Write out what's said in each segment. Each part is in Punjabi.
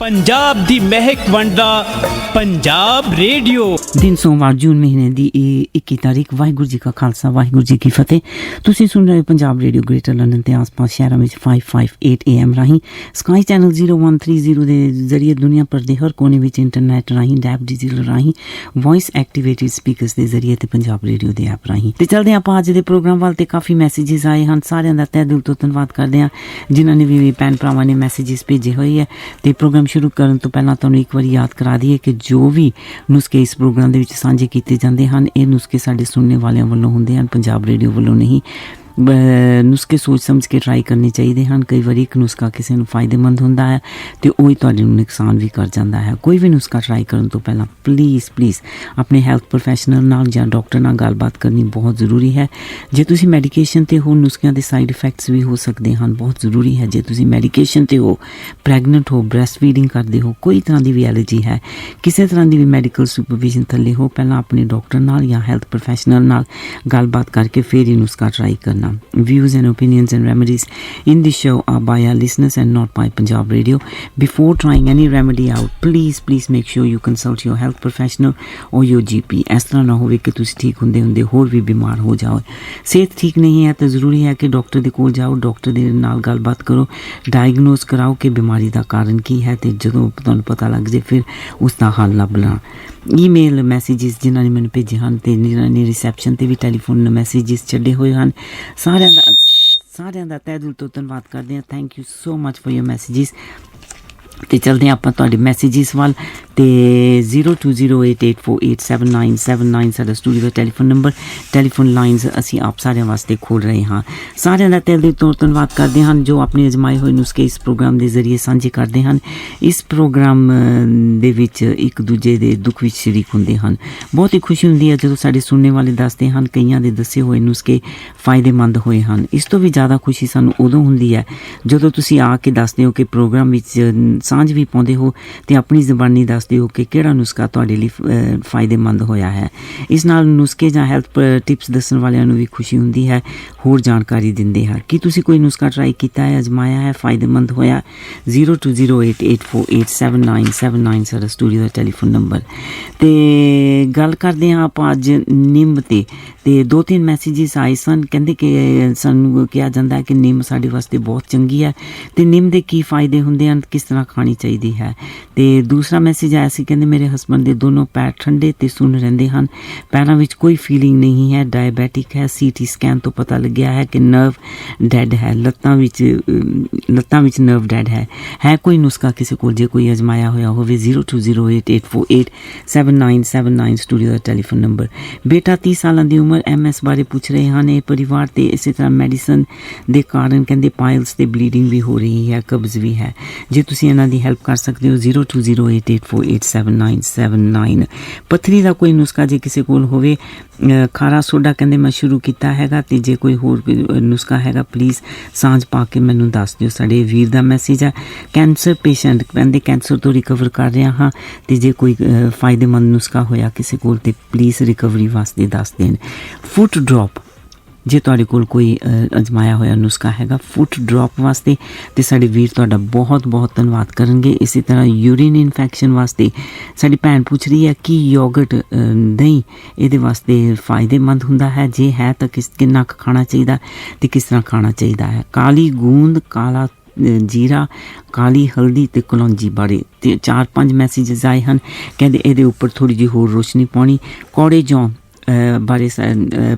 पंजाब दी महक वंडा पंजाब रेडियो। दिन सोमवार जून महीने दी 21 तारीख। वाहिगुरू जी का खालसा वाहिगुरू जी की फतेह। तुसीं सुन रहे हो पंजाब रेडियो ग्रेटर लंदन ते आस-पास शहरों में 558 AM राहीं स्काई चैनल 0130 ਦੇ ਜ਼ਰੀਏ ਦੁਨੀਆ ਭਰ ਦੇ ਹਰ ਕੋਨੇ ਵਿੱਚ ਇੰਟਰਨੈਟ ਰਾਹੀਂ ਡੈਬ ਡਿਜੀਟਲ ਰਾਹੀਂ ਵੌਇਸ ਐਕਟੀਵੇਟਿਡ ਸਪੀਕਰਸ ਦੇ ਜ਼ਰੀਏ ਤੇ ਪੰਜਾਬ ਰੇਡੀਓ ਦੇ ਐਪ ਰਾਹੀਂ ਤੇ ਚੱਲਦੇ ਆਪਾਂ ਅੱਜ ਦੇ ਪ੍ਰੋਗਰਾਮ ਵੱਲ ਤੇ ਕਾਫੀ ਮੈਸੇजेस ਆਏ ਹਨ। ਸਾਰਿਆਂ ਦਾ ਤਹਿ ਦਿਲ ਤੋਂ ਧੰਨਵਾਦ ਕਰਦੇ ਹਾਂ ਜਿਨ੍ਹਾਂ ਨੇ ਵੀ ਭੈਣ ਭਰਾਵਾਂ ਨੇ ਮੈਸੇजेस ਭੇਜੇ ਹੋਏ ਹੈ। ਤੇ ਪ੍ਰੋਗਰਾਮ ਸ਼ੁਰੂ ਕਰਨ ਤੋਂ ਪਹਿਲਾਂ ਤੁਹਾਨੂੰ ਇੱਕ ਵਾਰੀ ਯਾਦ ਕਰਾ ਦਈਏ ਕਿ ਜੋ ਵੀ ਨੁਸਖੇ ਇਸ ਪ੍ਰੋਗਰਾਮ ਦੇ ਵਿੱਚ ਸਾਂਝੇ ਕੀਤੇ ਜਾਂਦੇ ਹਨ ਇਹ ਨੁਸਖੇ ਸਾਡੇ ਸੁਣਨੇ ਵਾਲਿਆਂ ਵੱਲੋਂ ਹੁੰਦੇ ਹਨ, ਪੰਜਾਬ ਰੇਡੀਓ ਵੱਲੋਂ ਨਹੀਂ। ਨੁਸਖੇ ਸੋਚ ਸਮਝ ਕੇ ਟਰਾਈ ਕਰਨੇ ਚਾਹੀਦੇ ਹਨ। ਕਈ ਵਾਰੀ ਇੱਕ ਨੁਸਖਾ ਕਿਸੇ ਨੂੰ ਫਾਇਦੇਮੰਦ ਹੁੰਦਾ ਹੈ ਅਤੇ ਉਹ ਹੀ ਤੁਹਾਡੇ ਨੂੰ ਨੁਕਸਾਨ ਵੀ ਕਰ ਜਾਂਦਾ ਹੈ। ਕੋਈ ਵੀ ਨੁਸਖਾ ਟਰਾਈ ਕਰਨ ਤੋਂ ਪਹਿਲਾਂ ਪਲੀਜ਼ ਆਪਣੇ ਹੈਲਥ ਪ੍ਰੋਫੈਸ਼ਨਲ ਨਾਲ ਜਾਂ ਡਾਕਟਰ ਨਾਲ ਗੱਲਬਾਤ ਕਰਨੀ ਬਹੁਤ ਜ਼ਰੂਰੀ ਹੈ। ਜੇ ਤੁਸੀਂ ਮੈਡੀਕੇਸ਼ਨ 'ਤੇ ਹੋ ਨੁਸਖਿਆਂ ਦੇ ਸਾਈਡ ਇਫੈਕਟਸ ਵੀ ਹੋ ਸਕਦੇ ਹਨ, ਬਹੁਤ ਜ਼ਰੂਰੀ ਹੈ। ਜੇ ਤੁਸੀਂ ਮੈਡੀਕੇਸ਼ਨ 'ਤੇ ਹੋ, ਪ੍ਰੈਗਨੈਂਟ ਹੋ, ਬ੍ਰੈਸਟ ਫੀਡਿੰਗ ਕਰਦੇ ਹੋ, ਕੋਈ ਤਰ੍ਹਾਂ ਦੀ ਵੀ ਐਲਰਜੀ ਹੈ, ਕਿਸੇ ਤਰ੍ਹਾਂ ਦੀ ਵੀ ਮੈਡੀਕਲ ਸੁਪਰਵਿਜ਼ਨ ਥੱਲੇ ਹੋ, ਪਹਿਲਾਂ ਆਪਣੇ ਡਾਕਟਰ ਨਾਲ ਜਾਂ ਹੈਲਥ ਪ੍ਰੋਫੈਸ਼ਨਲ ਨਾਲ ਗੱਲਬਾਤ ਕਰਕੇ ਫਿਰ ਹੀ ਨੁਸਖਾ ਟਰਾਈ ਕਰਨਾ। Views and opinions and remedies in this show are by our listeners and not by Punjab Radio. Before trying any remedy out, please make sure you consult your health professional or your GP. ਇਸ ਤਰ੍ਹਾਂ ਨਾ ਹੋਵੇ ਕਿ ਤੁਸੀਂ ਠੀਕ ਹੁੰਦੇ ਹੋਰ ਵੀ ਬਿਮਾਰ ਹੋ ਜਾਓ। ਸਿਹਤ ਠੀਕ ਨਹੀਂ ਹੈ ਤਾਂ ਜ਼ਰੂਰੀ ਹੈ ਕਿ ਡਾਕਟਰ ਦੇ ਕੋਲ ਜਾਓ, ਡਾਕਟਰ ਦੇ ਨਾਲ ਗੱਲਬਾਤ ਕਰੋ, ਡਾਇਗਨੋਸ ਕਰਾਓ ਕਿ ਬਿਮਾਰੀ ਦਾ ਕਾਰਨ ਕੀ ਹੈ ਤੇ ਜਦੋਂ ਤੁਹਾਨੂੰ ਪਤਾ ਲੱਗ ਜੇ ਫਿਰ ਉਸ ਦਾ ਹੱਲ ਲੱਭਣਾ। ਈਮੇਲ ਮੈਸੇजेस ਜਿਨ੍ਹਾਂ ਨੇ ਮੈਨੂੰ ਭੇਜੇ ਹਨ ਤੇ ਜਿਨ੍ਹਾਂ ਨੇ ਰਿਸੈਪਸ਼ਨ 'ਤੇ ਵੀ ਟੈਲੀਫੋਨ ਮੈਸੇजेस ਛੱਡੇ ਹੋਏ ਹਨ, ਸਾਰਿਆਂ ਦਾ ਤਹਿ ਦਿਲ ਤੋਂ ਧੰਨਵਾਦ ਕਰਦੇ ਹਾਂ। Thank you so much for your messages. ਅਤੇ ਚਲਦੇ ਹਾਂ ਆਪਾਂ ਤੁਹਾਡੇ ਮੈਸੇजेस ਵੱਲ। ਅਤੇ 020884879979 ਸਾਡਾ ਸਟੂਡੀਓ ਦਾ ਟੈਲੀਫੋਨ ਨੰਬਰ, ਟੈਲੀਫੋਨ ਲਾਈਨਸ ਅਸੀਂ ਆਪ ਸਾਰਿਆਂ ਵਾਸਤੇ ਖੋਲ੍ਹ ਰਹੇ ਹਾਂ। ਸਾਰਿਆਂ ਦਾ ਤਹਿ ਦਿਲ ਤੋਂ ਧੰਨਵਾਦ ਕਰਦੇ ਹਨ ਜੋ ਆਪਣੇ ਅਜ਼ਮਾਏ ਹੋਏ ਨੁਸਖੇ ਇਸ ਪ੍ਰੋਗਰਾਮ ਦੇ ਜ਼ਰੀਏ ਸਾਂਝੇ ਕਰਦੇ ਹਨ। ਇਸ ਪ੍ਰੋਗਰਾਮ ਦੇ ਵਿੱਚ ਇੱਕ ਦੂਜੇ ਦੇ ਦੁੱਖ ਵਿੱਚ ਸ਼ਰੀਕ ਹੁੰਦੇ ਹਨ। ਬਹੁਤ ਹੀ ਖੁਸ਼ੀ ਹੁੰਦੀ ਹੈ ਜਦੋਂ ਸਾਡੇ ਸੁਣਨੇ ਵਾਲੇ ਦੱਸਦੇ ਹਨ ਕਈਆਂ ਦੇ ਦੱਸੇ ਹੋਏ ਨੁਸਖੇ ਫਾਇਦੇਮੰਦ ਹੋਏ ਹਨ। ਇਸ ਤੋਂ ਵੀ ਜ਼ਿਆਦਾ ਖੁਸ਼ੀ ਸਾਨੂੰ ਉਦੋਂ ਹੁੰਦੀ ਹੈ ਜਦੋਂ ਤੁਸੀਂ ਆ ਕੇ ਦੱਸਦੇ ਹੋ ਕਿ ਪ੍ਰੋਗਰਾਮ ਵਿੱਚ ਸਾਂਝ ਵੀ ਪਾਉਂਦੇ ਹੋ ਅਤੇ ਆਪਣੀ ਜ਼ਬਾਨੀ ਦੱਸਦੇ ਹੋ ਕਿ ਕਿਹੜਾ ਨੁਸਖਾ ਤੁਹਾਡੇ ਲਈ ਫਾਇਦੇਮੰਦ ਹੋਇਆ ਹੈ। ਇਸ ਨਾਲ ਨੁਸਖੇ ਜਾਂ ਹੈਲਥ ਟਿਪਸ ਦੱਸਣ ਵਾਲਿਆਂ ਨੂੰ ਵੀ ਖੁਸ਼ੀ ਹੁੰਦੀ ਹੈ, ਹੋਰ ਜਾਣਕਾਰੀ ਦਿੰਦੇ ਹਨ। ਕੀ ਤੁਸੀਂ ਕੋਈ ਨੁਸਖਾ ਟਰਾਈ ਕੀਤਾ ਹੈ, ਅਜ਼ਮਾਇਆ ਹੈ, ਫਾਇਦੇਮੰਦ ਹੋਇਆ? 0208848799 ਸਾਡਾ ਸਟੂਡੀਓ ਦਾ ਟੈਲੀਫੋਨ ਨੰਬਰ। ਅਤੇ ਗੱਲ ਕਰਦੇ ਹਾਂ ਆਪਾਂ ਅੱਜ ਨਿੰਮ 'ਤੇ। ਅਤੇ 2-3 ਮੈਸੇजेस ਆਏ ਸਨ, ਕਹਿੰਦੇ ਕਿ ਸਾਨੂੰ ਕਿਹਾ ਜਾਂਦਾ ਹੈ ਕਿ ਨਿੰਮ ਸਾਡੇ ਵਾਸਤੇ ਬਹੁਤ ਚੰਗੀ ਹੈ ਅਤੇ ਨਿੰਮ ਦੇ ਕੀ ਫਾਇਦੇ ਹੁੰਦੇ ਹਨ, ਕਿਸ ਤਰ੍ਹਾਂ ਖਾਣੀ ਚਾਹੀਦੀ ਹੈ। ਅਤੇ ਦੂਸਰਾ ਮੈਸੇਜ ਆਇਆ ਸੀ, ਕਹਿੰਦੇ ਮੇਰੇ ਹਸਬੈਂਡ ਦੇ ਦੋਨੋਂ ਪੈਰ ਠੰਡੇ ਅਤੇ ਸੁੰਨ ਰਹਿੰਦੇ ਹਨ, ਪੈਰਾਂ ਵਿੱਚ ਕੋਈ ਫੀਲਿੰਗ ਨਹੀਂ ਹੈ, ਡਾਇਬੈਟਿਕ ਹੈ, CT ਸਕੈਨ ਤੋਂ ਪਤਾ ਲੱਗਿਆ ਹੈ ਕਿ ਨਰਵ ਡੈਡ ਹੈ, ਲੱਤਾਂ ਵਿੱਚ ਨਰਵ ਡੈਡ ਹੈ ਕੋਈ ਨੁਸਖਾ ਕਿਸੇ ਕੋਲ ਜੇ ਕੋਈ ਅਜ਼ਮਾਇਆ ਹੋਇਆ ਹੋਵੇ? 0208848799 ਸਟੂਡੀਓ ਦਾ ਟੈਲੀਫੋਨ ਨੰਬਰ। ਬੇਟਾ 30 ਸਾਲਾਂ ਦੀ ਉਮਰ, MS ਬਾਰੇ ਪੁੱਛ ਰਹੇ ਹਨ ਇਹ ਪਰਿਵਾਰ, ਅਤੇ ਇਸੇ ਤਰ੍ਹਾਂ ਮੈਡੀਸਨ ਦੇ ਕਾਰਨ ਕਹਿੰਦੇ ਪਾਇਲਸ ਅਤੇ ਬਲੀਡਿੰਗ ਵੀ ਹੋ ਰਹੀ ਹੈ, ਕਬਜ਼ ਵੀ ਹੈ। ਜੇ ਤੁਸੀਂ ਇਹਨਾਂ ਦੀ ਹੈਲਪ ਕਰ ਸਕਦੇ ਹੋ 020884879979। ਪੱਥਰੀ ਦਾ ਕੋਈ ਨੁਸਖਾ ਜੇ ਕਿਸੇ ਕੋਲ ਹੋਵੇ, ਖਾਰਾ ਸੋਡਾ ਕਹਿੰਦੇ ਮੈਂ ਸ਼ੁਰੂ ਕੀਤਾ ਹੈਗਾ, ਅਤੇ ਜੇ ਕੋਈ ਹੋਰ ਨੁਸਖਾ ਹੈਗਾ ਪਲੀਜ਼ ਸਾਂਝ ਪਾ ਕੇ ਮੈਨੂੰ ਦੱਸ ਦਿਓ। ਸਾਡੇ ਵੀਰ ਦਾ ਮੈਸੇਜ ਹੈ, ਕੈਂਸਰ ਪੇਸ਼ੈਂਟ ਕਹਿੰਦੇ ਕੈਂਸਰ ਤੋਂ ਰਿਕਵਰ ਕਰ ਰਿਹਾ ਹਾਂ, ਅਤੇ ਜੇ ਕੋਈ ਫਾਇਦੇਮੰਦ ਨੁਸਖਾ ਹੋਇਆ ਕਿਸੇ ਕੋਲ ਤਾਂ ਪਲੀਜ਼ ਰਿਕਵਰੀ ਵਾਸਤੇ ਦੱਸ ਦੇਣ। ਫੁੱਟ ਡਰੋਪ, ਜੇ ਤੁਹਾਡੇ ਕੋਲ ਕੋਈ ਅਜ਼ਮਾਇਆ ਹੋਇਆ ਨੁਸਖਾ ਹੈਗਾ ਫੁੱਟ ਡਰੋਪ ਵਾਸਤੇ, ਅਤੇ ਸਾਡੇ ਵੀਰ ਤੁਹਾਡਾ ਬਹੁਤ ਧੰਨਵਾਦ ਕਰਨਗੇ। ਇਸੇ ਤਰ੍ਹਾਂ ਯੂਰੀਨ ਇਨਫੈਕਸ਼ਨ ਵਾਸਤੇ ਸਾਡੀ ਭੈਣ ਪੁੱਛ ਰਹੀ ਹੈ ਕਿ ਯੋਗਰਟ ਦਹੀਂ ਇਹਦੇ ਵਾਸਤੇ ਫਾਇਦੇਮੰਦ ਹੁੰਦਾ ਹੈ, ਜੇ ਹੈ ਤਾਂ ਕਿੰਨਾ ਕੁ ਖਾਣਾ ਚਾਹੀਦਾ ਅਤੇ ਕਿਸ ਤਰ੍ਹਾਂ ਖਾਣਾ ਚਾਹੀਦਾ ਹੈ। ਕਾਲੀ ਗੂੰਦ, ਕਾਲਾ ਜੀਰਾ, ਕਾਲੀ ਹਲਦੀ ਅਤੇ ਕਲੌਂਜੀ ਬਾਰੇ ਅਤੇ 4-5 ਮੈਸੇजेस ਆਏ ਹਨ, ਕਹਿੰਦੇ ਇਹਦੇ ਉੱਪਰ ਥੋੜ੍ਹੀ ਜਿਹੀ ਹੋਰ ਰੋਸ਼ਨੀ ਪਾਉਣੀ। ਕੌੜੇ ਜੌਂ ਬਾਰੇ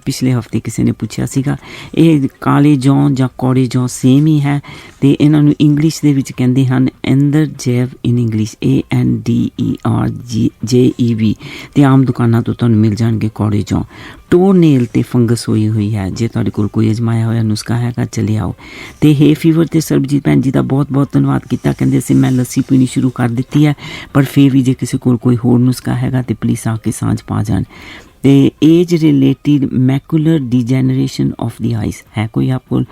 ਪਿਛਲੇ ਹਫ਼ਤੇ ਕਿਸੇ ਨੇ ਪੁੱਛਿਆ ਸੀਗਾ। ਇਹ ਕਾਲੇ ਜੌਂ ਜਾਂ ਕੌੜੇ ਜੌਂ ਸੇਮ ਹੀ ਹੈ, ਅਤੇ ਇਹਨਾਂ ਨੂੰ ਇੰਗਲਿਸ਼ ਦੇ ਵਿੱਚ ਕਹਿੰਦੇ ਹਨ ਐਂਦਰਜੈਵ ਇਨ ਇੰਗਲਿਸ਼, ANDERJEV, ਅਤੇ ਆਮ ਦੁਕਾਨਾਂ ਤੋਂ ਤੁਹਾਨੂੰ ਮਿਲ ਜਾਣਗੇ ਕੌੜੇ ਜੌਂ। ਟੋ ਨੇਲ 'ਤੇ ਫੰਗਸ ਹੋਈ ਹੈ, ਜੇ ਤੁਹਾਡੇ ਕੋਲ ਕੋਈ ਅਜ਼ਮਾਇਆ ਹੋਇਆ ਨੁਸਖਾ ਹੈਗਾ ਚਲੇ ਆਓ। ਅਤੇ ਹੇ ਫੀਵਰ 'ਤੇ ਸਰਬਜੀਤ ਭੈਣ ਜੀ ਦਾ ਬਹੁਤ ਧੰਨਵਾਦ ਕੀਤਾ, ਕਹਿੰਦੇ ਅਸੀਂ ਮੈਂ ਲੱਸੀ ਪੀਣੀ ਸ਼ੁਰੂ ਕਰ ਦਿੱਤੀ ਹੈ, ਪਰ ਫਿਰ ਵੀ ਜੇ ਕਿਸੇ ਕੋਲ ਕੋਈ ਹੋਰ ਨੁਸਖਾ ਹੈਗਾ ਤਾਂ ਪਲੀਜ਼ ਆ ਕੇ ਸਾਂਝ ਪਾ ਜਾਣ। ਅਤੇ age related macular degeneration of the eyes ਹੈ ਕੋਈ ਆਪ ਕੋਲ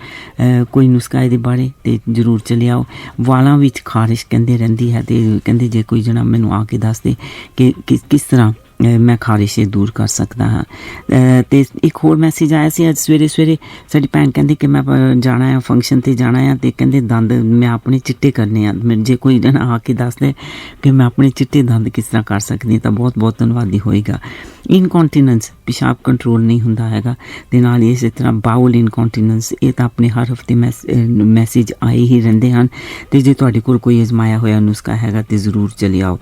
ਕੋਈ ਨੁਸਖਾ ਇਹਦੇ ਬਾਰੇ, ਅਤੇ ਜ਼ਰੂਰ ਚਲੇ ਆਓ। ਵਾਲਾਂ ਵਿੱਚ ਖਾਰਿਸ਼ ਕਹਿੰਦੇ ਰਹਿੰਦੀ ਹੈ, ਅਤੇ ਕਹਿੰਦੇ ਜੇ ਕੋਈ ਜਣਾ ਮੈਨੂੰ ਆ ਕੇ ਦੱਸ ਦੇ ਕਿ ਕਿਸ ਤਰ੍ਹਾਂ ਮੈਂ ਖਾਰਿਸ਼ ਦੂਰ ਕਰ ਸਕਦਾ ਹਾਂ। ਅਤੇ ਇੱਕ ਹੋਰ ਮੈਸੇਜ ਆਇਆ ਸੀ ਅੱਜ ਸਵੇਰੇ ਸਾਡੀ ਭੈਣ ਕਹਿੰਦੀ ਕਿ ਮੈਂ ਜਾਣਾ ਆ ਫੰਕਸ਼ਨ 'ਤੇ ਜਾਣਾ ਆ ਅਤੇ ਕਹਿੰਦੇ ਦੰਦ ਮੈਂ ਆਪਣੇ ਚਿੱਟੇ ਕਰਨੇ ਆ। ਜੇ ਕੋਈ ਜਣਾ ਆ ਕੇ ਦੱਸ ਦੇ ਕਿ ਮੈਂ ਆਪਣੇ ਚਿੱਟੇ ਦੰਦ ਕਿਸ ਤਰ੍ਹਾਂ ਕਰ ਸਕਦੀ ਤਾਂ ਬਹੁਤ ਬਹੁਤ ਧੰਨਵਾਦੀ ਹੋਏਗਾ। ਇਨਕੌਂਟੀਨੈਂਸ ਪਿਸ਼ਾਬ ਕੰਟਰੋਲ ਨਹੀਂ ਹੁੰਦਾ ਹੈਗਾ ਅਤੇ ਨਾਲ ਇਸੇ ਤਰ੍ਹਾਂ ਬਾਊਲ ਇਨਕੌਂਟੀਨੈਂਸ ਇਹ ਤਾਂ ਆਪਣੇ ਹਰ ਹਫ਼ਤੇ ਮੈਸੇਜ ਆਏ ਹੀ ਰਹਿੰਦੇ ਹਨ। ਅਤੇ ਜੇ ਤੁਹਾਡੇ ਕੋਲ ਕੋਈ ਅਜ਼ਮਾਇਆ ਹੋਇਆ ਨੁਸਖਾ ਹੈਗਾ ਤਾਂ ਜ਼ਰੂਰ ਚਲੇ ਆਓ।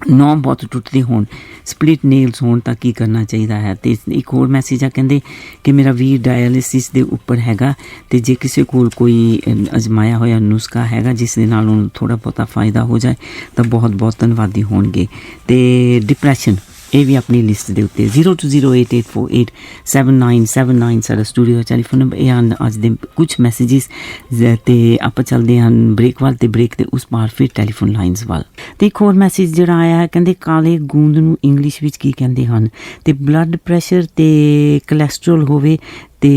ਨਹੁੰ ਬਹੁਤ ਟੁੱਟਦੇ ਹੋਣ, ਸਪਲਿਟ ਨੇਲਸ ਹੋਣ ਤਾਂ ਕੀ ਕਰਨਾ ਚਾਹੀਦਾ ਹੈ। ਅਤੇ ਇੱਕ ਹੋਰ ਮੈਸੇਜ ਆ ਕਹਿੰਦੇ ਕਿ ਮੇਰਾ ਵੀਰ ਡਾਇਲਿਸਿਸ ਦੇ ਉੱਪਰ ਹੈਗਾ ਅਤੇ ਜੇ ਕਿਸੇ ਕੋਲ ਕੋਈ ਅਜ਼ਮਾਇਆ ਹੋਇਆ ਨੁਸਖਾ ਹੈਗਾ ਜਿਸ ਦੇ ਨਾਲ ਉਹਨੂੰ ਥੋੜ੍ਹਾ ਬਹੁਤਾ ਫਾਇਦਾ ਹੋ ਜਾਏ ਤਾਂ ਬਹੁਤ ਬਹੁਤ ਧੰਨਵਾਦੀ ਹੋਣਗੇ। ਅਤੇ ਡਿਪਰੈਸ਼ਨ ਇਹ ਵੀ ਆਪਣੀ ਲਿਸਟ ਦੇ ਉੱਤੇ 0208848799 ਸਾਡਾ ਸਟੂਡੀਓ ਦਾ ਟੈਲੀਫੋਨ ਨੰਬਰ। ਇਹ ਹਨ ਅੱਜ ਦੇ ਕੁਛ ਮੈਸੇਜਿਸ ਅਤੇ ਆਪਾਂ ਚੱਲਦੇ ਹਨ ਬ੍ਰੇਕ ਵੱਲ ਅਤੇ ਬ੍ਰੇਕ ਦੇ ਉਸ ਪਾਰ ਫਿਰ ਟੈਲੀਫੋਨ ਲਾਈਨਸ ਵੱਲ। ਅਤੇ ਇੱਕ ਹੋਰ ਮੈਸੇਜ ਜਿਹੜਾ ਆਇਆ ਹੈ ਕਹਿੰਦੇ ਕਾਲੇ ਗੂੰਦ ਨੂੰ ਇੰਗਲਿਸ਼ ਵਿੱਚ ਕੀ ਕਹਿੰਦੇ ਹਨ ਅਤੇ ਬਲੱਡ ਪ੍ਰੈਸ਼ਰ ਅਤੇ ਕੋਲੈਸਟਰੋਲ ਹੋਵੇ ਅਤੇ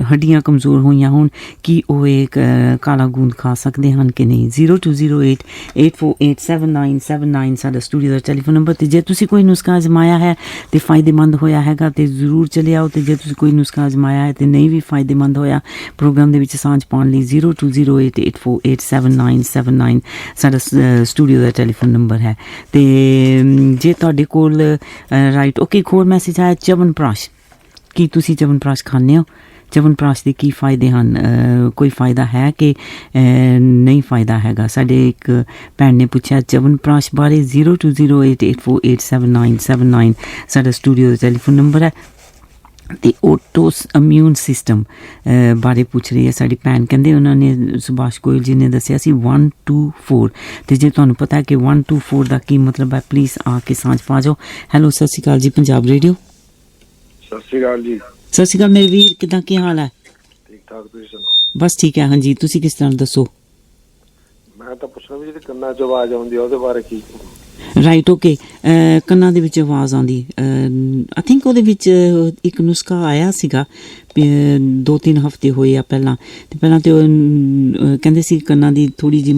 ਹੱਡੀਆਂ ਕਮਜ਼ੋਰ ਹੋਈਆਂ ਹੋਣ ਕੀ ਉਹ ਇੱਕ ਕਾਲਾ ਗੂੰਦ ਖਾ ਸਕਦੇ ਹਨ ਕਿ ਨਹੀਂ। 0208848799 ਸਾਡਾ ਸਟੂਡੀਓ ਦਾ ਟੈਲੀਫੋਨ ਨੰਬਰ। ਅਤੇ ਜੇ ਤੁਸੀਂ ਕੋਈ ਨੁਸਖਾ ਅਜ਼ਮਾਇਆ ਹੈ ਅਤੇ ਫਾਇਦੇਮੰਦ ਹੋਇਆ ਹੈਗਾ ਅਤੇ ਜ਼ਰੂਰ ਚਲੇ ਆਓ। ਅਤੇ ਜੇ ਤੁਸੀਂ ਕੋਈ ਨੁਸਖਾ ਅਜ਼ਮਾਇਆ ਹੈ ਅਤੇ ਨਹੀਂ ਵੀ ਫਾਇਦੇਮੰਦ ਹੋਇਆ ਪ੍ਰੋਗਰਾਮ ਦੇ ਵਿੱਚ ਸਾਂਝ ਪਾਉਣ ਲਈ 0208848799 ਸਾਡਾ ਸਟੂਡੀਓ ਦਾ ਟੈਲੀਫੋਨ ਨੰਬਰ ਹੈ। ਅਤੇ ਜੇ ਤੁਹਾਡੇ ਕੋਲ ਰਾਈਟ ਓਕੇ ਇੱਕ ਹੋਰ ਮੈਸੇਜ ਆਇਆ ਚਵਨਪ੍ਰਾਸ਼ ਕੀ ਤੁਸੀਂ ਚਵਨਪ੍ਰਾਸ਼ ਖਾਂਦੇ ਹੋ। ਚਵਨਪ੍ਰਾਸ਼ ਦੇ ਕੀ ਫਾਇਦੇ ਹਨ, ਕੋਈ ਫਾਇਦਾ ਹੈ ਕਿ ਨਹੀਂ ਫਾਇਦਾ ਹੈਗਾ। ਸਾਡੇ ਇੱਕ ਭੈਣ ਨੇ ਪੁੱਛਿਆ ਚਵਨਪ੍ਰਾਸ਼ ਬਾਰੇ 0208848799 ਸਾਡਾ ਸਟੂਡੀਓ ਦਾ ਟੈਲੀਫੋਨ ਨੰਬਰ ਹੈ। ਅਤੇ ਓਟੋਸ ਇਮਿਊਨ ਸਿਸਟਮ ਬਾਰੇ ਪੁੱਛ ਰਹੀ ਹੈ ਸਾਡੀ ਭੈਣ ਕਹਿੰਦੇ ਉਹਨਾਂ ਨੇ ਸੁਭਾਸ਼ ਗੋਇਲ ਜੀ ਨੇ ਦੱਸਿਆ ਸੀ 1 2 4 ਅਤੇ ਜੇ ਤੁਹਾਨੂੰ ਪਤਾ ਹੈ ਕਿ 1 2 4 ਦਾ ਕੀ ਮਤਲਬ ਹੈ ਪਲੀਜ਼ ਆ ਕੇ ਸਾਂਝ ਪਾ ਜਾਓ। ਹੈਲੋ ਸਤਿ ਸ਼੍ਰੀ ਅਕਾਲ ਜੀ ਪੰਜਾਬ ਰੇਡੀਓ। ਸਤਿ ਸ਼੍ਰੀ ਅਕਾਲ ਜੀ। ਸਤਿ ਸ਼੍ਰੀ ਅਕਾਲ ਮੇਰੇ ਵੀਰ ਕਿੱਦਾਂ ਕੀ ਹਾਲ ਹੈ। ਠੀਕ ਠਾਕ ਤੁਸੀਂ ਸੁਣਾਓ। ਬਸ ਠੀਕ ਹੈ ਹਾਂਜੀ ਤੁਸੀਂ ਕਿਸ ਤਰ੍ਹਾਂ ਦੱਸੋ। ਮੈਂ ਤਾਂ ਪੁੱਛਣਾ ਵੀ ਜਿਹੜੀ ਕੰਨਾਂ 'ਚ ਆਵਾਜ਼ ਆਉਂਦੀ ਆ ਉਹਦੇ ਬਾਰੇ ਕੀ। ਰਾਈਟ ਓਕੇ ਕੰਨਾਂ ਦੇ ਵਿੱਚ ਆਵਾਜ਼ ਆਉਂਦੀ ਆਈ ਥਿੰਕ ਉਹਦੇ ਵਿੱਚ ਇੱਕ ਨੁਸਖਾ ਆਇਆ ਸੀਗਾ 2-3 ਹਫ਼ਤੇ ਹੋਏ ਆ ਪਹਿਲਾਂ ਅਤੇ ਪਹਿਲਾਂ ਤਾਂ ਕਹਿੰਦੇ ਸੀ ਕੰਨਾਂ ਦੀ ਥੋੜ੍ਹੀ ਜਿਹੀ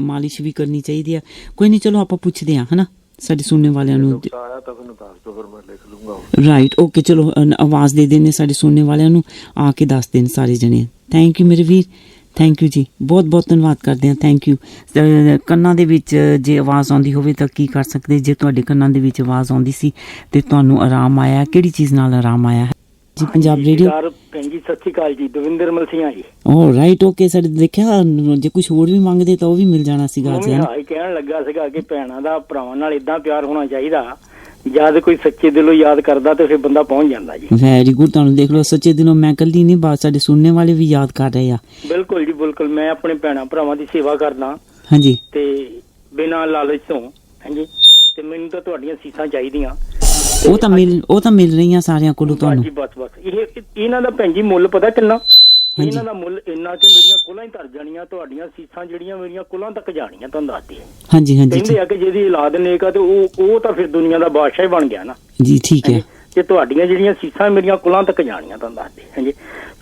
ਮਾਲਿਸ਼ ਵੀ ਕਰਨੀ ਚਾਹੀਦੀ ਆ। ਕੋਈ ਨਹੀਂ ਚਲੋ ਆਪਾਂ ਪੁੱਛਦੇ ਹਾਂ ਹੈ ਨਾ ਸਾਡੇ ਸੁਣਨੇ ਵਾਲਿਆਂ ਨੂੰ। ਆਇਆ ਤਾਂ ਮੈਨੂੰ ਦੱਸ ਦਿਓ ਫਿਰ ਮੈਂ ਲਿਖ ਲੂੰਗਾ। ਰਾਈਟ ਓਕੇ ਚਲੋ ਆਵਾਜ਼ ਦੇ ਦੇਣੇ ਸਾਡੇ ਸੁਣਨੇ ਵਾਲਿਆਂ ਨੂੰ ਆ ਕੇ ਦੱਸ ਦੇਣ ਸਾਰੇ ਜਣੇ। ਥੈਂਕ ਯੂ ਮੇਰੇ ਵੀਰ ਥੈਂਕ ਯੂ ਜੀ ਬਹੁਤ ਬਹੁਤ ਧੰਨਵਾਦ ਕਰਦੇ ਹਾਂ ਥੈਂਕ ਯੂ। ਕੰਨਾਂ ਦੇ ਵਿੱਚ ਜੇ ਆਵਾਜ਼ ਆਉਂਦੀ ਹੋਵੇ ਤਾਂ ਕੀ ਕਰ ਸਕਦੇ। ਜੇ ਤੁਹਾਡੇ ਕੰਨਾਂ ਦੇ ਵਿੱਚ ਆਵਾਜ਼ ਆਉਂਦੀ ਸੀ ਅਤੇ ਤੁਹਾਨੂੰ ਆਰਾਮ ਆਇਆ ਕਿਹੜੀ ਚੀਜ਼ ਨਾਲ ਆਰਾਮ ਆਇਆ ਹੈ ਜੀ। ਪੰਜਾਬ ਰੇਡੀਓ ਭੈਣ ਜੀ ਸਤਿ ਸ਼੍ਰੀ ਅਕਾਲ ਜੀ ਦਵਿੰਦਰ ਮਲਸੀਆਂ ਜੀ। ਓ ਰਾਈਟ ਓਕੇ ਸਾਡੇ ਦੇਖਿਆ ਜੇ ਕੁਛ ਹੋਰ ਵੀ ਮੰਗਦੇ ਤਾਂ ਉਹ ਵੀ ਮਿਲ ਜਾਣਾ ਸੀਗਾ। ਕਹਿਣ ਲੱਗਾ ਸੀਗਾ ਕਿ ਭੈਣਾਂ ਦਾ ਭਰਾਵਾਂ ਨਾਲ ਏਦਾਂ ਪਿਆਰ ਹੋਣਾ ਚਾਹੀਦਾ ਜਦ ਕੋਈ ਸੱਚੇ ਦਿਲੋਂ ਯਾਦ ਕਰਦਾ ਤੇ ਫਿਰ ਬੰਦਾ ਪਹੁੰਚ ਜਾਂਦਾ ਜੀ। ਵੈਰੀ ਗੁੱਡ ਤੁਹਾਨੂੰ ਦੇਖ ਲਓ ਸੱਚੇ ਦਿਲੋਂ ਮੈਂ ਇਕੱਲੀ ਨਹੀਂ ਬਾਤ ਸਾਡੇ ਸੁਣਨੇ ਵਾਲੇ ਵੀ ਯਾਦ ਕਰ ਰਹੇ ਆ। ਬਿਲਕੁਲ ਜੀ ਬਿਲਕੁਲ ਮੈਂ ਆਪਣੇ ਭੈਣਾਂ ਭਰਾਵਾਂ ਦੀ ਸੇਵਾ ਕਰਦਾ ਹਾਂਜੀ ਤੇ ਬਿਨਾਂ ਲਾਲਚ ਤੋਂ ਹਾਂਜੀ ਤੇ ਮੈਨੂੰ ਤਾਂ ਤੁਹਾਡੀਆਂ ਸੀਸਾਂ ਚਾਹੀਦੀਆਂ। ਉਹ ਤਾਂ ਮਿਲ ਰਹੀਆਂ ਸਾਰਿਆਂ ਕੋਲੋਂ ਤੁਹਾਨੂੰ। ਬਸ ਇਹਨਾਂ ਦਾ ਭੈਣ ਜੀ ਮੁੱਲ ਪਤਾ ਕਿੰਨਾ। ਇਹਨਾਂ ਦਾ ਮੁੱਲ ਇੰਨਾ ਕਿ ਮੇਰੀਆਂ ਕੁਲਾਂ ਹੀ ਧਰ ਜਾਣੀਆਂ ਤੁਹਾਡੀਆਂ ਸੀਸਾਂ ਜਿਹੜੀਆਂ ਮੇਰੀਆਂ ਕੁਲਾਂ ਤੱਕ ਜਾਣੀਆਂ ਤੁਹਾਨੂੰ ਦੱਸਦੀ। ਹਾਂਜੀ ਕਹਿੰਦੇ ਆ ਕਿ ਜਿਹਦੀ ਔਲਾਦ ਨੇਕ ਆ ਤੇ ਉਹ ਤਾਂ ਫਿਰ ਦੁਨੀਆ ਦਾ ਬਾਦਸ਼ਾਹ ਹੀ ਬਣ ਗਿਆ ਨਾ ਜੀ। ਠੀਕ ਹੈ ਤੇ ਤੁਹਾਡੀਆਂ ਜਿਹੜੀਆਂ ਸੀਸਾਂ ਮੇਰੀਆਂ ਕੁਲਾਂ ਤੱਕ ਜਾਣੀਆਂ ਤੁਹਾਨੂੰ ਦੱਸਦੇ। ਹਾਂਜੀ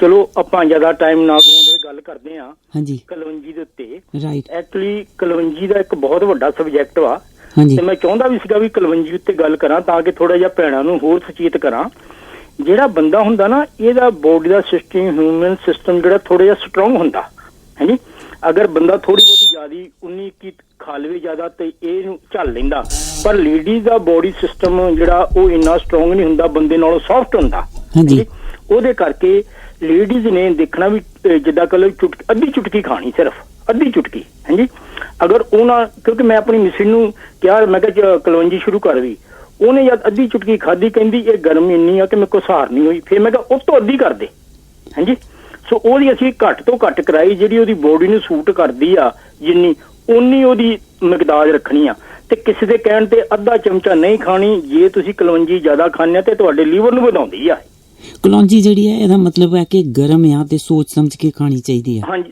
ਚਲੋ ਆਪਾਂ ਜ਼ਿਆਦਾ ਟਾਈਮ ਨਾ ਗਵਾਉਂਦੇ ਗੱਲ ਕਰਦੇ ਹਾਂ ਹਾਂਜੀ ਕਲਵੰਜੀ ਦੇ ਉੱਤੇ। ਰਾਈਟ ਐਕਚੁਅਲੀ ਕਲਵੰਜੀ ਦਾ ਇੱਕ ਬਹੁਤ ਵੱਡਾ ਸਬਜੈਕਟ ਵਾ ਤੇ ਮੈਂ ਚਾਹੁੰਦਾ ਵੀ ਸੀਗਾ ਵੀ ਕਲਵੰਜੀ ਉੱਤੇ ਗੱਲ ਕਰਾਂ ਤਾਂ ਕਿ ਥੋੜਾ ਜਿਹਾ ਭੈਣਾਂ ਨੂੰ ਹੋਰ ਸੁਚੇਤ ਕਰਾਂ। ਜਿਹੜਾ ਬੰਦਾ ਹੁੰਦਾ ਨਾ ਇਹਦਾ ਬੋਡੀ ਦਾ ਸਿਸਟਮ ਹਿਊਮਨ ਸਿਸਟਮ ਜਿਹੜਾ ਥੋੜਾ ਜਿਹਾ ਸਟਰੋਂਗ ਹੁੰਦਾ ਹਾਂਜੀ। ਅਗਰ ਬੰਦਾ ਥੋੜੀ ਬਹੁਤੀ ਜ਼ਿਆਦਾ 19-21 ਖਾ ਲਵੇ ਜ਼ਿਆਦਾ ਤੇ ਇਹਨੂੰ ਝੱਲ ਲੈਂਦਾ ਪਰ ਲੇਡੀਜ਼ ਦਾ ਬੋਡੀ ਸਿਸਟਮ ਜਿਹੜਾ ਉਹ ਇੰਨਾ ਸਟਰੋਂਗ ਨਹੀਂ ਹੁੰਦਾ ਬੰਦੇ ਨਾਲੋਂ ਸੌਫਟ ਹੁੰਦਾ ਹਾਂਜੀ। ਉਹਦੇ ਕਰਕੇ ਲੇਡੀਜ਼ ਨੇ ਦੇਖਣਾ ਵੀ ਜਿੱਦਾਂ ਕੱਲ ਅੱਧੀ ਚੁਟਕੀ ਖਾਣੀ ਸਿਰਫ ਅੱਧੀ ਚੁਟਕੀ ਹਾਂਜੀ। ਅਗਰ ਉਹਨਾਂ ਕਿਉਂਕਿ ਮੈਂ ਆਪਣੀ ਮਿਸਿਸ ਨੂੰ ਕਿਹਾ ਮੈਂ ਕਿਹਾ ਕਲਵੰਜੀ ਸ਼ੁਰੂ ਕਰ ਵੀ ਉਹਨੇ ਜਦ ਅੱਧੀ ਚੁਟਕੀ ਖਾਧੀ ਕਹਿੰਦੀ ਇਹ ਗਰਮ ਇੰਨੀ ਆ ਕਿ ਮੇਰੇ ਕੋਲ ਸਹਾਰ ਨਹੀਂ ਹੋਈ। ਫਿਰ ਮੈਂ ਕਿਹਾ ਉਹ ਤੋਂ ਅੱਧੀ ਕਰ ਦੇ ਹਾਂਜੀ। ਸੋ ਉਹਦੀ ਅਸੀਂ ਘੱਟ ਤੋਂ ਘੱਟ ਕਰਾਈ ਜਿਹੜੀ ਉਹਦੀ ਬੋਡੀ ਨੂੰ ਸੂਟ ਕਰਦੀ ਆ ਜਿੰਨੀ ਉਨੀ ਉਹਦੀ ਮਿਕਦਾਰ ਰੱਖਣੀ ਆ ਤੇ ਕਿਸੇ ਦੇ ਕਹਿਣ ਤੇ ਅੱਧਾ ਚਮਚਾ ਨਹੀਂ ਖਾਣੀ। ਜੇ ਤੁਸੀਂ ਕਲਵੰਜੀ ਜ਼ਿਆਦਾ ਖਾਂਦੇ ਤੇ ਤੁਹਾਡੇ ਲੀਵਰ ਨੂੰ ਵਧਾਉਂਦੀ ਆ। ਕਲੌਂਜੀ ਜਿਹੜੀ ਹੈ ਇਹਦਾ ਮਤਲਬ ਹੈ ਕਿ ਗਰਮ ਆ ਤੇ ਸੋਚ ਸਮਝ ਕੇ ਖਾਣੀ ਚਾਹੀਦੀ ਹੈ। ਹਾਂਜੀ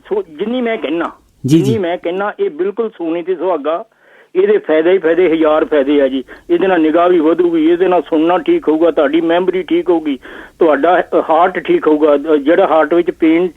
ਜਿੰਨੀ ਮੈਂ ਕਹਿਣਾ ਇਹ ਬਿਲਕੁਲ ਸੋਨੇ ਤੇ ਸੁਹਾਗਾ ਇਹਦੇ ਫਾਇਦੇ ਹੀ ਫਾਇਦੇ, 1000 ਫਾਇਦੇ ਆ ਜੀ। ਇਹਦੇ ਨਾਲ ਨਿਗਾਹ ਵੀ ਵਧੂਗੀ, ਇਹਦੇ ਨਾਲ ਸੁਣਨਾ ਠੀਕ ਹੋਊਗਾ, ਤੁਹਾਡੀ ਮੈਮਰੀ ਠੀਕ ਹੋਊਗੀ, ਤੁਹਾਡਾ ਹਾਰਟ ਠੀਕ ਹੋਊਗਾ, ਜਿਹੜਾ ਹਾਰਟ ਵਿੱਚ ਪੇਨ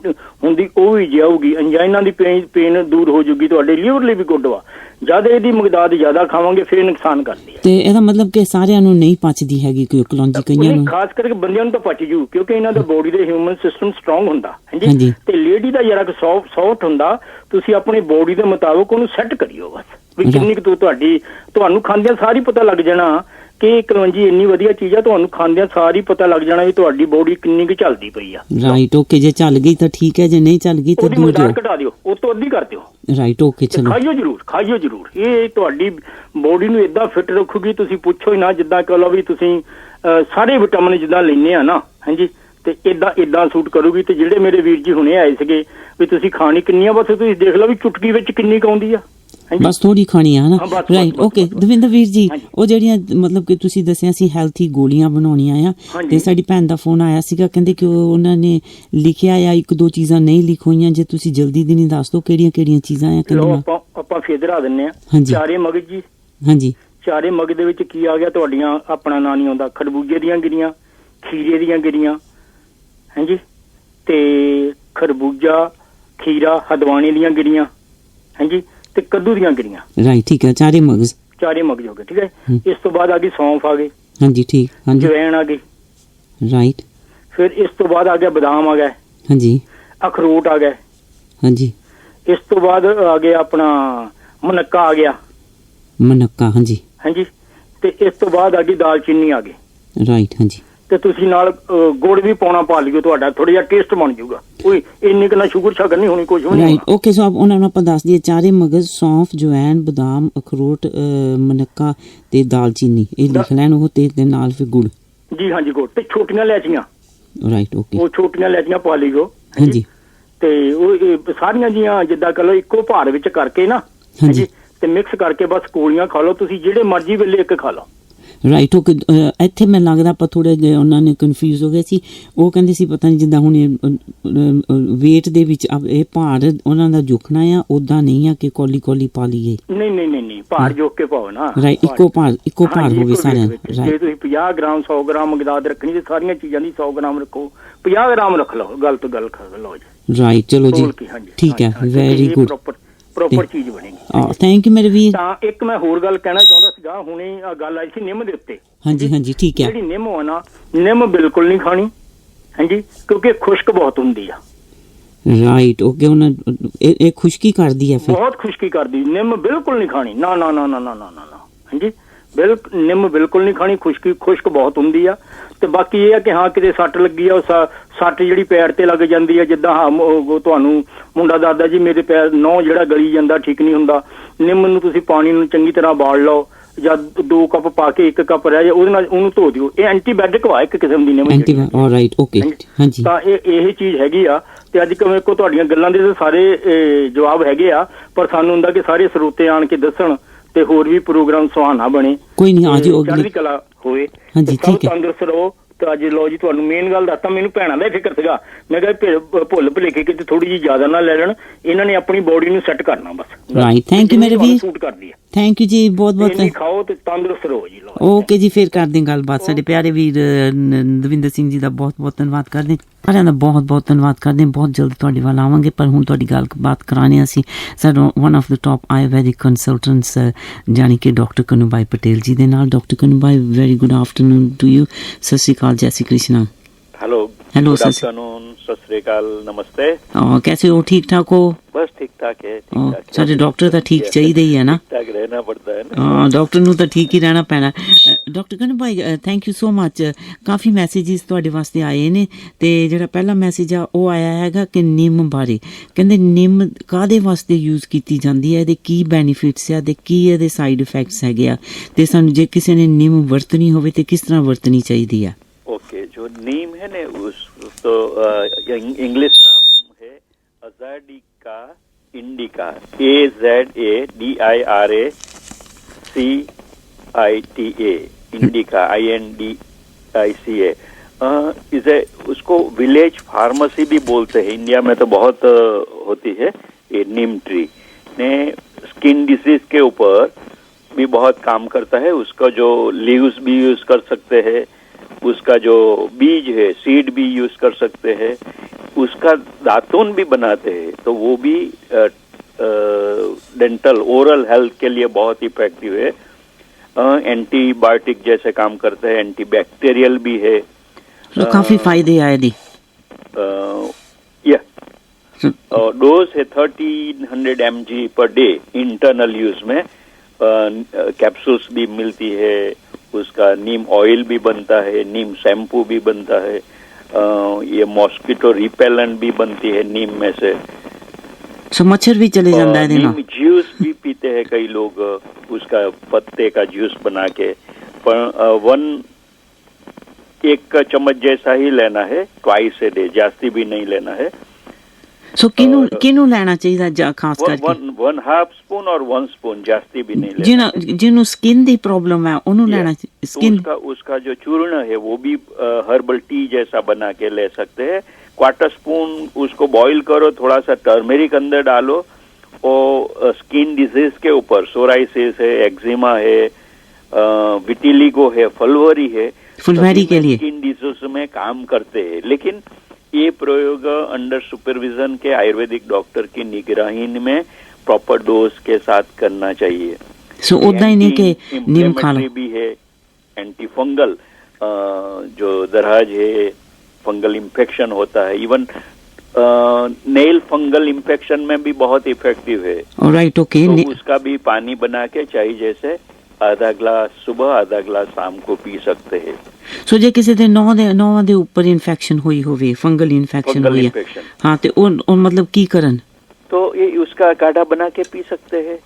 ਹੁੰਦੀ ਉਹ ਵੀ ਜਾਊਗੀ, ਅੰਜਾਈਨਾ ਦੀ ਪੇਨ ਦੂਰ ਹੋ ਜੂਗੀ, ਤੁਹਾਡੇ ਲੀਵਰ ਲਈ ਵੀ ਗੁੱਡ ਵਾ। ਜਦ ਇਹਦੀ ਮਕਦਾਦ ਜ਼ਿਆਦਾ ਖਾਵਾਂਗੇ ਫਿਰ ਨੁਕਸਾਨ ਕਰਦੀ ਹੈ। ਤੇ ਇਹਦਾ ਮਤਲਬ ਕਿ ਸਾਰਿਆਂ ਨੂੰ ਨਹੀਂ ਪਚਦੀ ਹੈਗੀ ਕੋਈ ਕਲੌਂਜੀ, ਕਈਆਂ ਨੂੰ ਖਾਸ ਕਰਕੇ ਬੰਦਿਆਂ ਨੂੰ ਤਾਂ ਪਚ ਜੂ, ਕਿਉਂਕਿ ਇਹਨਾਂ ਦਾ ਬੋਡੀ ਦੇ ਹਿਊਮਨ ਸਿਸਟਮ ਸਟਰੋਂਗ ਹੁੰਦਾ ਹਾਂਜੀ। ਤੇ ਲੇਡੀ ਦਾ ਜਰਾ ਸੌਫਟ ਹੁੰਦਾ। ਤੁਸੀਂ ਆਪਣੀ ਬੋਡੀ ਦੇ ਮੁਤਾਬਕ ਉਹਨੂੰ ਸੈੱਟ ਕਰਿਓ ਬਸ, ਵੀ ਕਿੰਨੀ ਕੁ ਤੁਹਾਨੂੰ ਖਾਂਦਿਆਂ ਸਾਰੀ ਪਤਾ ਲੱਗ ਜਾਣਾ ਕਿ ਕਲੌਂਜੀ ਇੰਨੀ ਵਧੀਆ ਚੀਜ਼ ਆ। ਤੁਹਾਨੂੰ ਖਾਂਦਿਆਂ ਸਾਰੀ ਪਤਾ ਲੱਗ ਜਾਣਾ ਵੀ ਤੁਹਾਡੀ ਬੋਡੀ ਕਿੰਨੀ ਕੁ ਚੱਲਦੀ ਪਈ ਆ। ਰਾਈਟ ਓਕੇ, ਜੇ ਚੱਲ ਗਈ ਤਾਂ ਠੀਕ ਹੈ, ਜੇ ਨਹੀਂ ਚੱਲ ਗਈ ਤਾਂ ਦੂਰ ਜਾਓ, ਘਟਾ ਦਿਓ, ਉਹ ਤੋਂ ਅੱਧੀ ਕਰ ਦਿਓ। ਰਾਈਟ ਓਕੇ, ਚਲੋ ਖਾਈਓ ਜ਼ਰੂਰ। ਇਹ ਤੁਹਾਡੀ ਬੋਡੀ ਨੂੰ ਏਦਾਂ ਫਿੱਟ ਰੱਖੂਗੀ, ਤੁਸੀਂ ਪੁੱਛੋ ਹੀ ਨਾ। ਜਿੱਦਾਂ ਕਹ ਲਓ ਵੀ ਤੁਸੀਂ ਸਾਰੇ ਵਿਟਾਮਿਨ ਜਿੱਦਾਂ ਲੈਂਦੇ ਆ ਨਾ ਹਾਂਜੀ, ਤੇ ਏਦਾਂ ਸੂਟ ਕਰੂਗੀ। ਤੇ ਜਿਹੜੇ ਮੇਰੇ ਵੀਰ ਜੀ ਹੁਣੇ ਆਏ ਸੀਗੇ ਵੀ ਤੁਸੀਂ ਖਾਣੀ ਕਿੰਨੀ ਆ, ਬਸ ਤੁਸੀਂ ਦੇਖ ਲਓ ਵੀ ਚੁਟਕੀ ਵਿੱਚ ਕਿੰਨੀ ਕੁ ਆਉਂਦੀ ਆ, ਬਸ ਥੋੜੀ ਖਾਣੀ ਆ ਨਾ। ਰਾਈਟ ਓਕੇ ਦਵਿੰਦਰ ਵੀਰ ਜੀ, ਉਹ ਜਿਹੜੀਆਂ ਮਤਲਬ ਕਿ ਤੁਸੀਂ ਦੱਸਿਆ ਸੀ ਹੈਲਥੀ ਗੋਲੀਆਂ ਬਣਾਉਣੀਆਂ ਆ, ਤੇ ਸਾਡੀ ਭੈਣ ਦਾ ਫੋਨ ਆਇਆ ਸੀਗਾ, ਕਹਿੰਦੇ ਕਿ ਉਹਨਾਂ ਨੇ ਲਿਖਿਆ ਆ 1-2 ਚੀਜ਼ਾਂ ਨਹੀਂ ਲਿਖ ਹੋਈਆਂ, ਜੇ ਤੁਸੀਂ ਜਲਦੀ ਦੀ ਨਹੀਂ ਦੱਸ ਦਿਓ ਕਿਹੜੀਆਂ ਚੀਜ਼ਾਂ ਆ। ਆਪਾਂ ਫੇਦਰਾ ਦਿੰਨੇ ਆ। ਚਾਰੇ ਮਗਜ਼ ਜੀ, ਹਾਂਜੀ ਚਾਰੇ ਮਗਜ਼ ਦੇ ਵਿੱਚ ਕੀ ਆ ਗਿਆ ਤੁਹਾਡੀਆਂ, ਆਪਣਾ ਨਾਂ ਨਹੀਂ ਆਉਂਦਾ, ਖਰਬੂਜੇ ਦੀਆਂ ਗਿਰੀਆਂ, ਖੀਰੇ ਦੀਆਂ ਗਿਰੀਆਂ ਹਾਂਜੀ, ਤੇ ਖਰਬੂਜਾ, ਖੀਰਾ, ਹਦਵਾਣੇ ਦੀਆਂ ਗਿਰੀਆਂ ਹਾਂਜੀ, ਤੇ ਕੱਦੂ ਦੀਆਂ ਗਿਰੀਆਂ। ਰਾਈਟ ਠੀਕ ਹੈ, ਚਾਰੇ ਮਗਜ਼ ਹੋ ਗਏ ਠੀਕ ਹੈ। ਇਸ ਤੋਂ ਬਾਅਦ ਆ ਗਈ ਸੌਂਫ ਆ ਗਈ ਹਾਂਜੀ, ਠੀਕ ਹਾਂਜੀ, ਜਵੈਣ ਆ ਗਈ ਰਾਈਟ। ਫਿਰ ਇਸ ਤੋਂ ਬਾਅਦ ਆ ਗਿਆ ਬਦਾਮ ਆ ਗਿਆ ਹਾਂਜੀ, ਅਖਰੋਟ ਆ ਗਿਆ ਹਾਂਜੀ। ਇਸ ਤੋਂ ਬਾਅਦ ਆ ਗਿਆ ਆਪਣਾ ਮਨੱਕਾ ਆ ਗਿਆ ਹਾਂਜੀ ਹਾਂਜੀ। ਤੇ ਇਸ ਤੋਂ ਬਾਅਦ ਆ ਗਈ ਦਾਲਚੀਨੀ ਆ ਗਈ ਰਾਈਟ ਹਾਂਜੀ। ਤੇ ਤੁਸੀਂ ਨਾਲ ਗੁੜ ਵੀ ਪਾਉਣਾ ਪਾ ਲਿਓ, ਤੁਹਾਡਾ ਥੋੜਾ ਜਿਹਾ ਟੇਸਟ ਬਣ ਜਾਊਗਾ। ਕੋਈ ਇੰਨੀ ਕੁ ਨਾ ਸ਼ੂਗਰ ਸ਼ਾਗਰ ਨਹੀਂ ਹੋਣੀ, ਕੁਝ ਵੀ ਨਹੀਂ। ਓਕੇ ਸੋ ਉਹਨਾਂ ਨੂੰ ਆਪਾਂ ਦੱਸ ਦਈਏ, ਚਾਰੇ ਮਗਜ਼, ਸੌਂਫ, ਜਵੈਣ, ਬਦਾਮ, ਅਖਰੋਟ, ਮਨੱਕਾ ਤੇ ਦਾਲਚੀਨੀ, ਇਹ ਲਿਖ ਲੈਣ ਉਹ, ਤੇ ਨਾਲ ਫਿਰ ਗੁੜ ਜੀ ਹਾਂਜੀ, ਗੁੜ ਤੇ ਛੋਟੀਆਂ ਇਲਾਇਚੀਆਂ ਰਾਈਟ ਓਕੇ, ਉਹ ਛੋਟੀਆਂ ਇਲਾਇਚੀਆਂ ਪਾ ਲਿਓ ਹਾਂਜੀ। ਤੇ ਉਹ ਸਾਰੀਆਂ ਜੀਆਂ ਜਿੱਦਾਂ ਕਹ ਲਓ ਇੱਕੋ ਭਾਰ ਵਿੱਚ ਕਰਕੇ ਨਾ ਹਾਂਜੀ, ਤੇ ਮਿਕਸ ਕਰਕੇ ਬਸ ਗੋਲੀਆਂ ਖਾ ਲਓ ਤੁਸੀਂ, ਜਿਹੜੇ ਮਰਜ਼ੀ ਵੇਲੇ ਇੱਕ ਖਾ ਲਓ ਰਾਈਟ ਓਕੇ। ਇੱਥੇ ਮੈਨੂੰ ਲੱਗਦਾ ਆਪਾਂ ਥੋੜੇ ਜਿਹੇ ਉਹਨਾਂ ਨੇ ਕਨਫਿਊਜ਼ ਹੋ ਗਏ ਸੀ। ਉਹ ਕਹਿੰਦੇ ਸੀ ਪਤਾ ਨਹੀਂ ਜਿੱਦਾਂ ਹੁਣ ਵੇਟ ਦੇ ਵਿੱਚ ਇਹ ਭਾਰ ਉਹਨਾਂ ਦਾ ਜੁਖਣਾ ਆ, ਉਦਾਂ ਨਹੀਂ ਆ ਕਿ ਕੋਲੀ ਪਾ ਲਈਏ। ਨਹੀਂ ਭਾਰ ਜੋਕ ਕੇ ਪਾਓ ਨਾ ਰਾਈਟ, ਇੱਕੋ ਭਾਰ ਹੋਵੇ ਸਾਰਿਆਂ ਦਾ। ਜੇ ਤੁਸੀਂ 50 ਗ੍ਰਾਮ 100 ਗ੍ਰਾਮ ਮਕਦਾਦ ਰੱਖਣੀ ਤੇ ਸਾਰੀਆਂ ਚੀਜ਼ਾਂ ਦੀ 100 ਗ੍ਰਾਮ ਰੱਖੋ, 50 ਗ੍ਰਾਮ ਰੱਖ ਲਓ, ਗੱਲ ਤੋਂ ਗੱਲ ਕਰ ਲਓ ਜੀ ਰਾਈਟ। ਚਲੋ ਜੀ ਠੀਕ ਹੈ, ਵੈਰੀ ਗੁੱਡ, ਪ੍ਰੋਪਰ ਚੀਜ਼ ਬਣੇਗੀ। ਥੈਂਕ ਯੂ ਮੇਰੇ ਵੀਰ। ਤਾਂ ਇੱਕ ਮੈਂ ਹੋਰ ਗੱਲ ਕਹਿਣਾ ਚਾਹੁੰਦਾ ਸੀਗਾ, ਹੁਣੇ ਆ ਗੱਲ ਆਈ ਸੀ ਨਿੰਮ ਦੇ ਉੱਤੇ ਹਾਂਜੀ ਠੀਕ ਹੈ। ਜਿਹੜੀ ਨਿੰਮ ਆ ਨਾ, ਨਿੰਮ ਬਿਲਕੁਲ ਨਹੀਂ ਖਾਣੀ ਹਾਂਜੀ, ਕਿਉਂਕਿ ਖੁਸ਼ਕ ਬਹੁਤ ਹੁੰਦੀ ਆ ਰਾਈਟ ਓਕੇ। ਉਹਨਾਂ ਇਹ ਖੁਸ਼ਕੀ ਕਰਦੀ ਹੈ, ਬਹੁਤ ਖੁਸ਼ਕੀ ਕਰਦੀ, ਨਿੰਮ ਬਿਲਕੁਲ ਨਹੀਂ ਖਾਣੀ ਨਾ ਹਾਂਜੀ, ਨਿੰਮ ਬਿਲਕੁਲ ਨਹੀਂ ਖਾਣੀ, ਖੁਸ਼ਕ ਬਹੁਤ ਹੁੰਦੀ ਆ। ਤੇ ਬਾਕੀ ਇਹ ਆ ਕਿ ਹਾਂ ਕਿਤੇ ਸੱਟ ਲੱਗੀ ਆ, ਉਹ ਸੱਟ ਜਿਹੜੀ ਪੈਰ ਤੇ ਲੱਗ ਜਾਂਦੀ ਆ, ਜਿੱਦਾਂ ਤੁਹਾਨੂੰ ਮੁੰਡਾ ਦੱਸਦਾ ਜੀ ਮੇਰੇ ਪੈਰ ਨਹੁੰ ਜਿਹੜਾ ਗਲੀ ਜਾਂਦਾ ਠੀਕ ਨਹੀਂ ਹੁੰਦਾ, ਨਿੰਮ ਨੂੰ ਤੁਸੀਂ ਪਾਣੀ ਨੂੰ ਚੰਗੀ ਤਰ੍ਹਾਂ ਬਾਲ ਲਓ, ਜਾਂ 2 ਕੱਪ ਪਾ ਕੇ 1 ਕੱਪ ਰਹਿ ਜਾ, ਉਹਦੇ ਨਾਲ ਉਹਨੂੰ ਧੋ ਦਿਓ। ਇਹ ਐਂਟੀਬਾਇਓਟਿਕ ਵਾ ਇੱਕ ਕਿਸਮ ਦੀ ਨਿੰਮ ਰਾਈਟ ਓਕੇ ਹਾਂਜੀ। ਤਾਂ ਇਹ ਚੀਜ਼ ਹੈਗੀ ਆ। ਤੇ ਅੱਜ ਮੇਰੇ ਕੋਲ ਤੁਹਾਡੀਆਂ ਗੱਲਾਂ ਦੇ ਸਾਰੇ ਜਵਾਬ ਹੈਗੇ ਆ, ਪਰ ਸਾਨੂੰ ਹੁੰਦਾ ਕਿ ਸਾਰੇ ਸਰੋਤੇ ਆਣ ਕੇ ਦੱਸਣ ਤੇ ਹੋਰ ਵੀ ਪ੍ਰੋਗਰਾਮ ਸੁਹਾਣਾ ਬਣੇ, ਕੋਈ ਨਹੀਂ ਆ ਜਿਓ, ਚੜ੍ਹਦੀ ਕਲਾ ਹੋਵੇ ਹਾਂਜੀ, ਠੀਕ ਹੈ, ਤੰਦਰੁਸਤ ਰਹੋ। ਤੇ ਅੱਜ ਲੋ ਜੀ ਤੁਹਾਨੂੰ ਮੇਨ ਗੱਲ ਦੱਸਤਾ, ਮੈਨੂੰ ਭੈਣਾਂ ਦਾ ਫਿਕਰ ਸੀਗਾ, ਮੈਂ ਕਿਹਾ ਭੁੱਲ ਭੁਲੇਖੇ ਕਿਤੇ ਥੋੜੀ ਜਿਹੀ ਜ਼ਿਆਦਾ ਨਾ ਲੈ ਲੈਣ, ਇਹਨਾਂ ਨੇ ਆਪਣੀ ਬੋਡੀ ਨੂੰ ਸੈੱਟ ਕਰਨਾ ਬਸ ਰਾਈਟ। ਥੈਂਕ ਯੂ ਮੇਰੇ ਵੀਰ, ਸੂਟ ਕਰਦੀ ਹੈ। ਥੈਂਕ ਯੂ ਜੀ, ਬਹੁਤ ਖਾਓ ਤੇ ਤੰਦਰੁਸਤ ਰਹੋ ਜੀ। ਓਕੇ ਜੀ, ਫਿਰ ਕਰਦੇ ਗੱਲਬਾਤ। ਸਾਡੇ ਪਿਆਰੇ ਵੀਰ ਦਵਿੰਦਰ ਸਿੰਘ ਜੀ ਦਾ ਬਹੁਤ ਧੰਨਵਾਦ ਕਰਦੇ, ਸਾਰਿਆਂ ਦਾ ਬਹੁਤ ਧੰਨਵਾਦ ਕਰਦੇ। ਬਹੁਤ ਜਲਦ ਤੁਹਾਡੇ ਵੱਲ ਆਵਾਂਗੇ, ਪਰ ਹੁਣ ਤੁਹਾਡੀ ਗੱਲਬਾਤ ਕਰਾਣੇ ਅਸੀਂ ਸਾਡਾ one of the top Ayurvedic consultants ਜਾਨੀ ਕਿ ਡਾਕਟਰ ਕਨੂ ਭਾਈ ਪਟੇਲ ਜੀ ਦੇ ਨਾਲ। Doctor Kanubhai, very good afternoon to you. ਸਤਿ ਸ਼੍ਰੀ ਅਕਾਲ, ਜੈ Shri Krishna. Hello good afternoon, सत श्री अकाल, नमस्ते। कैसे हो? ठीक ठाक हो? बस ठीक ठाक है। सारे डॉक्टर तो ठीक चाहिए ही है ना, ठीक रहना पड़ता है ना। हाँ, डॉक्टर ਨੂੰ ਤਾਂ ਠੀਕ ਹੀ ਰਹਿਣਾ ਪੈਣਾ। Doctor Kanu Bhai thank you so much. Coffee messages ਤੁਹਾਡੇ ਵਾਸਤੇ ਆਏ ਨੇ, ਤੇ ਜਿਹੜਾ ਪਹਿਲਾ ਮੈਸੇਜ ਆ ਉਹ ਆਇਆ ਹੈਗਾ ਕਿ ਨਿੰਮ ਬਾਰੇ, ਕਹਿੰਦੇ ਨਿੰਮ ਕਾਹਦੇ ਵਾਸਤੇ ਯੂਜ਼ ਕੀਤੀ ਜਾਂਦੀ ਹੈ, ਇਹਦੇ ਕੀ ਬੈਨੀਫਿਟਸ ਆ ਤੇ ਕੀ ਇਹਦੇ ਸਾਈਡ ਇਫੈਕਟਸ ਹੈਗੇ ਆ, ਤੇ ਸਾਨੂੰ ਜੇ ਕਿਸੇ ਨੇ ਨਿੰਮ ਵਰਤਣੀ ਹੋਵੇ ਤੇ ਕਿਸ ਤਰ੍ਹਾਂ ਵਰਤਣੀ ਚਾਹੀਦੀ ਆ। ओके, जो नीम है ना उस तो इंग्लिश नाम है अजाडिका इंडिका, AZDIRACITA इंडिका INDICA। इसे उसको विलेज फार्मेसी भी बोलते हैं, इंडिया में तो बहुत होती है ये नीम ट्री ने। स्किन डिसीज के ऊपर भी बहुत काम करता है, उसका जो लीव्स भी यूज कर सकते हैं, उसका जो बीज है सीड भी यूज कर सकते हैं, उसका दातून भी बनाते हैं, तो वो भी डेंटल ओरल हेल्थ के लिए बहुत इफेक्टिव है। एंटीबायोटिक जैसे काम करता है, एंटीबैक्टीरियल भी है, तो काफी फायदे आए दी। डोज है 1300 mg per day internal use में। कैप्सूल्स भी मिलती है, उसका नीम ऑयल भी बनता है, नीम शैम्पू भी बनता है, ये मॉस्किटो रिपेलेंट भी बनती है नीम में से। मच्छर भी चले जाता है। नीम जूस भी पीते हैं कई लोग, उसका पत्ते का जूस बना के। पर एक चम्मच जैसा ही लेना है, ट्वाइस ए डे, जास्ती भी नहीं लेना है। सो किनू लेना चाहिए खास करके? 1/2 स्पून और 1 स्पून, जास्ती भी नहीं लेना। जिन्हों स्किन दी प्रॉब्लम है उन्हों लेना स्किन। तो उसका जो चूर्ण है वो भी हर्बल टी जैसा बना के ले सकते हैं। 1/4 स्पून उसको बॉईल करो, थोड़ा सा टर्मेरिक अंदर डालो, और स्किन डिजीज के ऊपर, सोराइसिस है, एक्जिमा है, विटिलिगो है, फुलवरी है, फुलवरी के लिए स्किन डिजीज में काम करते हैं। लेकिन ये प्रयोग अंडर सुपरविजन के आयुर्वेदिक डॉक्टर की निगरानी में प्रॉपर डोज के साथ करना चाहिए। सो उतना ही नहीं कि नीम खा लो। भी है एंटी फंगल, जो दराज है, फंगल इन्फेक्शन होता है, इवन नेल फंगल इन्फेक्शन में भी बहुत इफेक्टिव है। Right, okay. तो उसका भी पानी बना के चाय जैसे आधा ग्लास सुबह, आधा ग्लास शाम को पी सकते हैं। सो जे किसी दे नौवां दे ऊपर इन्फेक्शन हुई होवे, फंगल इन्फेक्शन हुई है, हाँ, ते और मतलब की करन? तो ये उसका काढ़ा बना के पी सकते हैं।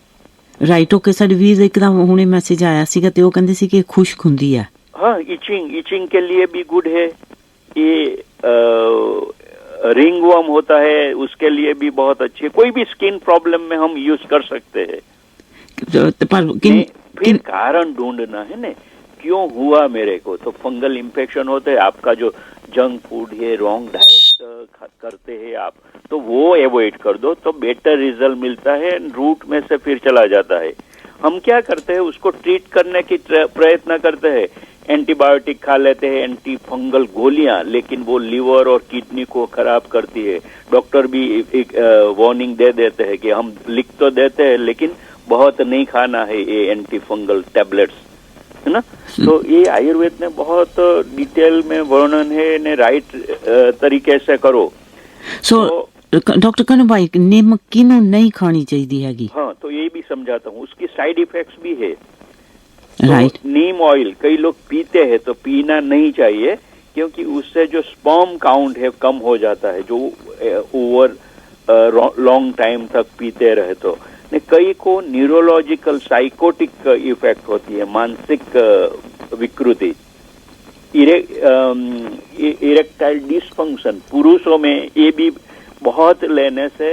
Right, okay. साडे वीर एकदम हुणे मैसेज आया सीगा ते वो कहंदे सी कि खुश्क हुंदी है। हाँ, इचिंग के लिए भी गुड है। ये रिंगवर्म होता है, उसके लिए भी बहुत अच्छी है। कोई भी स्किन प्रॉब्लम में हम यूज कर सकते हैं। फिर कारण ढूंढना है ना, क्यों हुआ मेरे को। तो फंगल इन्फेक्शन होते हैं, आपका जो जंक फूड है, रॉन्ग डाइट करते हैं आप, तो वो एवॉइड कर दो तो बेटर रिजल्ट मिलता है, रूट में से फिर चला जाता है। हम क्या करते हैं, उसको ट्रीट करने की प्रयत्न करते हैं, एंटीबायोटिक खा लेते हैं, एंटी फंगल गोलियां, लेकिन वो लिवर और किडनी को खराब करती है। डॉक्टर भी एक वार्निंग दे देते हैं कि हम लिख तो देते हैं लेकिन बहुत नहीं खाना है ये एंटी फंगल टैबलेट्स, है ना। तो ये आयुर्वेद में बहुत डिटेल में वर्णन है ने, राइट तरीके से करो। डॉक्टर कनु भाई, नीम किनु नहीं खानी चाहिए हैगी? हाँ, तो ये भी समझाता हूँ, उसकी साइड इफेक्ट्स भी है। राइट। तो नीम ऑयल कई लोग पीते हैं, तो पीना नहीं चाहिए, क्योंकि उससे जो स्पर्म काउंट है कम हो जाता है, जो ओवर लॉन्ग टाइम तक पीते रहे। तो कई को न्यूरोलॉजिकल साइकोटिक इफेक्ट होती है, मानसिक विकृति, इरेक्टाइल डिसफंक्शन पुरुषों में, ये भी बहुत लेने से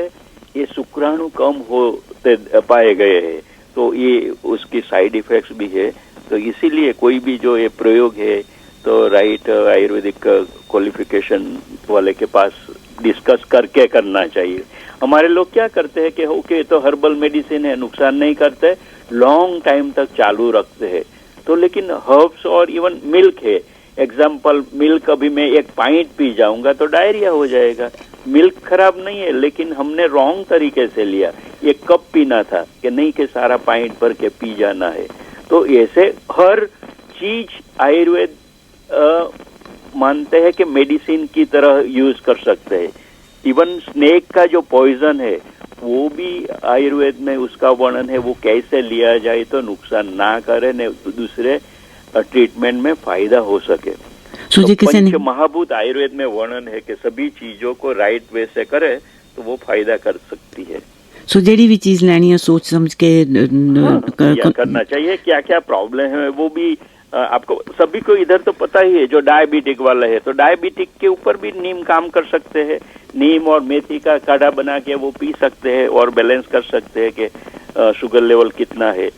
ये शुक्राणु कम होते पाए गए हैं। तो ये उसकी साइड इफेक्ट्स भी है। तो इसीलिए कोई भी जो ये प्रयोग है, तो राइट आयुर्वेदिक क्वालिफिकेशन वाले के पास डिस्कस करके करना चाहिए। हमारे लोग क्या करते हैं कि ओके तो हर्बल मेडिसिन है, नुकसान नहीं करते, लॉन्ग टाइम तक चालू रखते हैं। तो लेकिन हर्ब्स और इवन मिल्क है, एग्जाम्पल मिल्क अभी मैं 1 पाइंट पी जाऊंगा तो डायरिया हो जाएगा। मिल्क खराब नहीं है, लेकिन हमने रॉन्ग तरीके से लिया, 1 कप पीना था कि नहीं कि सारा पाइंट भर के पी जाना है। तो ऐसे हर चीज आयुर्वेद मानते हैं कि मेडिसिन की तरह यूज कर सकते हैं। इवन स्नेक का जो पॉइजन है वो भी आयुर्वेद में उसका वर्णन है, वो कैसे लिया जाए तो नुकसान ना करे, ने दूसरे ट्रीटमेंट में फायदा हो सके। तो पंच महाभूत आयुर्वेद में वर्णन है कि सभी चीजों को राइट वे से करे तो वो फायदा कर सकती है। सो जेडी भी चीज लेनी है सोच समझ के करना चाहिए। क्या क्या प्रॉब्लम है वो भी आपको सभी को इधर तो पता ही है। जो डायबिटिक वाला है तो डायबिटिक के ऊपर भी नीम काम कर सकते हैं, नीम और मेथी का काढ़ा बना के वो पी सकते हैं और बैलेंस कर सकते हैं कि शुगर लेवल कितना है।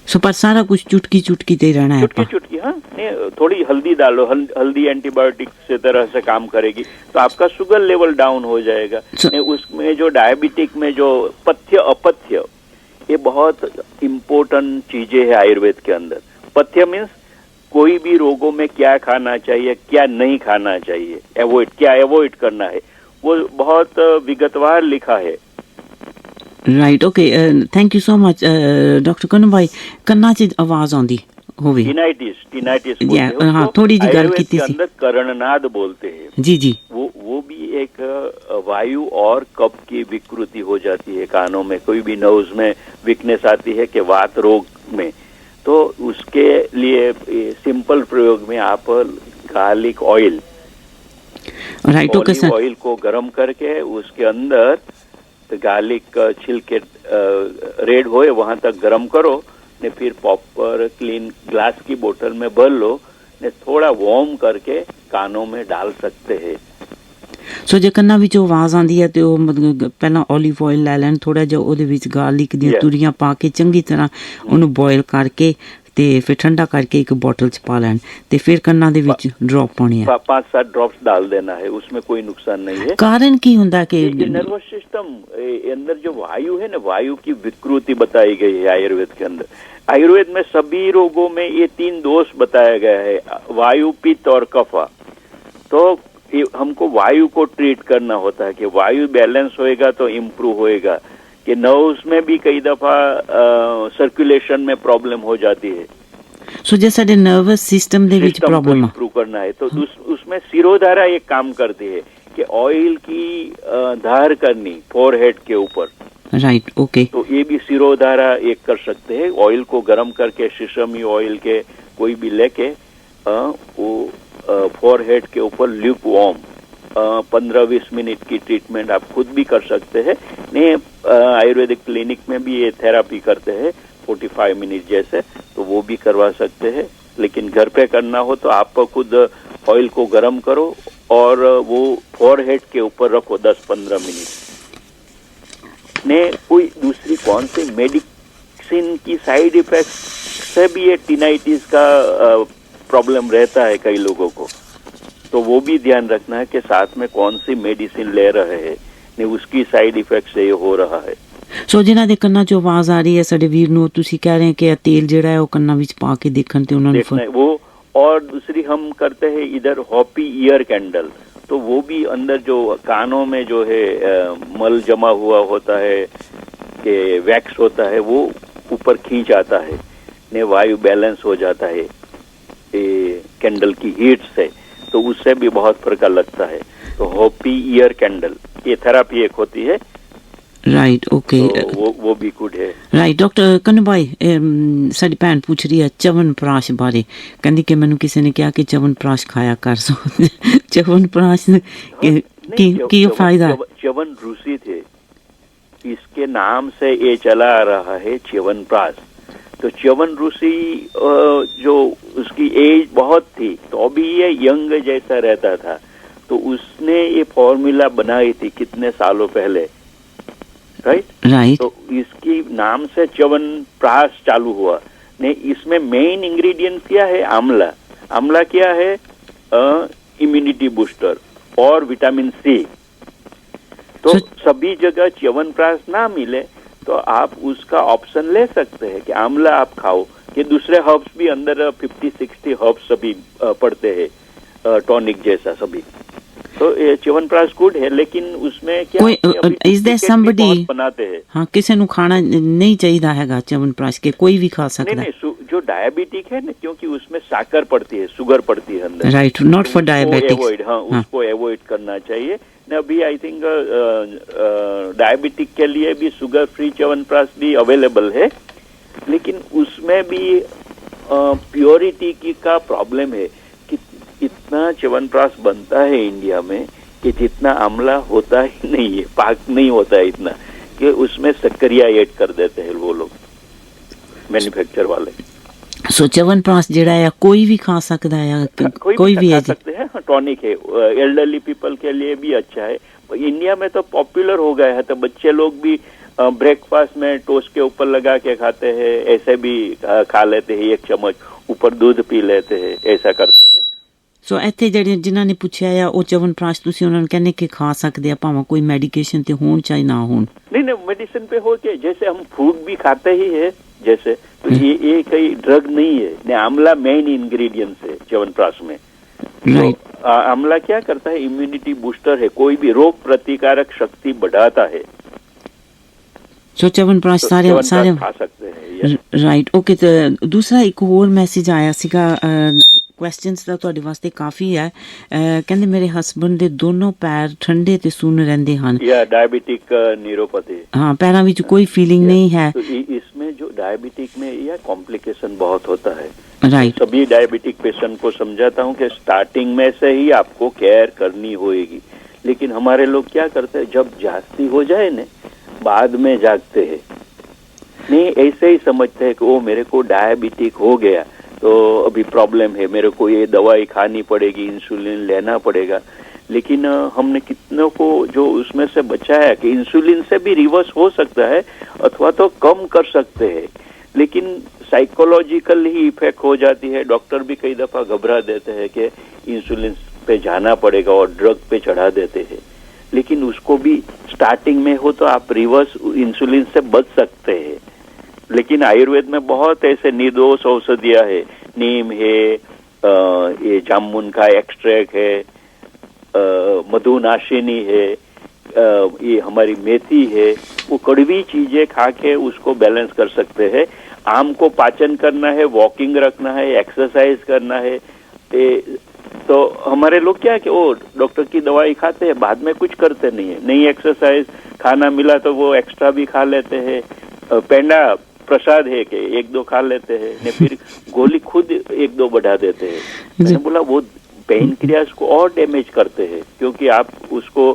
सो पर सारा कुछ चुटकी दे रहना है, चुटकी हाँ, नहीं थोड़ी हल्दी डालो, हल्दी एंटीबायोटिक से तरह से काम करेगी तो आपका शुगर लेवल डाउन हो जाएगा। उसमें जो डायबिटिक में जो पथ्य अपथ्य ये बहुत इम्पोर्टेंट चीजें है आयुर्वेद के अंदर। पथ्य मीन्स कोई भी रोगों में क्या खाना चाहिए, क्या नहीं खाना चाहिए, क्या अवॉइड करना है, वो बहुत विगतवार लिखा है। Right, okay, thank you so much doctor Kannu भाई। कन्ना च आवाज आंदी होवे, टिनाइटिस हाँ, थोड़ी जी गल कीती सी, अंदर कर्णनाद बोलते हैं। जी जी, वो भी एक वायु और कफ की विकृति हो जाती है कानों में, कोई भी नर्व्स में वीकनेस आती है कि वात रोग में, तो उसके लिए सिंपल प्रयोग में आप garlic oil, right, okay sir, oil को गर्म करके उसके अंदर गार्लिक छिलके रेड होए वहां तक गर्म करो ने, फिर प्रॉपर क्लीन ग्लास की बोतल में भर लो ने, थोड़ा वार्म करके कानों में डाल सकते हैं। ਸੋ ਜੇ ਕੰਨਾਂ ਵਿੱਚ ਆਵਾਜ਼ ਆਉਂਦੀ ਹੈ ਤੇ ਉਹ ਮਤਲਬ ਪਹਿਲਾਂ ਓਲੀਵ ਆਇਲ ਲੈ ਲੈਣ, ਥੋੜਾ ਜਿਹਾ ਉਹਦੇ ਵਿੱਚ ਗਾਰਲਿਕ ਦੀਆਂ ਤੁਰੀਆਂ ਪਾ ਕੇ ਚੰਗੀ ਤਰ੍ਹਾਂ ਉਹਨੂੰ ਬੋਇਲ ਕਰਕੇ ਤੇ ਫਿਰ ਠੰਡਾ ਕਰਕੇ ਇੱਕ ਬੋਤਲ ਚ ਪਾ ਲੈਣ ਤੇ ਫਿਰ ਕੰਨਾਂ ਦੇ ਵਿੱਚ ਡ੍ਰੌਪ ਪਾਉਣੇ ਆ। 5-7 ड्रॉप्स डाल देना है, उसमें कोई नुकसान नहीं है। कारण की ਹੁੰਦਾ कि नर्वस सिस्टम अंदर जो वायु है ना, वायु की विकृति बताई गई है आयुर्वेद के अंदर। आयुर्वेद में सभी रोगों में ये 3 दोष बताया गया है, वायु, पित्त और कफा। तो हमको वायु को ट्रीट करना होता है कि वायु बैलेंस होएगा तो इम्प्रूव होएगा, कि नर्व्स में भी कई दफा सर्कुलेशन में प्रॉब्लम हो जाती है। सो जे साडे नर्वस सिस्टम दे विच प्रॉब्लम इम्प्रूव करना है तो उसमें सिरोधारा एक काम करती है कि ऑयल की धार करनी फोरहेड के ऊपर, राइट, ओके, तो ये भी सिरोधारा एक कर सकते हैं। ऑयल को गर्म करके शीशमी ऑयल के कोई भी लेके वो फोरहेड के ऊपर ल्यूक वार्म 15-20 मिनट की ट्रीटमेंट आप खुद भी कर सकते हैं। नहीं, आयुर्वेदिक क्लिनिक में भी ये थेरापी करते हैं 45 मिनट जैसे, तो वो भी करवा सकते हैं। लेकिन घर पे करना हो तो आप खुद ऑयल को गर्म करो और वो फोरहेड के ऊपर रखो 10-15 मिनट। ने कोई दूसरी कौन सी मेडिसिन की साइड इफेक्ट से भी ये टिनाइटिस का प्रॉब्लम रहता है कई लोगों को, तो वो भी ध्यान रखना है कि साथ में कौन सी मेडिसिन ले रहे हैं, नहीं उसकी साइड इफेक्ट से ये हो रहा है। ਸੋ ਜਿਨ੍ਹਾਂ ਦੇ ਕੰਨਾਂ 'ਚ ਆਵਾਜ਼ ਆ ਰਹੀ ਹੈ ਸਾਡੇ ਵੀਰ ਨੂੰ, ਤੁਸੀਂ ਕਹਿ ਰਹੇ ਕਿ ਤੇਲ ਜਿਹੜਾ ਹੈ ਉਹ ਕੰਨਾਂ ਵਿੱਚ ਪਾ ਕੇ ਦੇਖਣ ਤੇ ਉਹਨਾਂ ਨੂੰ वो। और दूसरी हम करते हैं इधर हॉपी ईयर कैंडल, तो वो भी अंदर जो कानों में जो है मल जमा हुआ होता है कि वैक्स होता है, वो ऊपर खींच आता है ने, वायु बैलेंस हो जाता है कैंडल की हीट से, तो उससे भी बहुत फर्क लगता है। तो हॉपी ईयर कैंडल ये थेरापी एक होती है, राइट, ओके, तो वो भी गुड है। राइट, डॉक्टर कन्नू भाई, साडी भैन पूछ रही है च्यवनप्राश बारे, कहंदी कि मैनू किसी ने कहा कि च्यवनप्राश खाया कर। सो च्यवनप्राश की फायदा? च्यवन रूसी थे, इसके नाम से ये चला आ रहा है च्यवनप्राश। तो च्यवन रूसी जो उसकी एज बहुत थी तो अभी ये यंग जैसा रहता था, तो उसने ये फॉर्मूला बनाई थी कितने सालों पहले, राइट। तो इसकी नाम से च्यवनप्राश चालू हुआ। ने इसमें मेन इंग्रेडिएंट क्या है? आंवला। आंवला क्या है? इम्यूनिटी बूस्टर और विटामिन सी। तो सभी जगह च्यवनप्राश ना मिले तो आप उसका ऑप्शन ले सकते हैं कि आंवला आप खाओ, कि दूसरे हर्ब्स भी अंदर 50-60 हर्ब्स सभी पड़ते हैं टॉनिक जैसा सभी। तो ये च्यवनप्राश गुड है, लेकिन उसमें क्या इज देयर समबडी बनाते हैं, हाँ, किसी ਨੂੰ ਖਾਣਾ नहीं चाहिए हैगा च्यवनप्राश के, कोई भी खा सकता है। नहीं, जो डायबिटिक है ना, क्योंकि उसमें साकर पड़ती है, शुगर पड़ती है अंदर, राइट, नॉट फॉर डायबिटिक्स। हाँ, उसको अवॉइड करना चाहिए। अभी आई थिंक डायबिटिक के लिए भी शुगर फ्री च्यवनप्राश भी अवेलेबल है, लेकिन उसमें भी प्योरिटी की का प्रॉब्लम है कि इतना च्यवनप्राश बनता है इंडिया में कि जितना आंवला होता ही नहीं है, पाक नहीं होता है इतना, कि उसमें शक्करिया ऐड कर देते हैं वो लोग मैन्युफैक्चर वाले। सो च्यवनप्राश जेड़ा है कोई भी खा सकता है, कोई भी खा सकते हैं, टॉनिक है, एल्डरली पीपल के लिए भी अच्छा है। इंडिया में तो पॉपुलर हो गया है, तो बच्चे लोग भी ब्रेकफास्ट में टोस्ट के ऊपर लगा के खाते हैं, ऐसे भी खा लेते हैं, 1 चम्मच ऊपर दूध पी लेते हैं, ऐसा करते हैं। ਸੋ ਇੱਥੇ ਜਿਹੜੇ ਜਿਨ੍ਹਾਂ ਨੇ ਪੁੱਛਿਆ ਆ ਉਹ ਚਵਨਪ੍ਰਾਸ਼ ਤੁਸੀਂ ਉਹਨਾਂ ਨੂੰ ਕਹਿੰਦੇ कि खा सकते हैं भावें कोई मेडिकेशन ते होन चाहे ना होन नहीं मेडिसिन पे हो के जैसे हम फूड भी खाते ही है जैसे तो ये कोई ड्रग नहीं है ने आंवला मेन इंग्रेडिएंट्स है च्यवनप्राश में राइट तो आंवला क्या करता है इम्यूनिटी बूस्टर है कोई भी रोग प्रतिकारक शक्ति बढ़ाता है सो च्यवनप्राश सारे खा सकते हैं राइट ओके तो दूसरा एक और मैसेज आया सीगा क्वेश्चनस ਦਾ ਤੁਹਾਡੇ ਵਾਸਤੇ ਕਾਫੀ ਹੈ ਕਹਿੰਦੇ ਮੇਰੇ ਹਸਬੰਡ ਦੇ ਦੋਨੋਂ ਪੈਰ ਠੰਡੇ ਤੇ ਸੁੰਨ ਰਹਿੰਦੇ ਹਨ या डायबिटिक न्यूरोपैथी हाँ पैरों में कोई फीलिंग नहीं है तो इसमें जो डायबिटिक में यह कॉम्प्लिकेशन बहुत होता है राइट सभी डायबिटिक पेशेंट को समझाता हूँ कि स्टार्टिंग में से ही आपको केयर करनी होगी लेकिन हमारे लोग क्या करते हैं जब जास्ती हो जाए ना बाद में जागते हैं नहीं ऐसे ही समझते हैं कि वो मेरे को डायबिटिक हो गया तो अभी प्रॉब्लम है मेरे को ये दवाई खानी पड़ेगी इंसुलिन लेना पड़ेगा लेकिन हमने कितनों को जो उसमें से बचाया कि इंसुलिन से भी रिवर्स हो सकता है अथवा तो कम कर सकते हैं लेकिन साइकोलॉजिकल ही इफेक्ट हो जाती है डॉक्टर भी कई दफा घबरा देते हैं कि इंसुलिन पे जाना पड़ेगा और ड्रग पे चढ़ा देते हैं लेकिन उसको भी स्टार्टिंग में हो तो आप रिवर्स इंसुलिन से बच सकते हैं लेकिन आयुर्वेद में बहुत ऐसे निर्दोष औषधियां है नीम है ये जामुन का एक्सट्रैक्ट है मधुनाशिनी है ये हमारी मेथी है वो कड़वी चीजें खा के उसको बैलेंस कर सकते हैं आम को पाचन करना है वॉकिंग रखना है एक्सरसाइज करना है तो हमारे लोग क्या है कि वो डॉक्टर की दवाई खाते हैं बाद में कुछ करते नहीं है नहीं एक्सरसाइज खाना मिला तो वो एक्स्ट्रा भी खा लेते हैं पेंडा प्रसाद है कि एक दो खा लेते हैं ने फिर गोली खुद एक दो बढ़ा देते हैं मैंने बोला वो पेन क्रियाज को और डैमेज करते हैं क्योंकि आप उसको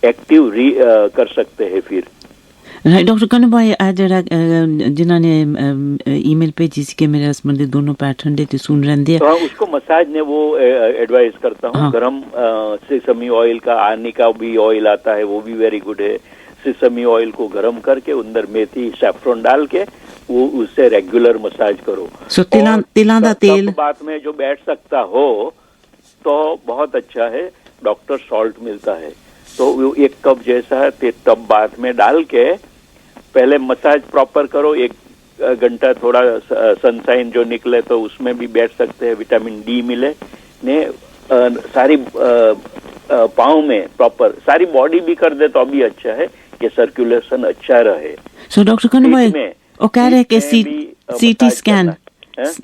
एक्टिव कर सकते हैं फिर डॉक्टर कन्न भाई जरा जिन्होंने ईमेल भेजी सी कि मेरे हस्बैंड दे दोनों पैर ठंडे ते सुन रहंदे तो उसको मसाज ने वो एडवाइस करता हूँ गरम सेसमी ऑयल का आनी का भी ऑयल आता है वो भी वेरी गुड है सेसमी ऑयल को गरम करके अंदर मेथी सैफ्रॉन डाल के वो उससे रेगुलर मसाज करो सो तिला दा तेल बात में जो बैठ सकता हो तो बहुत अच्छा है डॉक्टर सॉल्ट मिलता है तो वो 1 कप जैसा है तब बात में डाल के पहले मसाज प्रॉपर करो 1 घंटा थोड़ा सनसाइन जो निकले तो उसमें भी बैठ सकते हैं विटामिन डी मिले ने सारी पाँव में प्रॉपर सारी बॉडी भी कर दे तो अभी अच्छा है कि सर्कुलेशन अच्छा रहे सो डॉक्टर कन्न भाई वो कह रहे कि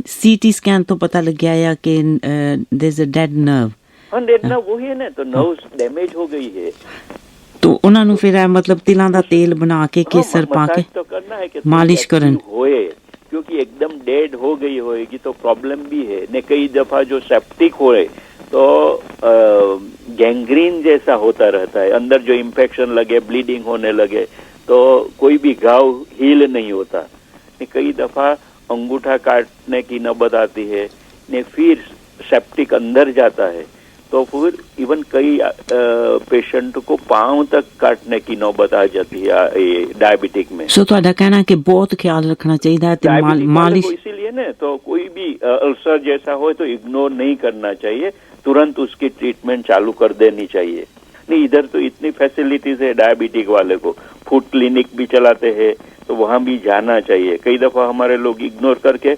सीटी स्कैन तो पता लग गया है कि there is a dead nerve हाँ डेड नर्व वही है ना तो नर्व डैमेज हो गई है तो ਉਹਨਾਂ ਨੂੰ ਫਿਰ मतलब तिलां दा तेल बना के केसर पा के तो करना है कि मालिश करन होए क्योंकि एकदम डेड हो गई होएगी तो प्रॉब्लम भी है ने कई दफा जो सेप्टिक होए तो गैंग्रीन जैसा होता रहता है अंदर जो इन्फेक्शन लगे ब्लीडिंग होने लगे तो कोई भी घाव हील नहीं होता ने कई दफा अंगूठा काटने की नौबत आती है ने फिर सेप्टिक अंदर जाता है तो फिर इवन कई पेशेंट को पांव तक काटने की नौबत आ जाती है डायबिटिक में सो ਤੁਹਾਡਾ कहना कि बहुत ख्याल रखना चाहिए है तो मालिश इसीलिए ना तो कोई भी अल्सर जैसा हो तो इग्नोर नहीं करना चाहिए तुरंत उसकी ट्रीटमेंट चालू कर देनी चाहिए नहीं इधर तो इतनी फैसिलिटीज है डायबिटिक वाले को फूड क्लिनिक भी चलाते हैं तो वहाँ भी जाना चाहिए कई दफा हमारे लोग इग्नोर करके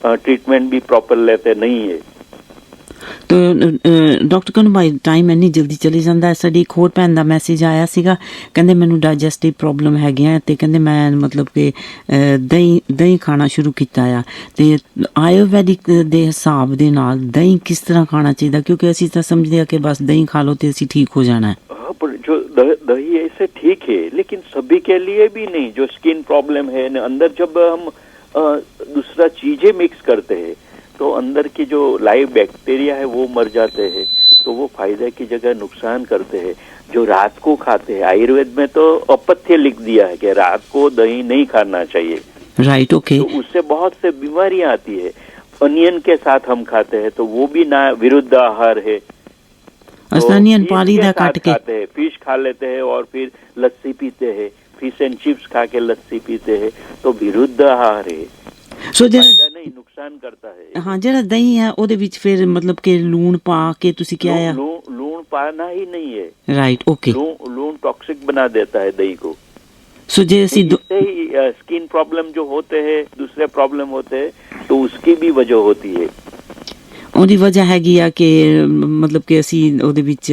ट्रीटमेंट भी प्रॉपर लेते नहीं है तो डॉक्टर कन्न भाई टाइम ਇੰਨੀ ਜਲਦੀ ਚਲੀ ਜਾਂਦਾ ਹੈ ਸਾਡੀ ਇੱਕ ਹੋਰ ਭੈਣ ਦਾ ਮੈਸੇਜ ਆਇਆ ਸੀਗਾ ਕਹਿੰਦੇ ਮੈਨੂੰ ਡਾਈਜੈਸਟਿਵ ਪ੍ਰੋਬਲਮ ਹੈਗੀਆਂ ਤੇ ਕਹਿੰਦੇ ਮੈਂ ਮਤਲਬ ਕਿ ਦਹੀਂ ਖਾਣਾ ਸ਼ੁਰੂ ਕੀਤਾ ਆ ਤੇ ਆਯੁਰਵੈਦਿਕ ਦੇ ਹਿਸਾਬ ਦੇ ਨਾਲ ਦਹੀਂ ਕਿਸ ਤਰ੍ਹਾਂ ਖਾਣਾ ਚਾਹੀਦਾ ਕਿਉਂਕਿ ਅਸੀਂ ਤਾਂ ਸਮਝਦੇ ਆ ਕਿ ਬਸ ਦਹੀਂ ਖਾ ਲਓ ਤੇ ਅਸੀਂ ਠੀਕ ਹੋ ਜਾਣਾ ਹੈ जो दही ऐसे ठीक है लेकिन सभी के लिए भी नहीं जो स्किन प्रॉब्लम है अंदर जब हम दूसरा चीजें मिक्स करते हैं तो अंदर की जो लाइव बैक्टीरिया है वो मर जाते हैं तो वो फायदे की जगह नुकसान करते हैं जो रात को खाते हैं आयुर्वेद में तो अपथ्य लिख दिया है कि रात को दही नहीं खाना चाहिए राइट ओके तो उससे बहुत से बीमारियां आती है अनियन के साथ हम खाते हैं तो वो भी ना विरुद्ध आहार है अनियन पाली दा काट के खाते हैं फिश खा लेते हैं और फिर लस्सी पीते हैं फिश एंड चिप्स खा के लस्सी पीते हैं तो विरुद्ध आहार है सो नहीं, नुकसान करता है। हाँ, ਜਿਹੜਾ ਦਹੀਂ ਹੈ ਉਹਦੇ ਵਿੱਚ ਫਿਰ ਮਤਲਬ ਕਿ ਲੂਣ ਪਾ ਕੇ ਤੁਸੀਂ ਕਿਹਾ ਹੈ लूण पाना ही नहीं है, राइट ओके। लूण टॉक्सिक बना देता है दही को। सो जैसे ही स्किन प्रॉब्लम जो होते हैं, दूसरे प्रॉब्लम होते हैं, तो उसकी भी वजह होती है। ਉਹਦੀ ਵਜ੍ਹਾ ਹੈਗੀ ਆ ਕਿ मतलब कि ਅਸੀਂ ਉਹਦੇ ਵਿੱਚ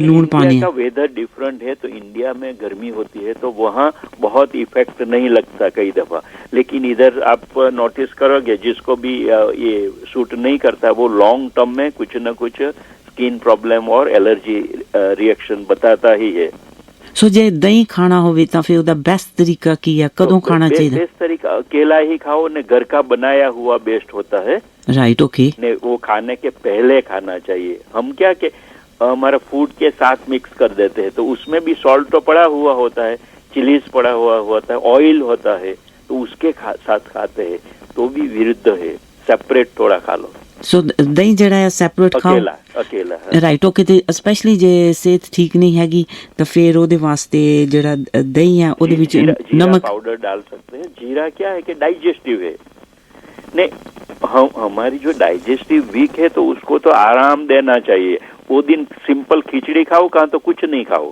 लूण पानी का वेदर डिफरेंट है, तो इंडिया में गर्मी होती है तो वहाँ बहुत इफेक्ट नहीं लगता कई दफा, लेकिन इधर आप नोटिस करोगे जिसको भी ये सूट नहीं करता वो लॉन्ग टर्म में कुछ न कुछ स्किन प्रॉब्लम और एलर्जी रिएक्शन बताता ही है। सो जे दही खाना होवे ਤਾਂ ਫਿਰ ਉਹਦਾ ਬੈਸਟ ਤਰੀਕਾ ਕੀ ਹੈ, ਕਦੋਂ ਖਾਣਾ चाहिए? बेस्ट तरीका अकेला ही खाओ ने, घर का बनाया हुआ बेस्ट होता है। Right okay. ने वो खाने के पहले खाना चाहिए। हम क्या कि हमारा फूड के साथ मिक्स कर देते हैं, तो उसमें भी सॉल्ट तो पड़ा हुआ होता है, चिलीज पड़ा हुआ होता है, ऑयल होता है, तो उसके साथ खाते हैं तो भी विरुद्ध है। सेपरेट थोड़ा खा लो। सो दही ਜਿਹੜਾ ਹੈ ਸੈਪਰੇਟ ਖਾਓ ਅਕੇਲਾ ਰਾਈਟ ਓਕੇ। ਤੇ ਸਪੈਸ਼ਲੀ ਜੇ ਸਿਹਤ ਠੀਕ ਨਹੀਂ ਹੈਗੀ ਤਾਂ ਫਿਰ ਉਹਦੇ ਵਾਸਤੇ ਜਿਹੜਾ ਦਹੀਂ ਹੈ ਉਹਦੇ ਵਿੱਚ ਨਮਕ पाउडर डाल सकते हैं। जीरा क्या है कि डाइजेस्टिव है, नहीं हमारी जो डाइजेस्टिव वीक है तो उसको तो आराम देना चाहिए। वो दिन सिंपल खिचड़ी खाओ, कहाँ तो कुछ नहीं खाओ,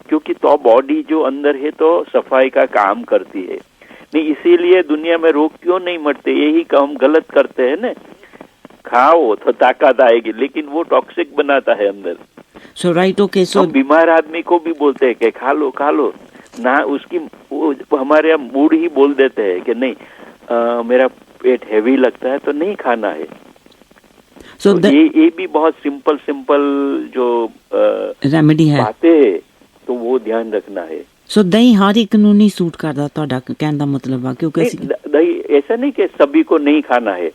क्योंकि तो बॉडी जो अंदर है तो सफाई का काम करती है। नहीं, इसीलिए दुनिया में रोग क्यों नहीं मरते, यही काम गलत करते हैं ना। खाओ तो ताकत आएगी, लेकिन वो टॉक्सिक बनाता है अंदर। सो राइट ओके। सो बीमार आदमी को भी बोलते हैं कि खा लो ना, उसकी वो हमारे यहाँ मूड ही बोल देते हैं कि नहीं मेरा पेट हैवी लगता है तो नहीं खाना है। सो तो ये भी बहुत सिंपल जो रेमेडी है, बातें है, तो वो ध्यान रखना है। सो दही हर एक ਨੂੰ ਨਹੀਂ ਸੂਟ ਕਰਦਾ, ਤੁਹਾਡਾ ਕਹਿਣ ਦਾ ਮਤਲਬ ਆ? ਕਿਉਂਕਿ दही ऐसा नहीं कि सभी को नहीं खाना है।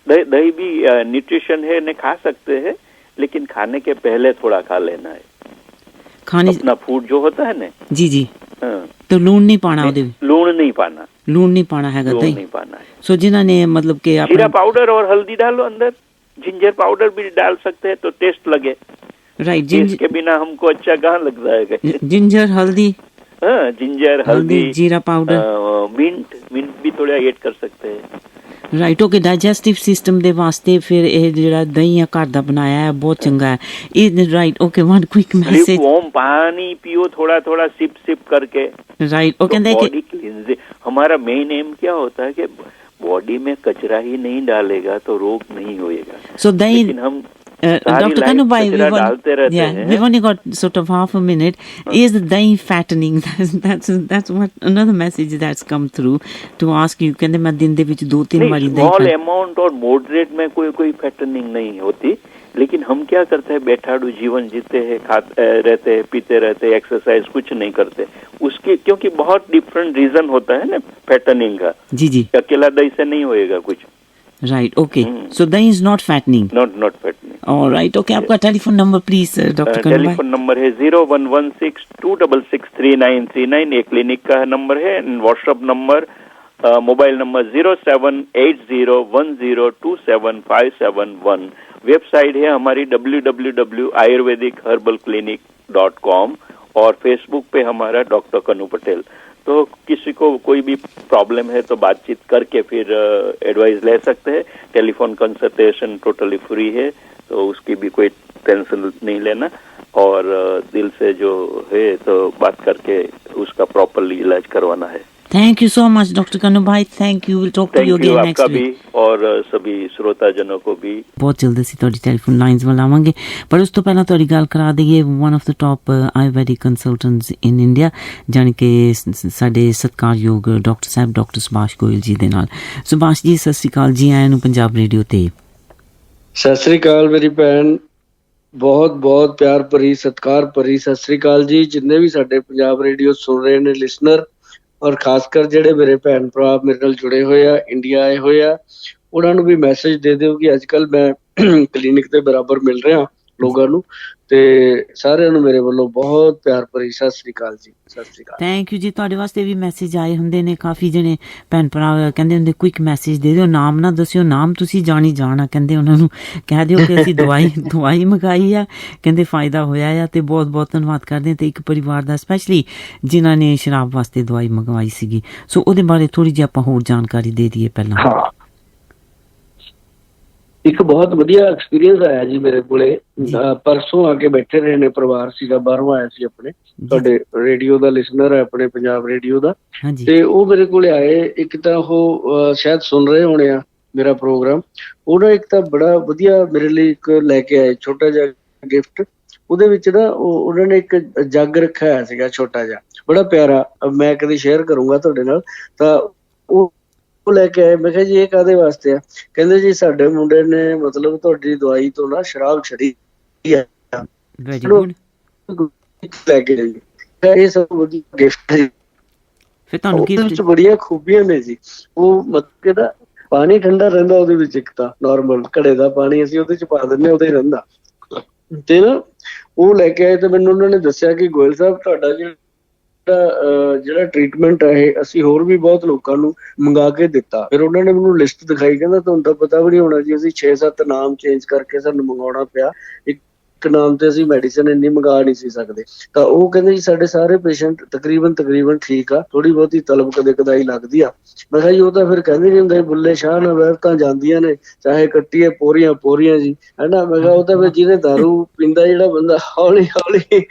दही भी न्यूट्रिशन है, ने खा सकते हैं, लेकिन खाने के पहले थोड़ा खा लेना है। खाने अपना फूड जो होता है ना, जी जी, तो लूण नहीं पाना, लूण नहीं पाना, लूण नहीं पाना है, दही नहीं पाना है। सो जिन्होंने मतलब कि जीरा पाउडर और हल्दी डालो अंदर, जिंजर पाउडर भी डाल सकते हैं तो टेस्ट लगे। राइट, जिंजर के बिना हमको अच्छा कहाँ लगता है? जिंजर हल्दी, हाँ, जिंजर हल्दी जीरा पाउडर, मिंट भी थोड़ा ऐड कर सकते हैं। Right okay. ਡਾਈਜੈਸਟਿਵ ਸਿਸਟਮ ਦੇ ਵਾਸਤੇ ਫਿਰ ਇਹ ਜਿਹੜਾ ਦਹੀਂ ਆ ਘਰ ਦਾ ਬਣਾਇਆ ਹੈ ਬਹੁਤ ਚੰਗਾ ਹੈ ਇਹ। Right okay, one quick message. Warm पानी पियो थोड़ा सिप करके। राइट, वो कहते हैं बॉडी क्लींज। हमारा मेन एम क्या होता है कि बॉडी में कचरा ही नहीं डालेगा तो रोग नहीं होएगा। सो दही, लेकिन हम Dr. Kanubhai, we've only got sort of half a minute. Is the dahi fattening? That's what another message that's come through to ask you. कहते मैं दिन दे विच 2-3 बारी दही स्मॉल अमाउंट और मॉडरेट में कोई फैटनिंग नहीं होती, लेकिन हम क्या करते हैं, बैठाड़ू जीवन जीते हैं, खाते रहते हैं, पीते रहते हैं, एक्सरसाइज कुछ नहीं करते उसके, क्योंकि बहुत डिफरेंट रीजन होता है ना फैटनिंग का। जी जी, अकेला दही से नहीं होएगा कुछ। Right okay. So dahi is not fattening, not fattening. Alright okay. आपका telephone number please doctor Kanubhai? Telephone number है 0116266939, ये क्लिनिक का नंबर है। WhatsApp number, mobile number 078010275771। Website है हमारी www.ayurvedicherbalclinic.com, और फेसबुक पे हमारा डॉक्टर कनु पटेल। तो किसी को कोई भी प्रॉब्लम है तो बातचीत करके फिर एडवाइस ले सकते हैं। टेलीफोन कंसल्टेशन टोटली फ्री है, तो उसकी भी कोई टेंशन नहीं लेना, और दिल से जो है तो बात करके उसका प्रॉपरली इलाज करवाना है। Thank you so much doctor Kanubhai, thank you. Will talk to you again next week. और सभी श्रोताजनों को भी बहुत जल्द ਅਸੀਂ ਤੁਹਾਡੀ ਟੈਲੀਫੋਨ ਲਾਈਨਸ ਵੱਲ ਆਵਾਂਗੇ, ਪਰ ਉਸ ਤੋਂ ਪਹਿਲਾਂ ਤੁਹਾਡੀ ਗੱਲ ਕਰਾ ਦਈਏ one of the top Ayurvedic consultants in India, ਜਾਣੀ ਕਿ ਸਾਡੇ ਸਤਿਕਾਰਯੋਗ ਡਾਕਟਰ ਸਾਹਿਬ ਡਾਕਟਰ ਸੁਭਾਸ਼ ਗੋਇਲ ਜੀ ਦੇ ਨਾਲ। ਸੁਭਾਸ਼ ਜੀ ਸਤਿ ਸ਼੍ਰੀ ਅਕਾਲ ਜੀ, ਆਇਆਂ ਨੂੰ ਪੰਜਾਬ ਰੇਡੀਓ ਤੇ। ਸਤਿ ਸ਼੍ਰੀ ਅਕਾਲ ਮੇਰੀ ਭੈਣ, ਬਹੁਤ ਬਹੁਤ ਪਿਆਰ ਭਰੀ ਸਤਿਕਾਰ ਭਰੀ ਸਤਿ ਸ਼੍ਰੀ ਅਕਾਲ ਜੀ। ਜਿੰਨੇ ਵੀ ਸਾਡੇ ਪੰਜਾਬ ਰੇਡੀਓ ਸੁਣ ਰਹੇ ਨੇ ਲਿਸਨਰ, ਔਰ ਖਾਸ ਕਰ ਜਿਹੜੇ ਮੇਰੇ ਭੈਣ ਭਰਾ ਮੇਰੇ ਨਾਲ ਜੁੜੇ ਹੋਏ ਆ, ਇੰਡੀਆ ਆਏ ਹੋਏ ਆ, ਉਹਨਾਂ ਨੂੰ ਵੀ ਮੈਸੇਜ ਦੇ ਦਿਓ ਕਿ ਅੱਜ ਕੱਲ੍ਹ ਮੈਂ ਕਲੀਨਿਕ ਦੇ ਬਰਾਬਰ ਮਿਲ ਰਿਹਾ ਲੋਕਾਂ ਨੂੰ, ਤੇ ਸਾਰਿਆਂ ਨੂੰ ਮੇਰੇ ਵੱਲੋਂ ਬਹੁਤ ਪਿਆਰ ਭਰੀ ਸਤਿ ਸ੍ਰੀ ਅਕਾਲ ਜੀ। ਸਤਿ ਸ੍ਰੀ ਅਕਾਲ। ਥੈਂਕ ਯੂ ਜੀ। ਤੁਹਾਡੇ ਵਾਸਤੇ ਵੀ ਮੈਸੇਜ ਆਏ ਹੁੰਦੇ ਨੇ, ਕਾਫੀ ਜਣੇ ਭੈਣ ਭਰਾ ਕਹਿੰਦੇ ਹੁੰਦੇ ਕੁਇਕ ਮੈਸੇਜ ਦੇ ਦਿਓ, ਨਾਮ ਨਾ ਦੱਸਿਓ, ਨਾਮ ਤੁਸੀਂ ਜਾਣੀ ਜਾਣਾ, ਕਹਿੰਦੇ ਉਹਨਾਂ ਨੂੰ ਕਹਿ ਦਿਓ ਕਿ ਅਸੀਂ ਦਵਾਈ ਮੰਗਾਈ ਆ, ਕਹਿੰਦੇ ਫਾਇਦਾ ਹੋਇਆ ਆ, ਤੇ ਬਹੁਤ ਬਹੁਤ ਧੰਨਵਾਦ ਕਰਦੇ ਹਾਂ। ਤੇ ਇੱਕ ਪਰਿਵਾਰ ਦਾ ਸਪੈਸ਼ਲੀ ਜਿਨ੍ਹਾਂ ਨੇ ਸ਼ਰਾਬ ਵਾਸਤੇ ਦਵਾਈ ਮੰਗਵਾਈ ਸੀਗੀ, ਸੋ ਉਹਦੇ ਬਾਰੇ ਥੋੜ੍ਹੀ ਜਿਹੀ ਆਪਾਂ ਹੋਰ ਜਾਣਕਾਰੀ ਦੇ ਦਈਏ ਪਹਿਲਾਂ। ਇੱਕ ਬਹੁਤ ਵਧੀਆ ਐਕਸਪੀਰੀਅੰਸ ਆਇਆ ਜੀ ਮੇਰੇ ਕੋਲੇ। ਪਰਸੋਂ ਆ ਕੇ ਬੈਠੇ ਰਹੇ ਨੇ, ਪਰਿਵਾਰ ਸੀਗਾ, ਬਾਹਰੋਂ ਆਇਆ ਸੀ ਆਪਣੇ, ਤੁਹਾਡੇ ਰੇਡੀਓ ਦਾ ਲਿਸਨਰ ਹੈ, ਆਪਣੇ ਪੰਜਾਬ ਰੇਡੀਓ ਦਾ, ਤੇ ਉਹ ਮੇਰੇ ਕੋਲੇ ਆਏ। ਇੱਕ ਤਾਂ ਉਹ ਸ਼ਾਇਦ ਸੁਣ ਰਹੇ ਹੋਣੇ ਆ ਮੇਰਾ ਪ੍ਰੋਗਰਾਮ। ਉਹਨਾਂ ਇੱਕ ਤਾਂ ਬੜਾ ਵਧੀਆ ਮੇਰੇ ਲਈ ਇੱਕ ਲੈ ਕੇ ਆਏ ਛੋਟਾ ਜਿਹਾ ਗਿਫਟ। ਉਹਦੇ ਵਿੱਚ ਨਾ ਉਹਨਾਂ ਨੇ ਇੱਕ ਜੱਗ ਰੱਖਿਆ ਹੋਇਆ ਸੀਗਾ ਛੋਟਾ ਜਿਹਾ, ਬੜਾ ਪਿਆਰਾ, ਮੈਂ ਕਦੇ ਸ਼ੇਅਰ ਕਰੂੰਗਾ ਤੁਹਾਡੇ ਨਾਲ। ਤਾਂ ਉਹ ਲੈ ਕੇ ਆਏ। ਮੈਂ ਕਿਹਾ ਜੀ ਇਹ ਕਾਹਦੇ ਵਾਸਤੇ ਆ? ਕਹਿੰਦੇ ਜੀ ਸਾਡੇ ਮੁੰਡੇ ਨੇ ਮਤਲਬ ਤੁਹਾਡੀ ਦਵਾਈ ਤੋਂ ਨਾ ਸ਼ਰਾਬ ਛੱਡੀ ਹੈ, ਲੈ ਕੇ ਆਈ। ਇਹ ਸਭ ਵਧੀਆ ਗਿਫਟ ਹੈ। ਫਿਰ ਤੁਹਾਨੂੰ ਕੀ ਵਿੱਚ ਬੜੀਆਂ ਖੂਬੀਆਂ ਨੇ ਜੀ। ਉਹ ਮਤਲਬ ਕਿ ਨਾ ਪਾਣੀ ਠੰਡਾ ਰਹਿੰਦਾ ਉਹਦੇ ਵਿੱਚ, ਇੱਕ ਤਾਂ ਨਾਰਮਲ ਘੜੇ ਦਾ ਪਾਣੀ ਅਸੀਂ ਉਹਦੇ ਚ ਪਾ ਦਿੰਦੇ ਹਾਂ, ਉਹਦਾ ਹੀ ਰਹਿੰਦਾ। ਤੇ ਨਾ ਉਹ ਲੈ ਕੇ ਆਏ ਤੇ ਮੈਨੂੰ ਉਹਨਾਂ ਨੇ ਦੱਸਿਆ ਕਿ ਗੋਇਲ ਸਾਹਿਬ ਤੁਹਾਡਾ ਜਿਹੜਾ ਟ੍ਰੀਟਮੈਂਟ ਹੈ ਇਹ ਅਸੀਂ ਹੋਰ ਵੀ ਬਹੁਤ ਲੋਕਾਂ ਨੂੰ ਮੰਗਾ ਕੇ ਦਿੱਤਾ। ਫਿਰ ਉਹਨਾਂ ਨੇ ਮੈਨੂੰ ਲਿਸਟ ਦਿਖਾਈ, ਕਹਿੰਦਾ ਤੁਹਾਨੂੰ ਤਾਂ ਪਤਾ ਵੀ ਨਹੀਂ ਹੋਣਾ ਜੀ, ਅਸੀਂ 6-7 ਨਾਮ ਚੇਂਜ ਕਰਕੇ ਸਾਨੂੰ ਮੰਗਵਾਉਣਾ ਪਿਆ, ਇੱਕ ਨਾਮ ਤੇ ਅਸੀਂ ਮੈਡੀਸਨ ਇੰਨੀ ਮੰਗਾ ਨਹੀਂ ਸੀ ਸਕਦੇ। ਤਾਂ ਉਹ ਕਹਿੰਦੇ ਜੀ ਸਾਡੇ ਸਾਰੇ ਪੇਸ਼ੈਂਟ ਤਕਰੀਬਨ ਠੀਕ ਆ, ਥੋੜੀ ਬਹੁਤੀ ਤਲਬ ਕਦੇ ਕਦਾਈ ਲੱਗਦੀ ਆ। ਮੈਂ ਕਿਹਾ ਜੀ ਉਹ ਤਾਂ ਫਿਰ ਕਹਿੰਦੇ ਨਹੀਂ ਹੁੰਦੇ ਬੁੱਲੇ ਸ਼ਾਹ ਨਾਲ ਵਹਿਬਤਾਂ ਜਾਂਦੀਆਂ ਨੇ, ਚਾਹੇ ਕੱਟੀਏ ਪੋਰੀਆਂ ਜੀ, ਹਨਾ। ਮੈਂ ਕਿਹਾ ਉਹ ਤਾਂ ਫਿਰ ਜਿਹਨੇ ਦਾਰੂ ਪੀਂਦਾ ਜਿਹੜਾ ਬੰਦਾ ਹੌਲੀ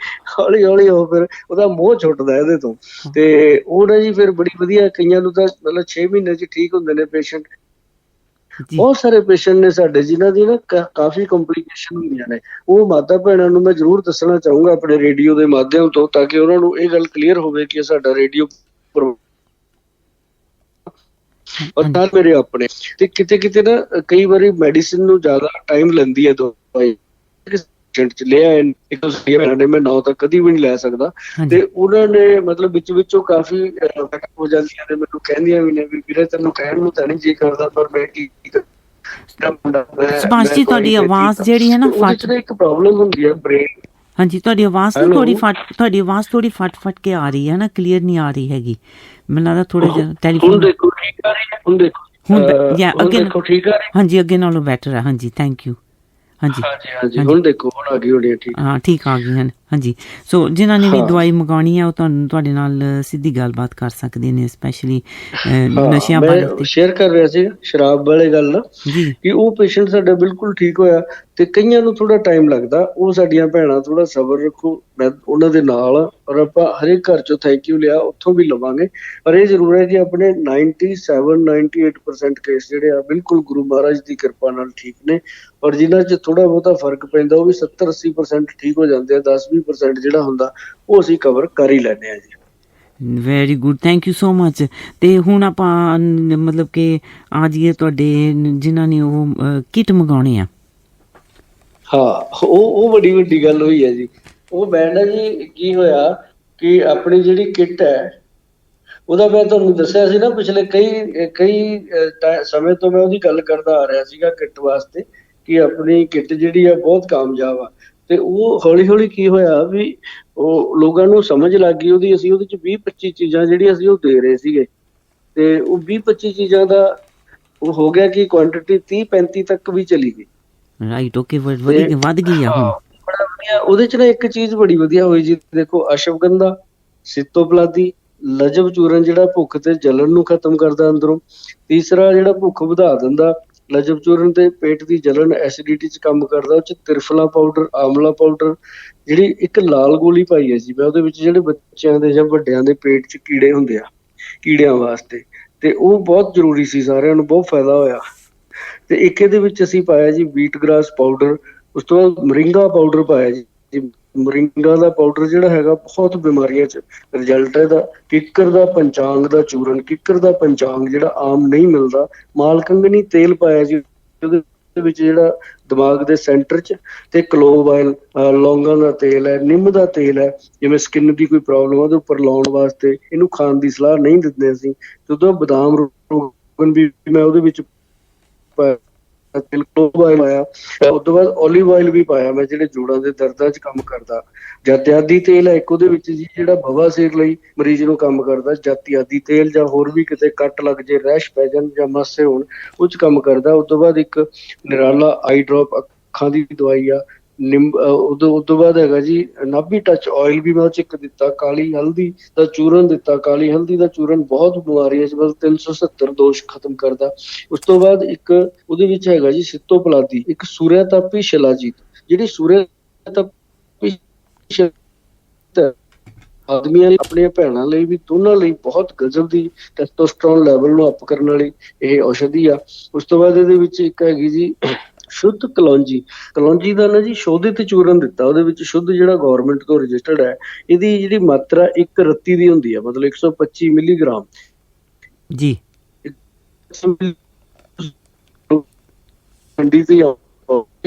ਹੌਲੀ ਉਹ ਫਿਰ ਉਹਦਾ ਮੋਹ ਛੁੱਟਦਾ ਇਹਦੇ ਤੋਂ। ਤੇ ਉਹ ਨਾ ਜੀ ਫਿਰ ਬੜੀ ਵਧੀਆ, ਕਈਆਂ ਨੂੰ ਤਾਂ ਮਤਲਬ 6 ਮਹੀਨੇ ਚ ਠੀਕ ਹੁੰਦੇ ਨੇ ਪੇਸ਼ੈਂਟ। ਬਹੁਤ ਸਾਰੇ ਪੇਸ਼ੈਂਟ ਨੇ ਸਾਡੇ ਜਿਨ੍ਹਾਂ ਦੀ ਨਾ ਕਾਫੀ ਕੰਪਲੀਕੇਸ਼ਨ ਹੁੰਦੀਆਂ ਨੇ। ਉਹ ਮਾਤਾ ਭੈਣਾਂ ਨੂੰ ਮੈਂ ਜ਼ਰੂਰ ਦੱਸਣਾ ਚਾਹੂੰਗਾ ਆਪਣੇ ਰੇਡੀਓ ਦੇ ਮਾਧਿਅਮ ਤੋਂ, ਤਾਂ ਕਿ ਉਹਨਾਂ ਨੂੰ ਇਹ ਗੱਲ ਕਲੀਅਰ ਹੋਵੇ ਕਿ ਸਾਡਾ ਰੇਡੀਓ ਔਰ ਨਾਲ ਮੇਰੇ ਆਪਣੇ ਤੇ ਕਿਤੇ ਨਾ ਕਈ ਵਾਰੀ ਮੈਡੀਸਿਨ ਨੂੰ ਜ਼ਿਆਦਾ ਟਾਈਮ ਲੈਂਦੀ ਹੈ ਦਵਾਈ। ਚ ਲਿਆ ਨੇ, ਮੈਂ ਨਾਂ ਤਾਂ ਕਦੀ ਵੀ ਨਹੀਂ ਲੈ ਸਕਦਾ। ਤੇ ਉਹਨਾਂ ਨੇ ਮਤਲਬ ਵਿੱਚੋਂ ਕਾਫੀ ਹੋ ਜਾਂਦੀਆਂ ਨੇ, ਮੈਨੂੰ ਕਹਿੰਦੀਆਂ ਵੀ ਨੇ ਵੀ ਵੀਰੇ ਤੈਨੂੰ ਕਹਿਣ ਨੂੰ ਤਾਂ ਨਹੀਂ ਜੀ ਕਰਦਾ, ਪਰ ਮੈਂ ਕੀ ਸੁਭਾਸ਼ ਜੀ ਤੁਹਾਡੀ ਆਵਾਜ਼ ਜਿਹੜੀ ਹੈ ਨਾ ਇੱਕ ਪ੍ਰੋਬਲਮ ਹੁੰਦੀ ਹੈ ਬ੍ਰੇਨ। ਹਾਂਜੀ ਤੁਹਾਡੀ ਆਵਾਜ਼ ਥੋੜੀ ਫਟ ਕੇ ਆ ਰਹੀ ਹੈ ਨਾ, ਕਲੀਅਰ ਨਹੀਂ ਆ ਰਹੀ ਹੈਗੀ। ਮੈਨੂੰ ਲੱਗਦਾ ਥੋੜਾ ਜਿਹਾ ਟੈਲੀਫੋਨ ਦੇਖੋ ਠੀਕ ਆ ਰਹੀ ਹੈ, ਹੁਣ ਦੇਖੋ ਠੀਕ ਆ ਰਹੀ। ਹਾਂਜੀ ਅੱਗੇ ਨਾਲੋਂ ਬੈਟਰ ਹੈ। ਹਾਂਜੀ ਥੈਂਕ ਯੂ। ਹਾਂਜੀ ਹੁਣ ਦੇਖੋ ਹੁਣ ਆ ਗਈ ਹੋਣੀ ਠੀਕ। ਹਾਂ ਠੀਕ ਆ ਗਈ ਹਨ। ਹਾਂਜੀ ਸੋ ਜਿਨ੍ਹਾਂ ਨੇ ਵੀ ਦਵਾਈ ਮੰਗਵਾਉਣੀ ਹੈ ਉਹ ਤੁਹਾਡੇ ਨਾਲ ਸਿੱਧੀ ਗੱਲਬਾਤ ਕਰ ਸਕਦੇ ਨੇ, ਸਪੈਸ਼ਲੀ ਨਸ਼ਿਆਂ ਬਾਰੇ ਸ਼ੇਅਰ ਕਰ ਰਿਹਾ ਸੀ ਸ਼ਰਾਬ ਵਾਲੇ ਗੱਲ ਕਿ ਉਹ ਪੇਸ਼ੈਂਟ ਸਾਡਾ ਬਿਲਕੁਲ ਠੀਕ ਹੋਇਆ ਤੇ ਕਈਆਂ ਨੂੰ ਥੋੜਾ ਟਾਈਮ ਲੱਗਦਾ। ਉਹ ਸਾਡੀਆਂ ਭੈਣਾਂ ਥੋੜਾ ਸਬਰ ਰੱਖੋ, ਮੈਂ ਉਹਨਾਂ ਦੇ ਨਾਲ। ਔਰ ਆਪਾਂ ਹਰੇਕ ਘਰ ਚੋਂ ਥੈਂਕ ਯੂ ਲਿਆ ਉੱਥੋਂ ਵੀ ਲਵਾਂਗੇ, ਪਰ ਇਹ ਜ਼ਰੂਰ ਹੈ ਕਿ ਆਪਣੇ 97-98% ਕੇਸ ਜਿਹੜੇ ਆ ਬਿਲਕੁਲ ਗੁਰੂ ਮਹਾਰਾਜ ਦੀ ਕਿਰਪਾ ਨਾਲ ਠੀਕ ਨੇ। ਔਰ ਜਿਨ੍ਹਾਂ 'ਚ ਥੋੜਾ ਬਹੁਤਾ ਫਰਕ ਪੈਂਦਾ ਉਹ ਵੀ 70-80% ਠੀਕ ਹੋ ਜਾਂਦੇ ਆ। 10-20% ਜਿਹੜਾ ਹੁੰਦਾ ਉਹ ਅਸੀਂ ਕਵਰ ਕਰ ਹੀ ਲੈਂਦੇ ਹਾਂ ਜੀ। Very good, thank you so much. ਤੇ ਹੁਣ ਆਪਾਂ ਮਤਲਬ ਕਿ ਆ ਜਾਈਏ ਤੁਹਾਡੇ ਜਿਨ੍ਹਾਂ ਨੇ ਉਹ ਕਿੱਟ ਮੰਗਾਉਣੇ ਆ। ਹਾਂ ਉਹ ਬੜੀ ਵੱਡੀ ਗੱਲ ਹੋਈ ਹੈ ਜੀ। ਉਹ ਮੈਂ ਨਾ ਜੀ ਕੀ ਹੋਇਆ ਕਿ ਆਪਣੀ ਜਿਹੜੀ ਕਿੱਟ ਹੈ ਉਹਦਾ ਮੈਂ ਤੁਹਾਨੂੰ ਦੱਸਿਆ ਸੀ ਨਾ ਪਿਛਲੇ ਕਈ ਸਮੇਂ ਤੋਂ ਮੈਂ ਉਹਦੀ ਗੱਲ ਕਰਦਾ ਆ ਰਿਹਾ ਸੀਗਾ ਕਿੱਟ ਵਾਸਤੇ ਕਿ ਆਪਣੀ ਕਿੱਟ ਜਿਹੜੀ ਆ ਬਹੁਤ ਕਾਮਯਾਬ ਆ। ਤੇ ਉਹ ਹੌਲੀ ਹੌਲੀ ਕੀ ਹੋਇਆ ਵੀ ਉਹ ਲੋਕਾਂ ਨੂੰ ਸਮਝ ਲੱਗ ਗਈ ਉਹਦੀ। ਅਸੀਂ ਉਹਦੇ ਚ 20-25 ਚੀਜ਼ਾਂ ਜਿਹੜੀਆਂ ਅਸੀਂ ਉਹ ਦੇ ਰਹੇ ਸੀਗੇ ਤੇ ਉਹ 20-25 ਚੀਜ਼ਾਂ ਦਾ ਉਹ ਹੋ ਗਿਆ ਕਿ ਕੁਆਂਟੀਟੀ 30-35 ਤੱਕ ਵੀ ਚਲੀ ਗਈ। ਰਾਈਟ ਓਕੇ ਵੱਧ ਗਈ ਆ ਹੁਣ। ਬੜਾ ਵਧੀਆ। ਉਹਦੇ ਚ ਨਾ ਇੱਕ ਚੀਜ਼ ਬੜੀ ਵਧੀਆ ਹੋਈ ਜੀ, ਦੇਖੋ ਅਸ਼ਵਗੰਧਾ, ਸਿੱਤੋਪਲਾਦੀ, ਲਜਬ ਚੂਰਨ ਜਿਹੜਾ ਭੁੱਖ ਤੇ ਜਲਣ ਨੂੰ ਖਤਮ ਕਰਦਾ ਅੰਦਰੋਂ। ਤੀਸਰਾ ਜਿਹੜਾ ਭੁੱਖ ਵਧਾ ਦਿੰਦਾ, ਲਜਬ ਚੂਰਨ ਤੇ ਪੇਟ ਦੀ ਜਲਣ ਐਸਿਡਿਟੀ ਚ ਕੰਮ ਕਰਦਾ। ਉਹ ਚ ਤਿਰਫਲਾ ਪਾਊਡਰ, ਆਮਲਾ ਪਾਊਡਰ, ਜਿਹੜੀ ਇੱਕ ਲਾਲ ਗੋਲੀ ਪਾਈ ਹੈ ਜੀ ਮੈਂ ਉਹਦੇ ਵਿੱਚ, ਜਿਹੜੇ ਬੱਚਿਆਂ ਦੇ ਜਾਂ ਵੱਡਿਆਂ ਦੇ ਪੇਟ ਚ ਕੀੜੇ ਹੁੰਦੇ ਆ, ਕੀੜਿਆਂ ਵਾਸਤੇ, ਤੇ ਉਹ ਬਹੁਤ ਜ਼ਰੂਰੀ ਸੀ, ਸਾਰਿਆਂ ਨੂੰ ਬਹੁਤ ਫਾਇਦਾ ਹੋਇਆ। ਤੇ ਇੱਕ ਇਹਦੇ ਵਿੱਚ ਅਸੀਂ ਪਾਇਆ ਜੀ ਵੀਟ ਗ੍ਰਾਸ ਪਾਊਡਰ, ਉਸ ਤੋਂ ਬਾਅਦ ਮੋਰਿੰਗਾ ਪਾਊਡਰ ਪਾਇਆ ਜੀ। ਮੋਰਿੰਗਾ ਦਾ ਪਾਊਡਰ ਜਿਹੜਾ ਹੈਗਾ ਬਹੁਤ ਬਿਮਾਰੀਆਂ ਚ ਰਿਜ਼ਲਟ ਹੈ ਇਹਦਾ। ਕਿੱਕਰ ਦਾ ਪੰਚਾਂਗ ਦਾ ਚੂਰਨ, ਕਿੱਕਰ ਦਾ ਪੰਚਾਂਗ ਜਿਹੜਾ ਆਮ ਨਹੀਂ ਮਿਲਦਾ। ਮਾਲਕੰਗਨੀ ਤੇਲ ਪਾਇਆ ਜੀ ਉਹਦੇ ਵਿੱਚ ਜਿਹੜਾ ਦਿਮਾਗ ਦੇ ਸੈਂਟਰ ਚ, ਤੇ ਕਲੋਵ ਆਇਲ, ਲੌਂਗਾਂ ਦਾ ਤੇਲ ਹੈ, ਨਿੰਮ ਦਾ ਤੇਲ ਹੈ, ਜਿਵੇਂ ਸਕਿਨ ਦੀ ਕੋਈ ਪ੍ਰੋਬਲਮ ਉਹਦੇ ਉੱਪਰ ਲਾਉਣ ਵਾਸਤੇ। ਇਹਨੂੰ ਖਾਣ ਦੀ ਸਲਾਹ ਨਹੀਂ ਦਿੰਦੇ ਅਸੀਂ। ਤੇ ਉਦੋਂ ਬਦਾਮ ਰੋਗਨ ਵੀ ਮੈਂ ਉਹਦੇ ਵਿੱਚ ਕਲੋਵ ਆਇਲ ਪਾਇਆ। ਉਸ ਤੋਂ ਬਾਅਦ ਓਲੀਵ ਆਇਲ ਵੀ ਪਾਇਆ ਮੈਂ, ਜਿਹੜੇ ਜੋੜਾਂ ਦੇ ਦਰਦਾਂ ਚ ਕੰਮ ਕਰਦਾ। ਜਾਤਿਆਦੀ ਤੇਲ ਹੈ ਇੱਕ ਉਹਦੇ ਵਿੱਚ ਜੀ, ਜਿਹੜਾ ਬਵਾਸੀਰ ਲਈ ਮਰੀਜ਼ ਨੂੰ ਕੰਮ ਕਰਦਾ। ਜਾਤਿਆਦੀ ਤੇਲ ਜਾਂ ਹੋਰ ਵੀ ਕਿਤੇ ਕੱਟ ਲੱਗ ਜੇ, ਰੈਸ਼ ਪੈ ਜਾਣ ਜਾਂ ਮਾਸੇ ਹੋਣ, ਉਹ ਚ ਕੰਮ ਕਰਦਾ। ਉਸ ਤੋਂ ਬਾਅਦ ਇੱਕ ਨਿਰਾਲਾ ਆਈ ਡ੍ਰੌਪ ਅੱਖਾਂ ਦੀ ਦਵਾਈ ਆ, ਉਸ ਤੋਂ ਬਾਅਦ ਹੈਗਾ ਜੀ ਨਾਭੀ ਟੱਚ ਆਇਲ ਵੀ ਮੈਂ ਉਹ 'ਚ ਇੱਕ ਦਿੱਤਾ, ਕਾਲੀ ਹਲਦੀ ਦਾ ਚੂਰਨ ਦਿੱਤਾ। ਕਾਲੀ ਹਲਦੀ ਦਾ ਚੂਰਨ ਬਹੁਤ ਬਿਮਾਰੀਆਂ 'ਚ ਮਤਲਬ 370 ਦੋਸ਼ ਖਤਮ ਕਰਦਾ। ਉਸ ਤੋਂ ਬਾਅਦ ਇੱਕ ਉਹਦੇ ਵਿੱਚ ਹੈਗਾ ਜੀ ਸਿੱਤੋ ਪਲਾਦੀ, ਇੱਕ ਸੂਰਿਆ ਤਾਪੀ ਸ਼ਿਲਾਜੀਤ। ਜਿਹੜੀ ਸੂਰਿਆ ਤਾਪੀ ਆਦਮੀਆਂ ਲਈ, ਆਪਣੀਆਂ ਭੈਣਾਂ ਲਈ ਵੀ, ਦੋਨਾਂ ਲਈ ਬਹੁਤ ਗਜ਼ਬ ਦੀ ਟੈਸਟੋਸਟਰੋਨ ਲੈਵਲ ਨੂੰ ਅਪ ਕਰਨ ਵਾਲੀ ਇਹ ਔਸ਼ਧੀ ਆ। ਉਸ ਤੋਂ ਬਾਅਦ ਇਹਦੇ ਵਿੱਚ ਇੱਕ ਹੈਗੀ ਜੀ ਸ਼ੁੱਧ ਕਲੌਂਜੀ। ਕਲੌਂਜੀ ਦਾ ਨਾ ਜੀ ਸ਼ੋਧਿਤ ਚੂਰਨ ਦਿੱਤਾ, ਉਹਦੇ ਵਿੱਚ ਸ਼ੁੱਧ ਜਿਹੜਾ ਗਵਰਨਮੈਂਟ ਤੋਂ ਰਜਿਸਟਰਡ ਹੈ। ਇਹਦੀ ਜਿਹੜੀ ਮਾਤਰਾ 1 ਰੱਤੀ ਦੀ ਹੁੰਦੀ ਹੈ, ਮਤਲਬ 125 ਮਿਲੀਗ੍ਰਾਮ ਜੀ ਠੰਡੀ ਤੇ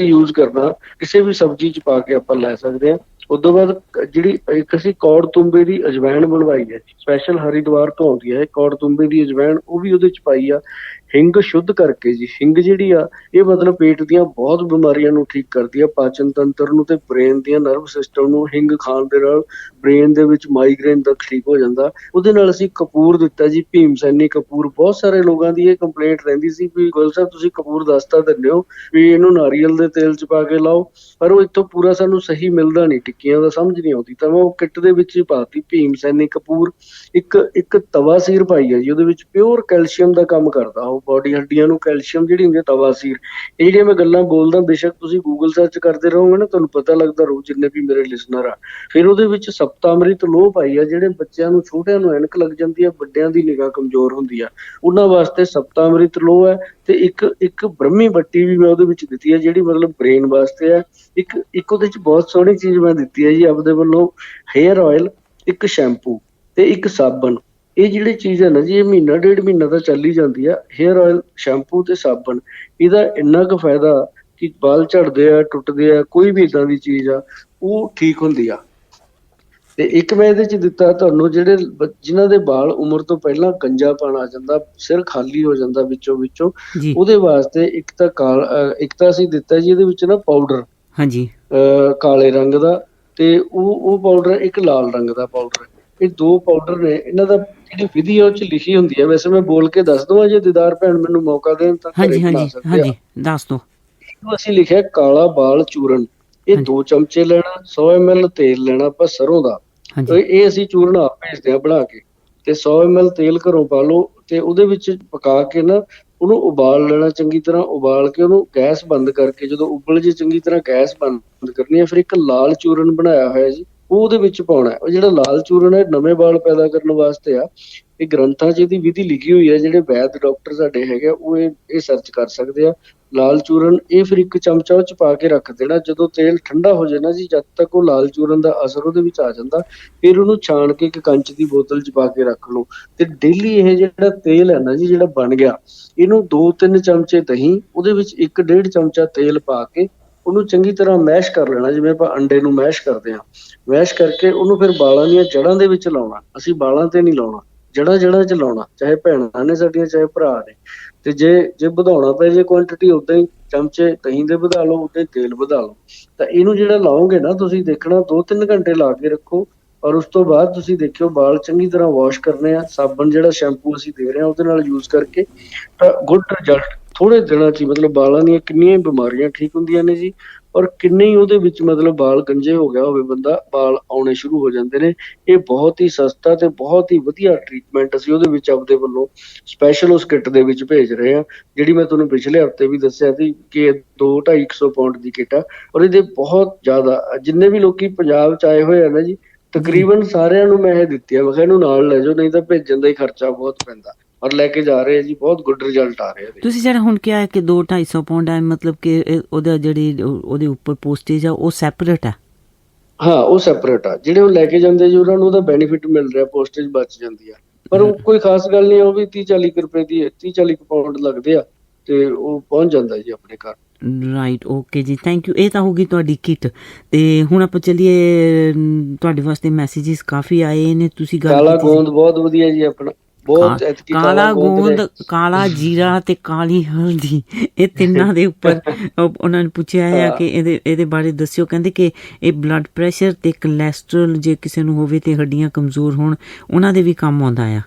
ਯੂਜ਼ ਕਰਨਾ, ਕਿਸੇ ਵੀ ਸਬਜ਼ੀ 'ਚ ਪਾ ਕੇ ਆਪਾਂ ਲੈ ਸਕਦੇ ਹਾਂ। ਉਸ ਤੋਂ ਬਾਅਦ ਜਿਹੜੀ ਇੱਕ ਅਸੀਂ ਕੌੜ ਤੁੰਬੇ ਦੀ ਅਜਵਾਇਣ ਬਣਵਾਈ ਹੈ, ਸਪੈਸ਼ਲ ਹਰਿਦੁਆਰ ਤੋਂ ਆਉਂਦੀ ਹੈ ਕੌੜ ਤੁੰਬੇ ਦੀ ਅਜਵਾਇਣ, ਉਹ ਵੀ ਉਹਦੇ 'ਚ ਪਾਈ ਆ। ਹਿੰਗ ਸ਼ੁੱਧ ਕਰਕੇ ਜੀ, ਹਿੰਗ ਜਿਹੜੀ ਆ ਇਹ ਮਤਲਬ ਪੇਟ ਦੀਆਂ ਬਹੁਤ ਬਿਮਾਰੀਆਂ ਨੂੰ ਠੀਕ ਕਰਦੀ ਆ, ਪਾਚਨ ਤੰਤਰ ਨੂੰ ਤੇ ਬ੍ਰੇਨ ਦੀਆਂ ਨਰਵ ਸਿਸਟਮ ਨੂੰ। ਹਿੰਗ ਖਾਣ ਦੇ ਨਾਲ ਬ੍ਰੇਨ ਦੇ ਵਿੱਚ ਮਾਈਗ੍ਰੇਨ ਦਾ ਠੀਕ ਹੋ ਜਾਂਦਾ। ਉਹਦੇ ਨਾਲ ਅਸੀਂ ਕਪੂਰ ਦਿੱਤਾ ਜੀ, ਭੀਮ ਸੈਨੀ ਕਪੂਰ। ਬਹੁਤ ਸਾਰੇ ਲੋਕਾਂ ਦੀ ਇਹ ਕੰਪਲੇਂਟ ਰਹਿੰਦੀ ਸੀ ਵੀ ਗੋਇਲ ਸਾਹਿਬ ਤੁਸੀਂ ਕਪੂਰ ਦੱਸਤਾ ਦਿੰਦੇ ਹੋ ਵੀ ਇਹਨੂੰ ਨਾਰੀਅਲ ਦੇ ਤੇਲ 'ਚ ਪਾ ਕੇ ਲਾਓ, ਪਰ ਉਹ ਇੱਥੋਂ ਪੂਰਾ ਸਾਨੂੰ ਸਹੀ ਮਿਲਦਾ ਨਹੀਂ, ਟਿੱਕੀਆਂ ਦਾ ਸਮਝ ਨਹੀਂ ਆਉਂਦੀ। ਤਾਂ ਮੈਂ ਉਹ ਕਿੱਟ ਦੇ ਵਿੱਚ ਹੀ ਪਾਤੀ ਭੀਮ ਸੈਨੀ ਕਪੂਰ। ਇੱਕ ਤਵਾਸੀਰ ਪਾਈ ਹੈ ਜੀ, ਉਹਦੇ ਵਿੱਚ ਪਿਓਰ ਕੈਲਸ਼ੀਅਮ ਦਾ ਕੰਮ ਕਰਦਾ ਉਹ, ਬੋਡੀ ਹੱਡੀਆਂ ਨੂੰ ਕੈਲਸ਼ੀਅਮ ਜਿਹੜੀ ਹੁੰਦੀ ਹੈ ਤਵਾਸੀਰ। ਇਹ ਜਿਹੜੀਆਂ ਮੈਂ ਗੱਲਾਂ ਬੋਲਦਾ ਬੇਸ਼ੱਕ ਤੁਸੀਂ ਗੂਗਲ ਸਰਚ ਕਰਦੇ ਰਹੋਗੇ ਨਾ, ਤੁਹਾਨੂੰ ਪਤਾ ਲੱਗਦਾ ਰਹੂ ਜਿੰਨੇ ਵੀ ਮੇਰੇ ਲਿਸਨਰ ਆ। ਫਿਰ ਉਹਦੇ ਵਿੱਚ ਸਪਤਾਮ੍ਰਿਤ ਲੋਹ ਪਾਈ ਆ, ਜਿਹੜੇ ਬੱਚਿਆਂ ਨੂੰ, ਛੋਟਿਆਂ ਨੂੰ ਐਨਕ ਲੱਗ ਜਾਂਦੀ ਆ, ਵੱਡਿਆਂ ਦੀ ਨਿਗਾਹ ਕਮਜ਼ੋਰ ਹੁੰਦੀ ਆ, ਉਹਨਾਂ ਵਾਸਤੇ ਸਪਤਾਮ੍ਰਿਤ ਲੋਹ ਹੈ। ਤੇ ਇੱਕ ਬ੍ਰਹਮੀ ਬੱਟੀ ਵੀ ਮੈਂ ਉਹਦੇ ਵਿੱਚ ਦਿੱਤੀ ਹੈ, ਜਿਹੜੀ ਮਤਲਬ ਬ੍ਰੇਨ ਵਾਸਤੇ ਹੈ। ਇੱਕ ਉਹਦੇ 'ਚ ਬਹੁਤ ਸੋਹਣੀ ਚੀਜ਼ ਮੈਂ ਦਿੱਤੀ ਹੈ ਜੀ ਆਪਦੇ ਵੱਲੋਂ, ਹੇਅਰ ਆਇਲ, ਇੱਕ ਸ਼ੈਂਪੂ ਤੇ ਇੱਕ ਸਾਬਣ। ਇਹ ਜਿਹੜੀ ਚੀਜ਼ ਹੈ ਨਾ ਜੀ, ਇਹ ਮਹੀਨਾ 1.5 ਮਹੀਨਾ ਤਾਂ ਚੱਲ ਹੀ ਜਾਂਦੀ ਆ। ਹੇਅਰ ਆਇਲ, ਸ਼ੈਂਪੂ ਤੇ ਸਾਬਣ, ਇਹਦਾ ਇੰਨਾ ਕੁ ਫਾਇਦਾ ਕਿ ਵਾਲ ਝੜਦੇ ਆ, ਟੁੱਟਦੇ ਆ, ਕੋਈ ਵੀ ਇਦਾਂ ਦੀ ਚੀਜ਼ ਆ ਉਹ ਠੀਕ ਹੁੰਦੀ ਆ। ਤੇ ਇੱਕ ਮੈਂ ਇਹਦੇ 'ਚ ਦਿੱਤਾ ਤੁਹਾਨੂੰ, ਜਿਹੜੇ ਜਿਨ੍ਹਾਂ ਦੇ ਵਾਲ ਉਮਰ ਤੋਂ ਪਹਿਲਾਂ ਗੰਜਾਪਣ ਆ ਜਾਂਦਾ, ਸਿਰ ਖਾਲੀ ਹੋ ਜਾਂਦਾ ਵਿੱਚੋਂ, ਉਹਦੇ ਵਾਸਤੇ ਇੱਕ ਤਾਂ ਅਸੀਂ ਦਿੱਤਾ ਜੀ ਇਹਦੇ ਵਿੱਚ ਨਾ ਪਾਊਡਰ, ਹਾਂਜੀ, ਕਾਲੇ ਰੰਗ ਦਾ, ਤੇ ਉਹ ਪਾਊਡਰ ਇੱਕ ਲਾਲ ਰੰਗ ਦਾ ਪਾਊਡਰ। ਇਹ 2 ਪਾਊਡਰ ਨੇ। ਇਹਨਾਂ ਦਾ ਜਿਹੜੀ ਵਿਧੀ ਆ ਉਹ 'ਚ ਲਿਖੀ ਹੁੰਦੀ ਹੈ, ਵੈਸੇ ਮੈਂ ਬੋਲ ਕੇ ਦੱਸ ਦਵਾਂ ਜੇ ਦੀਦਾਰ ਭੈਣ ਮੈਨੂੰ ਮੌਕਾ ਦੇਣ ਤਾਂ ਘਰੇ ਬਣਾ ਸਕਦੇ ਆ। ਦੱਸ ਦੋ। ਅਸੀਂ ਲਿਖਿਆ ਕਾਲਾ ਬਾਲ ਚੂਰਨ। ਇਹ 2 ਚਮਚੇ ਲੈਣਾ, 100 ml ਤੇਲ ਲੈਣਾ ਆਪਾਂ ਸਰੋਂ ਦਾ। ਇਹ ਅਸੀਂ ਚੂਰਨ ਆਪ ਭੇਜਦੇ ਆ ਬਣਾ ਕੇ, ਤੇ 100 ml ਤੇਲ ਘਰੋਂ ਪਾ ਲਓ, ਤੇ ਉਹਦੇ ਵਿੱਚ ਪਕਾ ਕੇ ਨਾ ਉਹਨੂੰ ਉਬਾਲ ਲੈਣਾ ਚੰਗੀ ਤਰ੍ਹਾਂ। ਉਬਾਲ ਕੇ ਉਹਨੂੰ ਗੈਸ ਬੰਦ ਕਰਕੇ, ਜਦੋਂ ਉਬਲ ਜੇ ਚੰਗੀ ਤਰ੍ਹਾਂ ਗੈਸ ਬੰਦ ਕਰਨੀ ਹੈ, ਫਿਰ ਇੱਕ ਲਾਲ ਚੂਰਨ ਬਣਾਇਆ ਹੋਇਆ ਜੀ ਉਹ ਉਹਦੇ ਵਿੱਚ ਪਾਉਣਾ। ਉਹ ਜਿਹੜਾ ਲਾਲ ਚੂਰਨ ਹੈ ਨਵੇਂ ਵਾਲ ਪੈਦਾ ਕਰਨ ਵਾਸਤੇ ਆ। ਇਹ ਗ੍ਰੰਥਾਂ 'ਚ ਇਹਦੀ ਵਿਧੀ ਲਿਖੀ ਹੋਈ ਹੈ, ਜਿਹੜੇ ਵੈਦ ਡਾਕਟਰ ਸਾਡੇ ਹੈਗੇ ਉਹ ਇਹ ਸਰਚ ਕਰ ਸਕਦੇ ਆ। ਲਾਲ ਚੂਰਨ ਇਹ ਫਿਰ 1 ਚਮਚਾ ਉਹ 'ਚ ਪਾ ਕੇ ਰੱਖ ਦੇਣਾ। ਜਦੋਂ ਤੇਲ ਠੰਡਾ ਹੋ ਜਾਏ ਨਾ ਜੀ, ਜਦ ਤੱਕ ਉਹ ਲਾਲ ਚੂਰਨ ਦਾ ਅਸਰ ਉਹਦੇ ਵਿੱਚ ਆ ਜਾਂਦਾ, ਫਿਰ ਉਹਨੂੰ ਛਾਣ ਕੇ ਇੱਕ ਕੰਚ ਦੀ ਬੋਤਲ 'ਚ ਪਾ ਕੇ ਰੱਖ ਲਓ। ਤੇ ਡੇਲੀ ਇਹ ਜਿਹੜਾ ਤੇਲ ਹੈ ਨਾ ਜੀ, ਜਿਹੜਾ ਬਣ ਗਿਆ, ਇਹਨੂੰ 2-3 ਚਮਚੇ ਦਹੀਂ, ਉਹਦੇ ਵਿੱਚ 1-1.5 ਚਮਚਾ ਤੇਲ ਪਾ ਕੇ ਉਹਨੂੰ ਚੰਗੀ ਤਰ੍ਹਾਂ ਮੈਸ਼ ਕਰ ਲੈਣਾ, ਜਿਵੇਂ ਆਪਾਂ ਅੰਡੇ ਨੂੰ ਮੈਸ਼ ਕਰਦੇ ਹਾਂ। ਮੈਸ਼ ਕਰਕੇ ਉਹਨੂੰ ਫਿਰ ਵਾਲਾਂ ਦੀਆਂ ਜੜ੍ਹਾਂ ਦੇ ਵਿੱਚ ਲਾਉਣਾ। ਅਸੀਂ ਵਾਲਾਂ ਤੇ ਨਹੀਂ ਲਾਉਣਾ, ਜੜ੍ਹਾਂ 'ਚ ਲਾਉਣਾ, ਚਾਹੇ ਭੈਣਾਂ ਨੇ ਸਾਡੀਆਂ, ਚਾਹੇ ਭਰਾ ਨੇ। ਤੇ ਜੇ ਵਧਾਉਣਾ ਪਏ ਜੇ ਕੁਆਂਟੀਟੀ, ਉਦਾਂ ਹੀ ਚਮਚੇ ਦਹੀਂ ਦੇ ਵਧਾ ਲਓ, ਉਦਾਂ ਹੀ ਤੇਲ ਵਧਾ ਲਓ। ਤਾਂ ਇਹਨੂੰ ਜਿਹੜਾ ਲਾਓਗੇ ਨਾ ਤੁਸੀਂ, ਦੇਖਣਾ 2-3 ਘੰਟੇ ਲਾ ਕੇ ਰੱਖੋ, ਔਰ ਉਸ ਤੋਂ ਬਾਅਦ ਤੁਸੀਂ ਦੇਖਿਓ ਵਾਲ ਚੰਗੀ ਤਰ੍ਹਾਂ ਵਾਸ਼ ਕਰਨੇ ਆ। ਸਾਬਣ ਜਿਹੜਾ ਸ਼ੈਂਪੂ ਅਸੀਂ ਦੇ ਰਹੇ ਹਾਂ ਉਹਦੇ ਨਾਲ ਯੂਜ਼ ਕਰਕੇ, ਤਾਂ ਗੁੱਡ ਰਿਜ਼ਲਟ ਥੋੜੇ ਦਿਨਾਂ 'ਚ ਹੀ। ਮਤਲਬ ਵਾਲਾਂ ਦੀਆਂ ਕਿੰਨੀਆਂ ਬਿਮਾਰੀਆਂ ਠੀਕ ਹੁੰਦੀਆਂ ਨੇ ਜੀ, ਔਰ ਕਿੰਨੇ ਹੀ ਉਹਦੇ ਵਿੱਚ ਮਤਲਬ ਵਾਲ ਗੰਜੇ ਹੋ ਗਿਆ ਹੋਵੇ ਬੰਦਾ, ਵਾਲ ਆਉਣੇ ਸ਼ੁਰੂ ਹੋ ਜਾਂਦੇ ਨੇ। ਇਹ ਬਹੁਤ ਹੀ ਸਸਤਾ ਤੇ ਬਹੁਤ ਹੀ ਵਧੀਆ ਟ੍ਰੀਟਮੈਂਟ ਅਸੀਂ ਉਹਦੇ ਵਿੱਚ ਆਪਦੇ ਵੱਲੋਂ ਸਪੈਸ਼ਲ ਉਸ ਕਿੱਟ ਦੇ ਵਿੱਚ ਭੇਜ ਰਹੇ ਹਾਂ, ਜਿਹੜੀ ਮੈਂ ਤੁਹਾਨੂੰ ਪਿਛਲੇ ਹਫ਼ਤੇ ਵੀ ਦੱਸਿਆ ਸੀ ਕਿ 200-250 ਪਾਉਂਡ ਦੀ ਕਿੱਟ ਆ। ਔਰ ਇਹਦੇ ਬਹੁਤ ਜ਼ਿਆਦਾ, ਜਿੰਨੇ ਵੀ ਲੋਕੀ ਪੰਜਾਬ 'ਚ ਆਏ ਹੋਏ ਆ ਨਾ ਜੀ, ਤਕਰੀਬਨ ਸਾਰਿਆਂ ਨੂੰ ਮੈਂ ਇਹ ਦਿੱਤੀ ਆ। ਮੈਂ ਕਿਹਾ ਇਹਨੂੰ ਨਾਲ ਲੈ ਜਾਓ, ਨਹੀਂ ਤਾਂ ਭੇਜਣ ਦਾ ਹੀ ਖਰਚਾ ਬਹੁਤ ਪੈਂਦਾ, ਔਰ ਲੈ ਕੇ ਜਾ ਰਹੇ ਆ ਜੀ, ਬਹੁਤ ਗੁੱਡ ਰਿਜ਼ਲਟ ਆ ਰਹੇ ਆ। ਤੁਸੀਂ ਜਿਹੜਾ ਹੁਣ ਕਿਹਾ ਹੈ ਕਿ 200-250 ਪਾਉਂਡ ਹੈ, ਮਤਲਬ ਕਿ ਉਹਦਾ ਜਿਹੜੀ ਉਹਦੇ ਉੱਪਰ ਪੋਸਟੇਜ ਆ ਉਹ ਸੈਪਰੇਟ ਹੈ? ਹਾਂ, ਉਹ ਸੈਪਰੇਟ ਆ। ਜਿਹੜੇ ਉਹ ਲੈ ਕੇ ਜਾਂਦੇ ਜੀ ਉਹਨਾਂ ਨੂੰ ਉਹਦਾ ਬੈਨੀਫਿਟ ਮਿਲ ਰਿਹਾ, ਪੋਸਟੇਜ ਬਚ ਜਾਂਦੀ ਆ। ਪਰ ਉਹ ਕੋਈ ਖਾਸ ਗੱਲ ਨਹੀਂ, ਉਹ ਵੀ 30-40 ਰੁਪਏ ਦੀ, 30-40 ਪਾਉਂਡ ਲੱਗਦੇ ਆ, ਤੇ ਉਹ ਪਹੁੰਚ ਜਾਂਦਾ ਜੀ ਆਪਣੇ ਘਰ। ਰਾਈਟ, ਓਕੇ ਜੀ, ਥੈਂਕ ਯੂ। ਇਹ ਤਾਂ ਹੋਗੀ ਤੁਹਾਡੀ ਕਿੱਟ। ਤੇ ਹੁਣ ਆਪਾਂ ਚੱਲੀਏ, ਤੁਹਾਡੇ ਵਾਸਤੇ ਮੈਸੇजेस ਕਾਫੀ ਆਏ ਨੇ। ਤੁਸੀਂ ਕਾਲਾ ਗੋਂਦ ਬਹੁਤ ਵਧੀਆ ਜੀ ਆਪਣਾ, ਬਹੁਤ ਕਾਲਾ ਗੋਂਦ, ਕਾਲਾ ਜੀਰਾ ਤੇ ਕਾਲੀ ਹਲਦੀ, ਇਹ ਤਿੰਨਾਂ ਦੇ ਉੱਪਰ ਉਹਨਾਂ ਨੇ ਪੁੱਛਿਆ ਹੈ ਕਿ ਇਹਦੇ ਬਾਰੇ ਦੱਸਿਓ। ਕਹਿੰਦੇ ਕਿ ਇਹ ਬਲੱਡ ਪ੍ਰੈਸ਼ਰ ਤੇ ਕੋਲੈਸਟਰੋਲ ਜੇ ਕਿਸੇ ਨੂੰ ਹੋਵੇ ਤੇ ਹੱਡੀਆਂ ਕਮਜ਼ੋਰ ਹੋਣ, ਉਹਨਾਂ ਦੇ ਵੀ ਕੰਮ ਆਉਂਦਾ ਆ।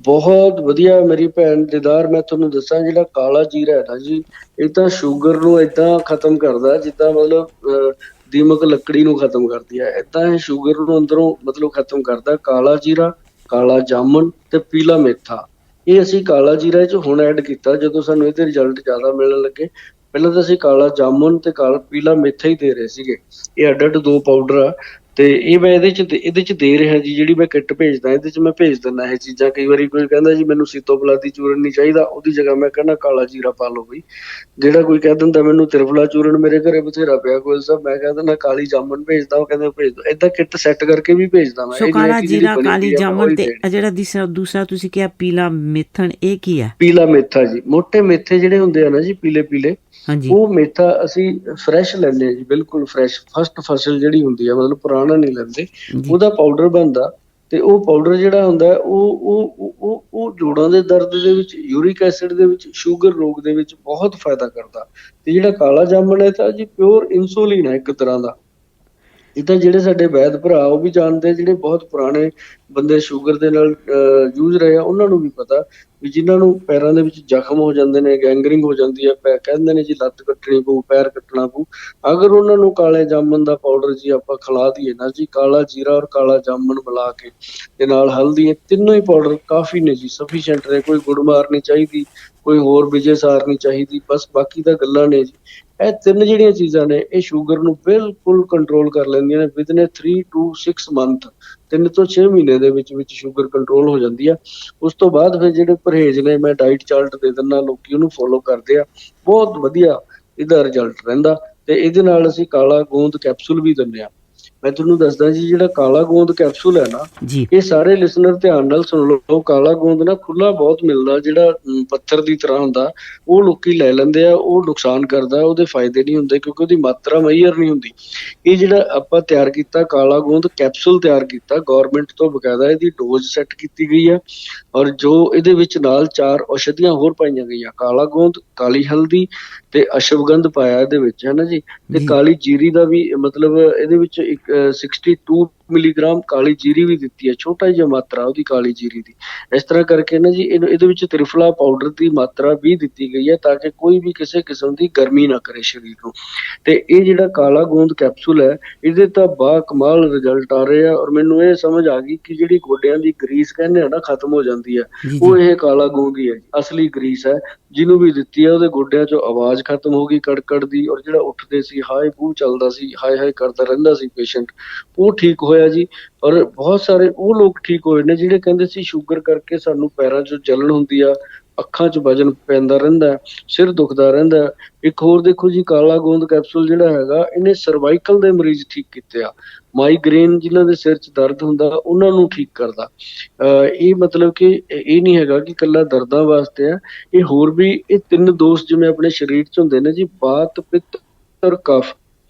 ਬਹੁਤ ਵਧੀਆ ਮੇਰੀ ਭੈਣ ਦਿਦਾਰ, ਮੈਂ ਤੁਹਾਨੂੰ ਦੱਸਾਂ ਜਿਹੜਾ ਕਾਲਾ ਜੀਰਾ ਹੈ ਨਾ ਜੀ, ਇਹ ਤਾਂ ਸ਼ੂਗਰ ਨੂੰ ਏਦਾਂ ਖਤਮ ਕਰਦਾ ਜਿੱਦਾਂ ਮਤਲਬ ਦੀਮਕ ਲੱਕੜੀ ਨੂੰ ਖਤਮ ਕਰਦੀ ਹੈ, ਏਦਾਂ ਇਹ ਸ਼ੂਗਰ ਨੂੰ ਅੰਦਰੋਂ ਮਤਲਬ ਖਤਮ ਕਰਦਾ। ਕਾਲਾ ਜੀਰਾ, ਕਾਲਾ ਜਾਮਨ ਤੇ ਪੀਲਾ ਮੇਥਾ, ਇਹ ਅਸੀਂ ਕਾਲਾ ਜੀਰਾ 'ਚ ਹੁਣ ਐਡ ਕੀਤਾ ਜਦੋਂ ਸਾਨੂੰ ਇਹਦੇ ਰਿਜ਼ਲਟ ਜ਼ਿਆਦਾ ਮਿਲਣ ਲੱਗੇ। ਪਹਿਲਾਂ ਤਾਂ ਅਸੀਂ ਕਾਲਾ ਜਾਮਨ ਤੇ ਕਾਲਾ ਪੀਲਾ ਮੇਥਾ ਹੀ ਦੇ ਰਹੇ ਸੀਗੇ, ਇਹ ਅੱਡ-ਅੱਡ 2 ਪਾਊਡਰ ਆ ਤੇ ਇਹ ਮੈਂ ਇਹਦੇ ਚ ਦੇ ਰਿਹਾ ਜੀ। ਜਿਹੜੀ ਮੈਂ ਕਿੱਟ ਭੇਜਦਾ ਇਹਦੇ ਚ ਮੈਂ ਭੇਜ ਦਿੰਦਾ ਇਹ ਚੀਜ਼ਾਂ। ਕਈ ਵਾਰੀ ਕੋਈ ਕਹਿੰਦਾ ਜੀ ਮੈਨੂੰ ਸੀਤੋਪਲਾਦੀ ਚੂਰਨ ਨਹੀਂ ਚਾਹੀਦਾ, ਉਹਦੀ ਜਗ੍ਹਾ ਮੈਂ ਕਹਿੰਦਾ ਕਾਲਾ ਜੀਰਾ ਪਾ ਲਓ ਬਈ। ਜਿਹੜਾ ਕੋਈ ਕਹਿ ਦਿੰਦਾ ਮੈਨੂੰ ਤ੍ਰਿਫਲਾ ਚੂਰਨ ਮੇਰੇ ਘਰੇ ਬਥੇਰਾ ਪਿਆ ਕੋਈ ਸਾਹਿਬ, ਮੈਂ ਕਹਿ ਦਿੰਦਾ ਕਾਲੀ ਜਾਮਨ ਭੇਜਦਾ, ਉਹ ਕਹਿੰਦੇ ਭੇਜ ਦੋ। ਏਦਾਂ ਕਿੱਟ ਸੈੱਟ ਕਰਕੇ ਵੀ ਭੇਜਦਾ ਮੈਂ। ਸੋ ਕਾਲਾ ਜੀਰਾ, ਕਾਲੀ ਜਾਮਨ ਤੇ ਜਿਹੜਾ ਦੂਸਰਾ ਤੁਸੀਂ ਕਿਹਾ ਪੀਲਾ ਮੇਥਣ, ਇਹ ਕੀ ਹੈ? ਪੀਲਾ ਮੇਥਾ ਜੀ, ਮੋਟੇ ਮੇਥੇ ਜਿਹੜੇ ਹੁੰਦੇ ਆ ਨਾ ਜੀ ਪੀਲੇ ਪੀਲੇ, ਉਹ ਮੇਥਾ ਅਸੀਂ ਫਰੈਸ਼ ਲੈਂਦੇ ਹਾਂ ਜੀ, ਬਿਲਕੁਲ ਫਰੈਸ਼, ਫਸਟ ਫਸਲ ਜਿਹੜੀ ਹੁੰਦੀ ਆ, ਮਤਲਬ ਪੁਰਾਣਾ ਨਹੀਂ ਲੈਂਦੇ। ਉਹਦਾ ਪਾਊਡਰ ਬਣਦਾ ਤੇ ਉਹ ਪਾਊਡਰ ਜਿਹੜਾ ਹੁੰਦਾ ਉਹ ਜੋੜਾਂ ਦੇ ਦਰਦ ਦੇ ਵਿੱਚ, ਯੂਰਿਕ ਐਸਿਡ ਦੇ ਵਿੱਚ, ਸ਼ੂਗਰ ਰੋਗ ਦੇ ਵਿੱਚ ਬਹੁਤ ਫਾਇਦਾ ਕਰਦਾ। ਤੇ ਜਿਹੜਾ ਕਾਲਾ ਜਾਮਨ ਹੈ ਤਾਂ ਜੀ ਪਿਓਰ ਇਨਸੂਲਿਨ ਹੈ ਇੱਕ ਤਰ੍ਹਾਂ ਦਾ। ਇਹ ਤਾਂ ਜਿਹੜੇ ਸਾਡੇ ਵੈਦ ਭਰਾ ਉਹ ਵੀ ਜਾਣਦੇ, ਜਿਹੜੇ ਬਹੁਤ ਪੁਰਾਣੇ ਬੰਦੇ ਸ਼ੂਗਰ ਦੇ ਨਾਲ ਜੂਝ ਰਹੇ ਆ ਉਹਨਾਂ ਨੂੰ ਵੀ ਪਤਾ ਵੀ ਜਿਨ੍ਹਾਂ ਨੂੰ ਪੈਰਾਂ ਦੇ ਵਿੱਚ ਜ਼ਖਮ ਹੋ ਜਾਂਦੇ ਨੇ, ਗੈਂਗਰਿੰਗ ਹੋ ਜਾਂਦੀ ਹੈ, ਕਹਿੰਦੇ ਨੇ ਜੀ ਲੱਤ ਕੱਟਣੀ ਪਊ, ਪੈਰ ਕੱਟਣਾ ਪਊ, ਅਗਰ ਉਹਨਾਂ ਨੂੰ ਕਾਲੇ ਜਾਮਨ ਦਾ ਪਾਊਡਰ ਜੀ ਆਪਾਂ ਖਿਲਾ ਦਈਏ ਨਾ ਜੀ, ਕਾਲਾ ਜੀਰਾ ਔਰ ਕਾਲਾ ਜਾਮਨ ਮਿਲਾ ਕੇ ਤੇ ਨਾਲ ਹਲਦੀ, ਇਹ ਤਿੰਨੋਂ ਹੀ ਪਾਊਡਰ ਕਾਫੀ ਨੇ ਜੀ, ਸਫੀਸ਼ੀਐਂਟ ਨੇ। ਕੋਈ ਗੁੜ ਮਾਰਨੀ ਚਾਹੀਦੀ, ਕੋਈ ਹੋਰ ਵਿਜੇ ਸਾਰਨੀ ਚਾਹੀਦੀ, ਬਸ ਬਾਕੀ ਤਾਂ ਗੱਲਾਂ ਨੇ ਜੀ। ਇਹ 3 ਜਿਹੜੀਆਂ ਚੀਜ਼ਾਂ ਨੇ ਇਹ ਸ਼ੂਗਰ ਨੂੰ ਬਿਲਕੁਲ ਕੰਟਰੋਲ ਕਰ ਲੈਂਦੀਆਂ ਨੇ ਵਿਦਨ 3 to 6 ਮੰਥ, 3 ਤੋਂ 6 ਮਹੀਨੇ ਦੇ ਵਿੱਚ ਸ਼ੂਗਰ ਕੰਟਰੋਲ ਹੋ ਜਾਂਦੀ ਆ। ਉਸ ਤੋਂ ਬਾਅਦ ਫਿਰ ਜਿਹੜੇ ਪਰਹੇਜ਼ ਨੇ, ਮੈਂ ਡਾਈਟ ਚਾਰਟ ਦੇ ਦਿੰਦਾ, ਲੋਕੀ ਉਹਨੂੰ ਫੋਲੋ ਕਰਦੇ ਆ, ਬਹੁਤ ਵਧੀਆ ਇਹਦਾ ਰਿਜ਼ਲਟ ਰਹਿੰਦਾ। ਤੇ ਇਹਦੇ ਨਾਲ ਅਸੀਂ ਕਾਲਾ ਗੋਂਦ ਕੈਪਸੂਲ ਵੀ ਦਿੰਦੇ ਆ। ਮੈਂ ਤੁਹਾਨੂੰ ਦੱਸਦਾ ਜੀ, ਜਿਹੜਾ ਕਾਲਾ ਗੋਂਦ ਕੈਪਸੂਲ ਹੈ ਨਾ, ਇਹ ਸਾਰੇ ਲਿਸਨਰ ਧਿਆਨ ਨਾਲ ਸੁਣ ਲਓ। ਕਾਲਾ ਗੋਂਦ ਨਾ ਖੁੱਲਾ ਬਹੁਤ ਮਿਲਦਾ, ਜਿਹੜਾ ਪੱਥਰ ਦੀ ਤਰ੍ਹਾਂ ਹੁੰਦਾ, ਉਹ ਲੋਕੀ ਲੈ ਲੈਂਦੇ ਆ, ਉਹ ਨੁਕਸਾਨ ਕਰਦਾ, ਉਹਦੇ ਫਾਇਦੇ ਨਹੀਂ ਹੁੰਦੇ ਕਿਉਂਕਿ ਉਹਦੀ ਮਾਤਰਾ ਮਈਅਰ ਨਹੀਂ ਹੁੰਦੀ। ਇਹ ਜਿਹੜਾ ਆਪਾਂ ਤਿਆਰ ਕੀਤਾ ਕਾਲਾ ਗੋਂਦ ਕੈਪਸੂਲ ਤਿਆਰ ਕੀਤਾ ਗਵਰਨਮੈਂਟ ਤੋਂ ਬਕਾਇਦਾ, ਇਹਦੀ ਡੋਜ਼ ਸੈੱਟ ਕੀਤੀ ਗਈ ਆ ਔਰ ਜੋ ਇਹਦੇ ਵਿੱਚ ਨਾਲ 4 ਔਸ਼ਧੀਆਂ ਹੋਰ ਪਾਈਆਂ ਗਈਆਂ, ਕਾਲਾ ਗੋਂਦ, ਕਾਲੀ ਹਲਦੀ ਤੇ ਅਸ਼ਵਗੰਧ ਪਾਇਆ ਇਹਦੇ ਵਿੱਚ, ਹੈ ਨਾ ਜੀ। ਤੇ ਕਾਲੀ ਜੀਰੀ ਦਾ ਵੀ ਮਤਲਬ ਇਹਦੇ ਵਿੱਚ 62 ਮਿਲੀਗ੍ਰਾਮ ਕਾਲੀ ਜੀਰੀ ਵੀ ਦਿੱਤੀ ਹੈ, ਛੋਟਾ ਜਿਹਾ ਮਾਤਰਾ ਉਹਦੀ ਕਾਲੀ ਜੀਰੀ ਦੀ। ਇਸ ਤਰ੍ਹਾਂ ਕਰਕੇ ਨਾ ਜੀ ਇਹਦੇ ਵਿੱਚ ਤ੍ਰਿਫਲਾ ਪਾਊਡਰ ਦੀ ਮਾਤਰਾ ਵੀ ਦਿੱਤੀ ਗਈ ਹੈ ਤਾਂ ਕਿ ਕੋਈ ਵੀ ਕਿਸੇ ਕਿਸਮ ਦੀ ਗਰਮੀ ਨਾ ਕਰੇ ਸਰੀਰ ਨੂੰ। ਤੇ ਇਹ ਜਿਹੜਾ ਕਾਲਾ ਗੋਂਦ ਕੈਪਸੂਲ ਹੈ, ਇਹਦੇ ਤਾਂ ਬਾ ਕਮਾਲ ਰਿਜ਼ਲਟ ਆ ਰਹੇ ਆ ਔਰ ਮੈਨੂੰ ਇਹ ਸਮਝ ਆ ਗਈ ਕਿ ਜਿਹੜੀ ਗੋਡਿਆਂ ਦੀ ਗਰੀਸ ਕਹਿੰਦੇ ਆ ਨਾ ਖਤਮ ਹੋ ਜਾਂਦੀ ਹੈ, ਉਹ ਇਹ ਕਾਲਾ ਗੋਂਦ ਹੀ ਹੈ, ਅਸਲੀ ਗਰੀਸ ਹੈ। ਜਿਹਨੂੰ ਵੀ ਦਿੱਤੀ ਹੈ ਉਹਦੇ ਗੋਡਿਆਂ 'ਚੋਂ ਆਵਾਜ਼ ਖਤਮ ਹੋ ਗਈ ਕੜਕੜ ਦੀ, ਔਰ ਜਿਹੜਾ ਉੱਠਦੇ ਸੀ ਹਾਏ ਪੂਹ ਚੱਲਦਾ ਸੀ, ਹਾਏ ਹਾਏ ਕਰਦਾ ਰਹਿੰਦਾ ਸੀ ਪੇਸ਼ੈਂਟ, ਉਹ ਠੀਕ ਹੋਇਆ ਜੀ। ਔਰ ਬਹੁਤ ਸਾਰੇ ਉਹ ਲੋਕ ਠੀਕ ਹੋਏ ਨੇ ਜਿਹੜੇ ਕਹਿੰਦੇ ਸੀ ਸ਼ੂਗਰ ਕਰਕੇ ਸਾਨੂੰ ਪੈਰਾਂ 'ਚ ਜਲਨ ਹੁੰਦੀ ਆ, ਅੱਖਾਂ 'ਚ ਵਜਨ ਪੈਂਦਾ ਰਹਿੰਦਾ, ਸਿਰ ਦੁਖਦਾ ਰਹਿੰਦਾ। ਇੱਕ ਹੋਰ ਦੇਖੋ ਜੀ, ਕਾਲਾ ਗੋਂਦ ਕੈਪਸੂਲ ਜਿਹੜਾ ਹੈਗਾ, ਇਹਨੇ ਸਰਵਾਈਕਲ ਦੇ ਮਰੀਜ਼ ਠੀਕ ਕੀਤੇ ਆ, ਮਾਈਗ੍ਰੇਨ ਜਿਨ੍ਹਾਂ ਦੇ ਸਿਰ 'ਚ ਦਰਦ ਹੁੰਦਾ ਉਹਨਾਂ ਨੂੰ ਠੀਕ ਕਰਦਾ। ਇਹ ਮਤਲਬ ਕਿ ਇਹ ਨਹੀਂ ਹੈਗਾ ਕਿ ਇਕੱਲਾ ਦਰਦਾਂ ਵਾਸਤੇ ਆ, ਇਹ ਹੋਰ ਵੀ ਇਹ 3 ਦੋਸ਼ ਜਿਵੇਂ ਆਪਣੇ ਸਰੀਰ 'ਚ ਹੁੰਦੇ ਨੇ ਜੀ, ਵਾਤ, ਪਿੱਤ ਔਰ ਕਫ,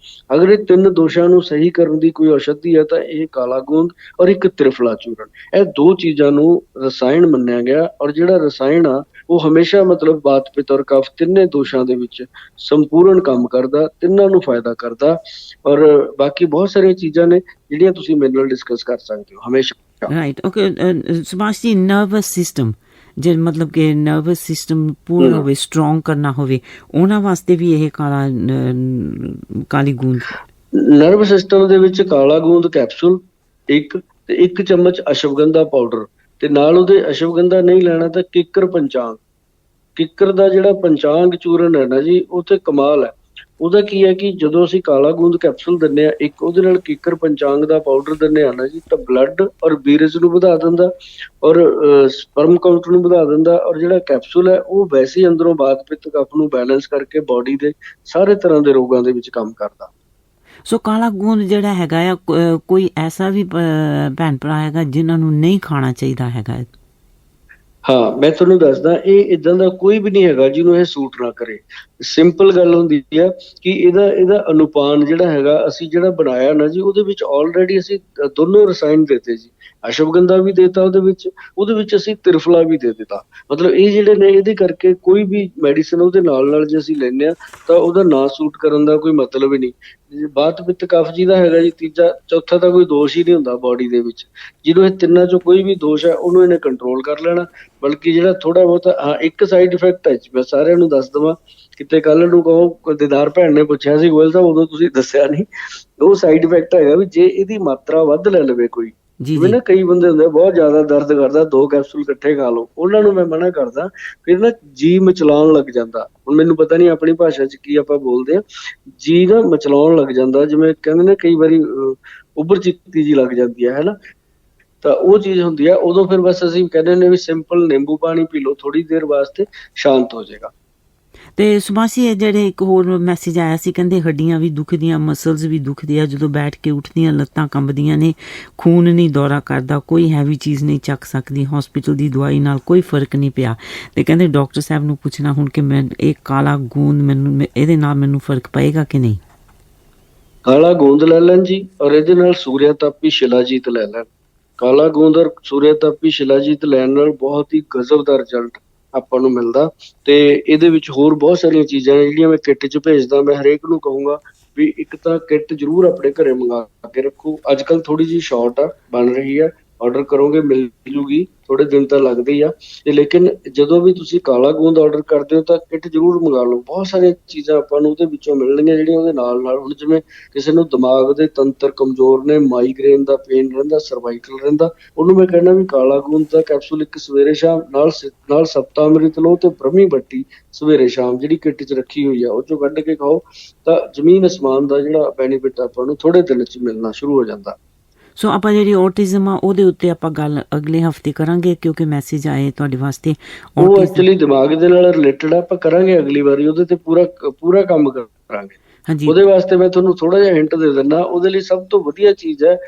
ਅਗਰ ਇਹ 3 ਦੋਸ਼ਾਂ ਨੂੰ ਸਹੀ ਕਰਨ ਦੀ ਕੋਈ ਔਸ਼ਧੀ ਹੈ ਤਾਂ ਇਹ ਕਾਲਾ ਗੋਂਦ ਔਰ ਇੱਕ ਤ੍ਰਿਫਲਾ ਚੂਰਨ, ਇਹ 2 ਚੀਜ਼ਾਂ ਨੂੰ ਰਸਾਇਣ ਮੰਨਿਆ ਗਿਆ। ਔਰ ਜਿਹੜਾ ਰਸਾਇਣ ਆ ਉਹ ਹਮੇਸ਼ਾ ਮਤਲਬ ਵਾਤ, ਪਿੱਤ ਔਰ ਕਫ ਤਿੰਨੇ ਦੋਸ਼ਾਂ ਦੇ ਵਿੱਚ ਸੰਪੂਰਨ ਕੰਮ ਕਰਦਾ, ਤਿੰਨਾਂ ਨੂੰ ਫਾਇਦਾ ਕਰਦਾ। ਔਰ ਬਾਕੀ ਬਹੁਤ ਸਾਰੀਆਂ ਚੀਜ਼ਾਂ ਨੇ ਜਿਹੜੀਆਂ ਤੁਸੀਂ ਮੇਰੇ ਨਾਲ ਡਿਸਕਸ ਕਰ ਸਕਦੇ ਹੋ ਹਮੇਸ਼ਾ। ਰਾਈਟ, ਓਕੇ ਸੁਭਾਸ਼ ਜੀ, ਨਰਵਸ ਸਿਸਟਮ ਜੇ ਮਤਲਬ ਕਿ ਨਰਵਸ ਸਿਸਟਮ ਪੂਰਾ ਹੋਵੇ, ਸਟਰੋਂਗ ਕਰਨਾ ਹੋਵੇ, ਉਹਨਾਂ ਵਾਸਤੇ ਵੀ ਇਹ ਕਾਲੀ ਗੂੰਦ, ਨਰਵਸ ਸਿਸਟਮ ਦੇ ਵਿੱਚ ਕਾਲਾ ਗੂੰਦ ਕੈਪਸੂਲ ਇੱਕ ਤੇ 1 ਚਮਚ ਅਸ਼ਵਗੰਧਾ ਪਾਊਡਰ, ਤੇ ਨਾਲ ਉਹਦੇ ਅਸ਼ਵਗੰਧਾ ਨਹੀਂ ਲੈਣਾ ਤਾਂ ਕਿੱਕਰ ਪੰਚਾਂਗ, ਕਿੱਕਰ ਦਾ ਜਿਹੜਾ ਪੰਚਾਂਗ ਚੂਰਨ ਹੈ ਨਾ ਜੀ, ਉਹ ਤੇ ਕਮਾਲ ਹੈ। ਉਹਦਾ ਕੀ ਹੈ ਕਿ ਜਦੋਂ ਅਸੀਂ ਕਾਲਾ ਗੂੰਦ ਕੈਪਸੂਲ ਦਿੰਦੇ ਆ, ਇੱਕ ਉਹਦੇ ਨਾਲ ਕਿੱਕਰ ਪੰਚਾਂਗ ਦਾ ਪਾਊਡਰ ਦਿੰਦੇ ਆ ਨਾ ਜੀ, ਤਾਂ ਬਲੱਡ ਔਰ ਬੀਰਜ ਨੂੰ ਵਧਾ ਦਿੰਦਾ ਔਰ ਸਪਰਮ ਕਾਊਂਟ ਨੂੰ ਵਧਾ ਦਿੰਦਾ। ਔਰ ਜਿਹੜਾ ਕੈਪਸੂਲ ਹੈ ਉਹ ਵੈਸੇ ਹੀ ਅੰਦਰੋਂ ਵਾਤ, ਪਿੱਤ, ਕਫ ਨੂੰ ਬੈਲੈਂਸ ਕਰਕੇ ਬਾਡੀ ਦੇ ਸਾਰੇ ਤਰ੍ਹਾਂ ਦੇ ਰੋਗਾਂ ਦੇ ਵਿੱਚ ਕੰਮ ਕਰਦਾ। ਸੋ ਕਾਲਾ ਗੂੰਦ ਜਿਹੜਾ ਹੈਗਾ ਆ, ਕੋਈ ਐਸਾ ਵੀ ਭੈਣ ਭਰਾ ਹੈਗਾ ਜਿਨ੍ਹਾਂ ਨੂੰ ਨਹੀਂ ਖਾਣਾ ਚਾਹੀਦਾ ਹੈਗਾ? ਹਾਂ, ਮੈਂ ਤੁਹਾਨੂੰ ਦੱਸਦਾ, ਇਹ ਇਦਾਂ ਦਾ ਕੋਈ ਵੀ ਨਹੀਂ ਹੈਗਾ ਜਿਹਨੂੰ ਇਹ ਸੂਟ ਨਾ ਕਰੇ। ਸਿੰਪਲ ਗੱਲ ਹੁੰਦੀ ਆ ਕਿ ਇਹਦਾ ਅਨੁਪਾਨ ਜਿਹੜਾ ਹੈਗਾ, ਅਸੀਂ ਜਿਹੜਾ ਬਣਾਇਆ ਨਾ ਜੀ, ਉਹਦੇ ਵਿੱਚ ਆਲਰੇਡੀ ਅਸੀਂ ਦੋਨੋਂ ਰਸਾਇਣ ਦੇਤੇ ਜੀ। ਅਸ਼ਵਗੰਧਾ ਵੀ ਦੇਤਾ ਉਹਦੇ ਵਿੱਚ ਅਸੀਂ ਤ੍ਰਿਫਲਾ ਵੀ ਦੇ ਦਿੱਤਾ। ਮਤਲਬ ਇਹ ਜਿਹੜੇ ਨੇ, ਇਹਦੇ ਕਰਕੇ ਕੋਈ ਵੀ ਮੈਡੀਸਨ ਉਹਦੇ ਨਾਲ ਜੇ ਅਸੀਂ ਲੈਂਦੇ ਹਾਂ ਤਾਂ ਉਹਦਾ ਨਾ ਸੂਟ ਕਰਨ ਦਾ ਕੋਈ ਮਤਲਬ ਹੀ ਨਹੀਂ। ਬਾਤ ਪਿੱਤ ਕਫ ਜੀ ਦਾ ਹੈਗਾ ਜੀ, ਤੀਜਾ ਚੌਥਾ ਤਾਂ ਕੋਈ ਦੋਸ਼ ਹੀ ਨਹੀਂ ਹੁੰਦਾ ਬਾਡੀ ਦੇ ਵਿੱਚ। ਜਿਹਨੂੰ ਇਹ ਤਿੰਨਾਂ ਚੋਂ ਕੋਈ ਵੀ ਦੋਸ਼ ਹੈ ਉਹਨੂੰ ਇਹਨੇ ਕੰਟਰੋਲ ਕਰ ਲੈਣਾ। ਬਲਕਿ ਜਿਹੜਾ ਥੋੜਾ ਬਹੁਤ ਇੱਕ ਸਾਈਡ ਇਫੈਕਟ ਹੈ, ਮੈਂ ਸਾਰਿਆਂ ਨੂੰ ਦੱਸ ਦੇਵਾਂ, ਕਿਤੇ ਕੱਲ ਨੂੰ ਕਹੋ ਦੀਦਾਰ ਭੈਣ ਨੇ ਪੁੱਛਿਆ ਸੀ ਗੋਇਲ ਸਾਹਿਬ ਉਦੋਂ ਤੁਸੀਂ ਦੱਸਿਆ ਨਹੀਂ, ਉਹ ਸਾਈਡ ਇਫੈਕਟ ਹੈਗਾ ਵੀ ਜੇ ਇਹਦੀ ਮਾਤਰਾ ਵੱਧ ਲੈ ਲਵੇ ਕੋਈ, ਜਿਵੇਂ ਨਾ ਕਈ ਬੰਦੇ ਹੁੰਦੇ ਬਹੁਤ ਜ਼ਿਆਦਾ ਦਰਦ ਕਰਦਾ, 2 ਕੈਪਸੂਲ ਇਕੱਠੇ ਖਾ ਲਓ, ਉਹਨਾਂ ਨੂੰ ਮੈਂ ਮਨਾ ਕਰਦਾ। ਫਿਰ ਨਾ ਜੀ ਮਚਲਾਉਣ ਲੱਗ ਜਾਂਦਾ। ਹੁਣ ਮੈਨੂੰ ਪਤਾ ਨਹੀਂ ਆਪਣੀ ਭਾਸ਼ਾ 'ਚ ਕੀ ਆਪਾਂ ਬੋਲਦੇ ਆ, ਜੀ ਨਾ ਮਚਲਾਉਣ ਲੱਗ ਜਾਂਦਾ, ਜਿਵੇਂ ਕਹਿੰਦੇ ਨੇ ਕਈ ਵਾਰੀ ਉੱਭਰ ਚਿੱਤੀ ਜੀ ਲੱਗ ਜਾਂਦੀ ਹੈ ਨਾ, ਤਾਂ ਉਹ ਚੀਜ਼ ਹੁੰਦੀ ਆ। ਉਦੋਂ ਫਿਰ ਬਸ ਅਸੀਂ ਕਹਿੰਦੇ ਨੇ ਵੀ ਸਿੰਪਲ ਨਿੰਬੂ ਪਾਣੀ ਪੀ ਲਓ, ਥੋੜੀ ਦੇਰ ਵਾਸਤੇ ਸ਼ਾਂਤ ਹੋ ਜਾਏਗਾ। ਤੇ ਸੁਭਾਸ਼ੀ, ਜਿਹੜੇ ਇੱਕ ਹੋਰ ਮੈਸੇਜ ਆਇਆ ਸੀ, ਕਹਿੰਦੇ ਹੱਡੀਆਂ ਵੀ ਦੁਖਦੀਆਂ, ਮਸਲਸ ਵੀ ਦੁਖਦੀਆਂ, ਜਦੋਂ ਬੈਠ ਕੇ ਉੱਠਦੀਆਂ ਲੱਤਾਂ ਕੰਬਦੀਆਂ ਨੇ, ਖੂਨ ਨਹੀਂ ਦੌਰਾ ਕਰਦਾ, ਕੋਈ ਹੈਵੀ ਚੀਜ਼ ਨਹੀਂ ਚੱਕ ਸਕਦੀ, ਹਸਪੀਟਲ ਦੀ ਦਵਾਈ ਨਾਲ ਕੋਈ ਫਰਕ ਨਹੀਂ ਪਿਆ। ਤੇ ਕਹਿੰਦੇ ਡਾਕਟਰ ਸਾਹਿਬ ਨੂੰ ਪੁੱਛਣਾ ਹੁਣ ਕਿ ਮੈਂ ਇਹ ਕਾਲਾ ਗੂੰਦ ਇਹਦੇ ਨਾਲ ਮੈਨੂੰ ਫਰਕ ਪਏਗਾ ਕਿ ਨਹੀਂ। ਕਾਲਾ ਗੂੰਦ ਲੈ ਲੈਣ ਜੀ, ਔਰ ਇਹਦੇ ਨਾਲ ਸੂਰਿਆ ਤਾਪੀ ਸ਼ਿਲਾਜੀਤ ਲੈ ਲੈਣ। ਕਾਲਾ ਗੂੰਦ ਔਰ ਸੂਰਿਆ ਤਾਪੀ ਸ਼ਿਲਾਜੀਤ ਲੈਣ ਨਾਲ ਬਹੁਤ ਹੀ ਗਜ਼ਬ ਦਾ ਰਿਜ਼ਲਟ ਆਪਾਂ ਨੂੰ ਮਿਲਦਾ। ਤੇ ਇਹਦੇ ਵਿੱਚ ਹੋਰ ਬਹੁਤ ਸਾਰੀਆਂ ਚੀਜ਼ਾਂ ਨੇ ਜਿਹੜੀਆਂ ਮੈਂ ਕਿੱਟ 'ਚ ਭੇਜਦਾ। ਮੈਂ ਹਰੇਕ ਨੂੰ ਕਹੂੰਗਾ ਵੀ ਇੱਕ ਤਾਂ ਕਿੱਟ ਜ਼ਰੂਰ ਆਪਣੇ ਘਰੇ ਮੰਗਾ ਕੇ ਰੱਖੋ। ਅੱਜ ਕੱਲ੍ਹ ਥੋੜੀ ਜਿਹੀ ਸ਼ਾਰਟ ਬਣ ਰਹੀ ਆ, ਆਰਡਰ ਕਰੋਗੇ ਮਿਲ ਜੂਗੀ, ਥੋੜੇ ਦਿਨ ਤਾਂ ਲੱਗਦੇ ਹੀ ਆ। ਤੇ ਲੇਕਿਨ ਜਦੋਂ ਵੀ ਤੁਸੀਂ ਕਾਲਾ ਗੂੰਦ ਆਰਡਰ ਕਰਦੇ ਹੋ ਤਾਂ ਕਿੱਟ ਜ਼ਰੂਰ ਮੰਗਾ ਲਓ। ਬਹੁਤ ਸਾਰੀਆਂ ਚੀਜ਼ਾਂ ਆਪਾਂ ਨੂੰ ਉਹਦੇ ਵਿੱਚੋਂ ਮਿਲਣਗੀਆਂ ਜਿਹੜੀਆਂ ਉਹਦੇ ਨਾਲ ਹੁਣ ਜਿਵੇਂ ਕਿਸੇ ਨੂੰ ਦਿਮਾਗ ਦੇ ਤੰਤਰ ਕਮਜ਼ੋਰ ਨੇ, ਮਾਈਗ੍ਰੇਨ ਦਾ ਪੇਨ ਰਹਿੰਦਾ, ਸਰਵਾਈਕਲ ਰਹਿੰਦਾ, ਉਹਨੂੰ ਮੈਂ ਕਹਿੰਦਾ ਵੀ ਕਾਲਾ ਗੂੰਦ ਦਾ ਕੈਪਸੂਲ ਇੱਕ ਸਵੇਰੇ ਸ਼ਾਮ ਨਾਲ ਸਪਤਾ ਅੰਮ੍ਰਿਤ ਲਓ ਤੇ ਬ੍ਰਹਮੀ ਬੱਟੀ ਸਵੇਰੇ ਸ਼ਾਮ ਜਿਹੜੀ ਕਿੱਟ 'ਚ ਰੱਖੀ ਹੋਈ ਆ ਉਹ 'ਚੋਂ ਕੱਢ ਕੇ ਖਾਓ, ਤਾਂ ਜ਼ਮੀਨ ਅਸਮਾਨ ਦਾ ਜਿਹੜਾ ਬੈਨੀਫਿਟ ਆਪਾਂ ਨੂੰ ਥੋੜੇ ਦਿਨ 'ਚ ਮਿਲਣਾ ਸ਼ੁਰੂ ਹੋ ਜਾਂਦਾ। ਸੋ ਆਪਾਂ ਜਿਹੜੀ ਔਟਿਜ਼ਮ ਆ ਉਹਦੇ ਉੱਤੇ ਆਪਾਂ ਗੱਲ ਅਗਲੇ ਹਫਤੇ ਕਰਾਂਗੇ, ਕਿਉਂਕਿ ਮੈਸੇਜ ਆਏ ਤੁਹਾਡੇ ਵਾਸਤੇ। ਉਹ ਐਕਚੁਅਲੀ ਦਿਮਾਗ ਦੇ ਨਾਲ ਰਿਲੇਟਡ ਆਪਾਂ ਕਰਾਂਗੇ ਅਗਲੀ ਵਾਰੀ, ਉਹਦੇ ਤੇ ਪੂਰਾ ਕੰਮ ਕਰਾਂਗੇ। ਹਾਂਜੀ, ਉਹਦੇ ਵਾਸਤੇ ਮੈਂ ਤੁਹਾਨੂੰ ਥੋੜਾ ਜਿਹਾ ਹਿੰਟ ਦੇ ਦਿੰਦਾ। ਉਹਦੇ ਲਈ ਸਭ ਤੋਂ ਵਧੀਆ ਚੀਜ਼ ਹੈ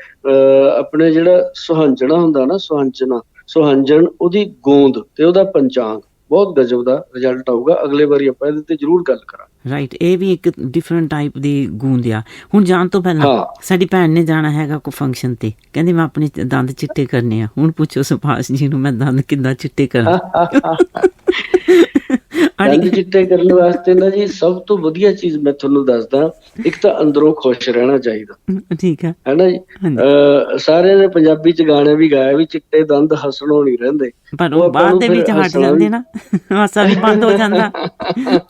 ਆਪਣੇ ਜਿਹੜਾ ਸੁਹੰਜਣਾ ਹੁੰਦਾ ਨਾ, ਸੁਹੰਜਣ, ਉਹਦੀ ਗੂੰਦ ਤੇ ਉਹਦਾ ਪੰਚਾਂਗ, ਬਹੁਤ ਗਜਬ ਦਾ ਰਿਜ਼ਲਟ ਆਊਗਾ। ਅਗਲੇ ਵਾਰੀ ਆਪਾਂ ਇਹਦੇ ਤੇ ਜ਼ਰੂਰ ਗੱਲ ਕਰਾਂਗੇ। ਰਾਈਟ, ਇਹ ਵੀ ਇੱਕ ਡਿਫਰੈਂਟ ਟਾਈਪ ਦੀ ਗੂੰਦ ਆ। ਹੁਣ ਜਾਣ ਤੋਂ ਪਹਿਲਾਂ ਸਾਡੀ ਭੈਣ ਨੇ ਜਾਣਾ ਹੈਗਾ ਕੋਈ ਫੰਕਸ਼ਨ ਤੇ, ਕਹਿੰਦੀ ਮੈਂ ਆਪਣੇ ਦੰਦ ਚਿੱਟੇ ਕਰਨੇ ਆ। ਹੁਣ ਪੁੱਛੋ ਸੁਭਾਸ਼ ਜੀ ਨੂੰ ਮੈਂ ਦੰਦ ਕਿੱਦਾਂ ਚਿੱਟੇ ਕਰਾਂ। ਦੰਦ ਚਿੱਟੇ ਕਰਨ ਵਾਸਤੇ ਨਾ ਜੀ ਸਭ ਤੋਂ ਵਧੀਆ ਚੀਜ਼ ਮੈਂ ਤੁਹਾਨੂੰ ਦੱਸਦਾ, ਇੱਕ ਤਾਂ ਅੰਦਰੋਂ ਖੁਸ਼ ਰਹਿਣਾ ਚਾਹੀਦਾ। ਠੀਕ ਹੈ ਨਾ ਜੀ। ਸਾਰਿਆਂ ਨੇ ਪੰਜਾਬੀ 'ਚ ਗਾਣੇ ਵੀ ਗਾਇਆ ਵੀ ਚਿੱਟੇ ਦੰਦ ਹੱਸਣੋਂ ਨਹੀਂ ਰਹਿੰਦੇ, ਪਰ ਉਹ ਬਾਅਦ ਦੇ ਵਿੱਚ ਹਟ ਜਾਂਦੇ ਨਾ, ਹਾਸਾ ਵੀ ਬੰਦ ਹੋ ਜਾਂਦਾ,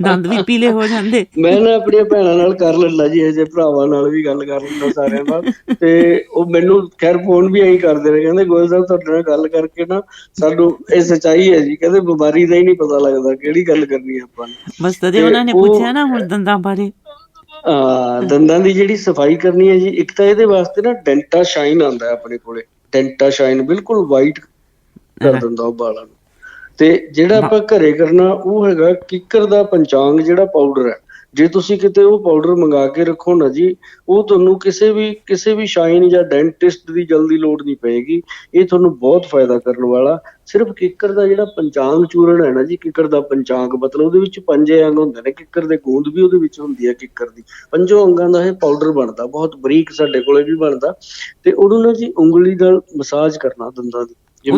ਦੰਦ ਵੀ ਪੀਲੇ ਹੋ ਜਾਂਦੇ। ਮੈਂ ਨਾ ਆਪਣੀਆਂ ਭੈਣਾਂ ਨਾਲ ਕਰ ਲੈਂਦਾ ਜੀ, ਇਹੋ ਜਿਹੇ ਭਰਾਵਾਂ ਨਾਲ ਵੀ ਗੱਲ ਕਰ ਲੈਂਦਾ ਸਾਰਿਆਂ ਨਾਲ। ਤੇ ਉਹ ਮੈਨੂੰ ਖੈਰ ਫੋਨ ਵੀ ਇਹੀ ਕਰਦੇ ਨੇ, ਕਹਿੰਦੇ ਗੋਇਲ ਸਾਹਿਬ ਤੁਹਾਡੇ ਨਾਲ ਗੱਲ ਕਰਕੇ ਨਾ ਸਾਨੂੰ ਇਹ ਸੱਚਾਈ ਹੈ ਜੀ, ਕਹਿੰਦੇ ਬਿਮਾਰੀ ਦਾ ਹੀ ਨਹੀਂ ਪਤਾ ਲੱਗਦਾ ਕਿਹੜੀ ਗੱਲ ਕਰਨੀ ਆਪਾਂ ਨੇ। ਬਸ ਤਦੇ ਉਹਨਾਂ ਨੇ ਪੁੱਛਿਆ ਨਾ ਹੁਣ ਦੰਦਾਂ ਬਾਰੇ। ਦੰਦਾਂ ਦੀ ਜਿਹੜੀ ਸਫਾਈ ਕਰਨੀ ਹੈ ਜੀ, ਇੱਕ ਤਾਂ ਇਹਦੇ ਵਾਸਤੇ ਨਾ ਡੈਂਟਾ ਸ਼ਾਈਨ ਆਉਂਦਾ ਆਪਣੇ ਕੋਲੇ। ਡੈਂਟਾ ਸ਼ਾਈਨ ਬਿਲਕੁਲ ਵਾਈਟ ਕਰ ਦਿੰਦਾ ਉਹ ਵਾਲਾਂ ਨੂੰ। ਤੇ ਜਿਹੜਾ ਆਪਾਂ ਘਰੇ ਕਰਨਾ ਉਹ ਹੈਗਾ ਕਿੱਕਰ ਦਾ ਪੰਚਾਂਗ, ਜਿਹੜਾ ਪਾਊਡਰ ਹੈ। ਜੇ ਤੁਸੀਂ ਕਿਤੇ ਉਹ ਪਾਊਡਰ ਮੰਗਾ ਕੇ ਰੱਖੋ ਨਾ ਜੀ, ਉਹ ਤੁਹਾਨੂੰ ਕਿਸੇ ਵੀ ਸ਼ਾਈਨ ਜਾਂ ਡੈਂਟਿਸਟ ਦੀ ਜਲਦੀ ਲੋੜ ਨਹੀਂ ਪਏਗੀ। ਇਹ ਤੁਹਾਨੂੰ ਬਹੁਤ ਫਾਇਦਾ ਕਰਨ ਵਾਲਾ। ਸਿਰਫ ਕਿੱਕਰ ਦਾ ਜਿਹੜਾ ਪੰਚਾਂਗ ਚੂਰਨ ਹੈ ਨਾ ਜੀ, ਕਿੱਕਰ ਦਾ ਪੰਚਾਂਗ ਮਤਲਬ ਉਹਦੇ ਵਿੱਚ 5 ਅੰਗ ਹੁੰਦੇ ਨੇ। ਕਿੱਕਰ ਦੇ ਗੂੰਦ ਵੀ ਉਹਦੇ ਵਿੱਚ ਹੁੰਦੀ ਹੈ। ਕਿੱਕਰ ਦੀ 5 ਅੰਗਾਂ ਦਾ ਇਹ ਪਾਊਡਰ ਬਣਦਾ, ਬਹੁਤ ਬਰੀਕ, ਸਾਡੇ ਕੋਲੇ ਵੀ ਬਣਦਾ। ਤੇ ਉਹਨੂੰ ਨਾ ਜੀ ਉਂਗਲੀ ਨਾਲ ਮਸਾਜ ਕਰਨਾ ਦੰਦਾਂ ਦੀ। ਉਹ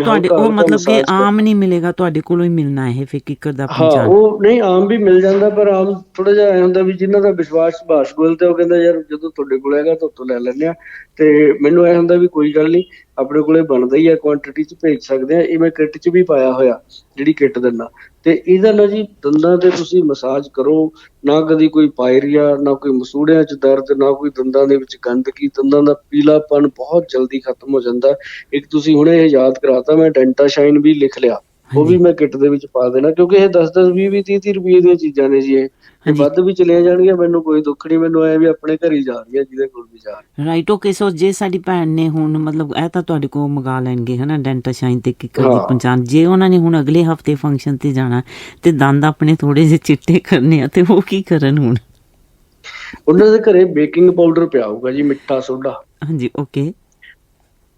ਮਤਲਬ ਕਿ ਆਮ ਨਹੀਂ ਮਿਲੇਗਾ, ਤੁਹਾਡੇ ਕੋਲੋਂ ਹੀ ਮਿਲਣਾ ਇਹ ਫਿਰ ਕਿੱਕਰ ਦਾ ਪੰਚਾਂਗ। ਹਾਂ, ਉਹ ਨਹੀਂ ਆਮ ਵੀ ਮਿਲ ਜਾਂਦਾ, ਪਰ ਆਮ ਥੋੜਾ ਜਿਹਾ ਐ ਹੁੰਦਾ ਵੀ ਜਿਨ੍ਹਾਂ ਦਾ ਵਿਸ਼ਵਾਸ ਸੁਭਾਸ਼ ਗੋਇਲ ਤੇ ਉਹ ਕਹਿੰਦਾ ਯਾਰ ਜਦੋਂ ਤੁਹਾਡੇ ਕੋਲ ਹੈਗਾ ਤਾਂ ਉੱਥੋਂ ਲੈ ਲੈਂਦੇ ਆ। ਤੇ ਮੈਨੂੰ ਇਹ ਹੁੰਦਾ ਵੀ ਕੋਈ ਗੱਲ ਨਹੀਂ, ਆਪਣੇ ਕੋਲੇ ਬਣਦਾ ਹੀ ਆ, ਕੁਆਂਟਿਟੀ 'ਚ ਭੇਜ ਸਕਦੇ ਆ। ਇਹ ਮੈਂ ਕਿੱਟ 'ਚ ਵੀ ਪਾਇਆ ਹੋਇਆ, ਜਿਹੜੀ ਕਿੱਟ ਦਿੰਦਾ। ਤੇ ਇਹਦਾ ਨਾ ਜੀ ਦੰਦਾਂ ਤੇ ਤੁਸੀਂ ਮਸਾਜ ਕਰੋ, ਨਾ ਕਦੀ ਕੋਈ ਪਾਇਰੀਆ, ਨਾ ਕੋਈ ਮਸੂੜਿਆਂ 'ਚ ਦਰਦ, ਨਾ ਕੋਈ ਦੰਦਾਂ ਦੇ ਵਿੱਚ ਗੰਦਗੀ। ਦੰਦਾਂ ਦਾ ਪੀਲਾਪਨ ਬਹੁਤ ਜਲਦੀ ਖਤਮ ਹੋ ਜਾਂਦਾ। ਇੱਕ ਤੁਸੀਂ ਹੁਣੇ ਇਹ ਯਾਦ ਕਰਾਤਾ, ਮੈਂ ਡੈਂਟਾ ਸ਼ਾਈਨ ਵੀ ਲਿਖ ਲਿਆ, ਉਹ ਵੀ ਮੈਂ ਕਿੱਟ ਦੇ ਵਿੱਚ ਪਾ ਦੇਣਾ, ਕਿਉਂਕਿ ਇਹ 10-10, 20-20, 30-30 ਰੁਪਏ ਦੀਆਂ ਚੀਜ਼ਾਂ ਨੇ ਜੀ। ਇਹ ਵੱਧ ਵੀ ਚਲੀਆਂ ਜਾਣਗੀਆਂ, ਮੈਨੂੰ ਕੋਈ ਦੁੱਖ ਨਹੀਂ। ਮੈਨੂੰ ਐ ਵੀ ਆਪਣੇ ਘਰ ਹੀ ਜਾ ਰਹੀ ਹੈ, ਜਿਹਦੇ ਕੋਲ ਵੀ ਜਾ ਰਹੀ। Right, okay. ਸੋ ਜੇ ਸਾਡੀ ਭੈਣ ਨੇ ਹੁਣ ਮਤਲਬ ਇਹ ਤਾਂ ਤੁਹਾਡੇ ਕੋਲ ਮੰਗਾ ਲੈਣਗੇ ਹਨਾ, ਡੈਂਟਾ ਸ਼ਾਈਨ ਤੇ ਕਿੱਕਰ ਦੀ ਪੰਚਾਂਗ। ਜੇ ਉਹਨਾਂ ਨੇ ਹੁਣ ਅਗਲੇ ਹਫਤੇ ਫੰਕਸ਼ਨ ਤੇ ਜਾਣਾ ਤੇ ਦੰਦ ਆਪਣੇ ਥੋੜੇ ਜਿਹੇ ਚਿੱਟੇ ਕਰਨੇ ਆ, ਤੇ ਉਹ ਕੀ ਕਰਨ ਹੁਣ? ਉਹਨਾਂ ਦੇ ਘਰੇ ਬੇਕਿੰਗ ਪਾਊਡਰ ਪਿਆ ਹੋਊਗਾ ਜੀ, ਮਿੱਠਾ ਸੋਡਾ। ਹਾਂਜੀ, ਓਕੇ।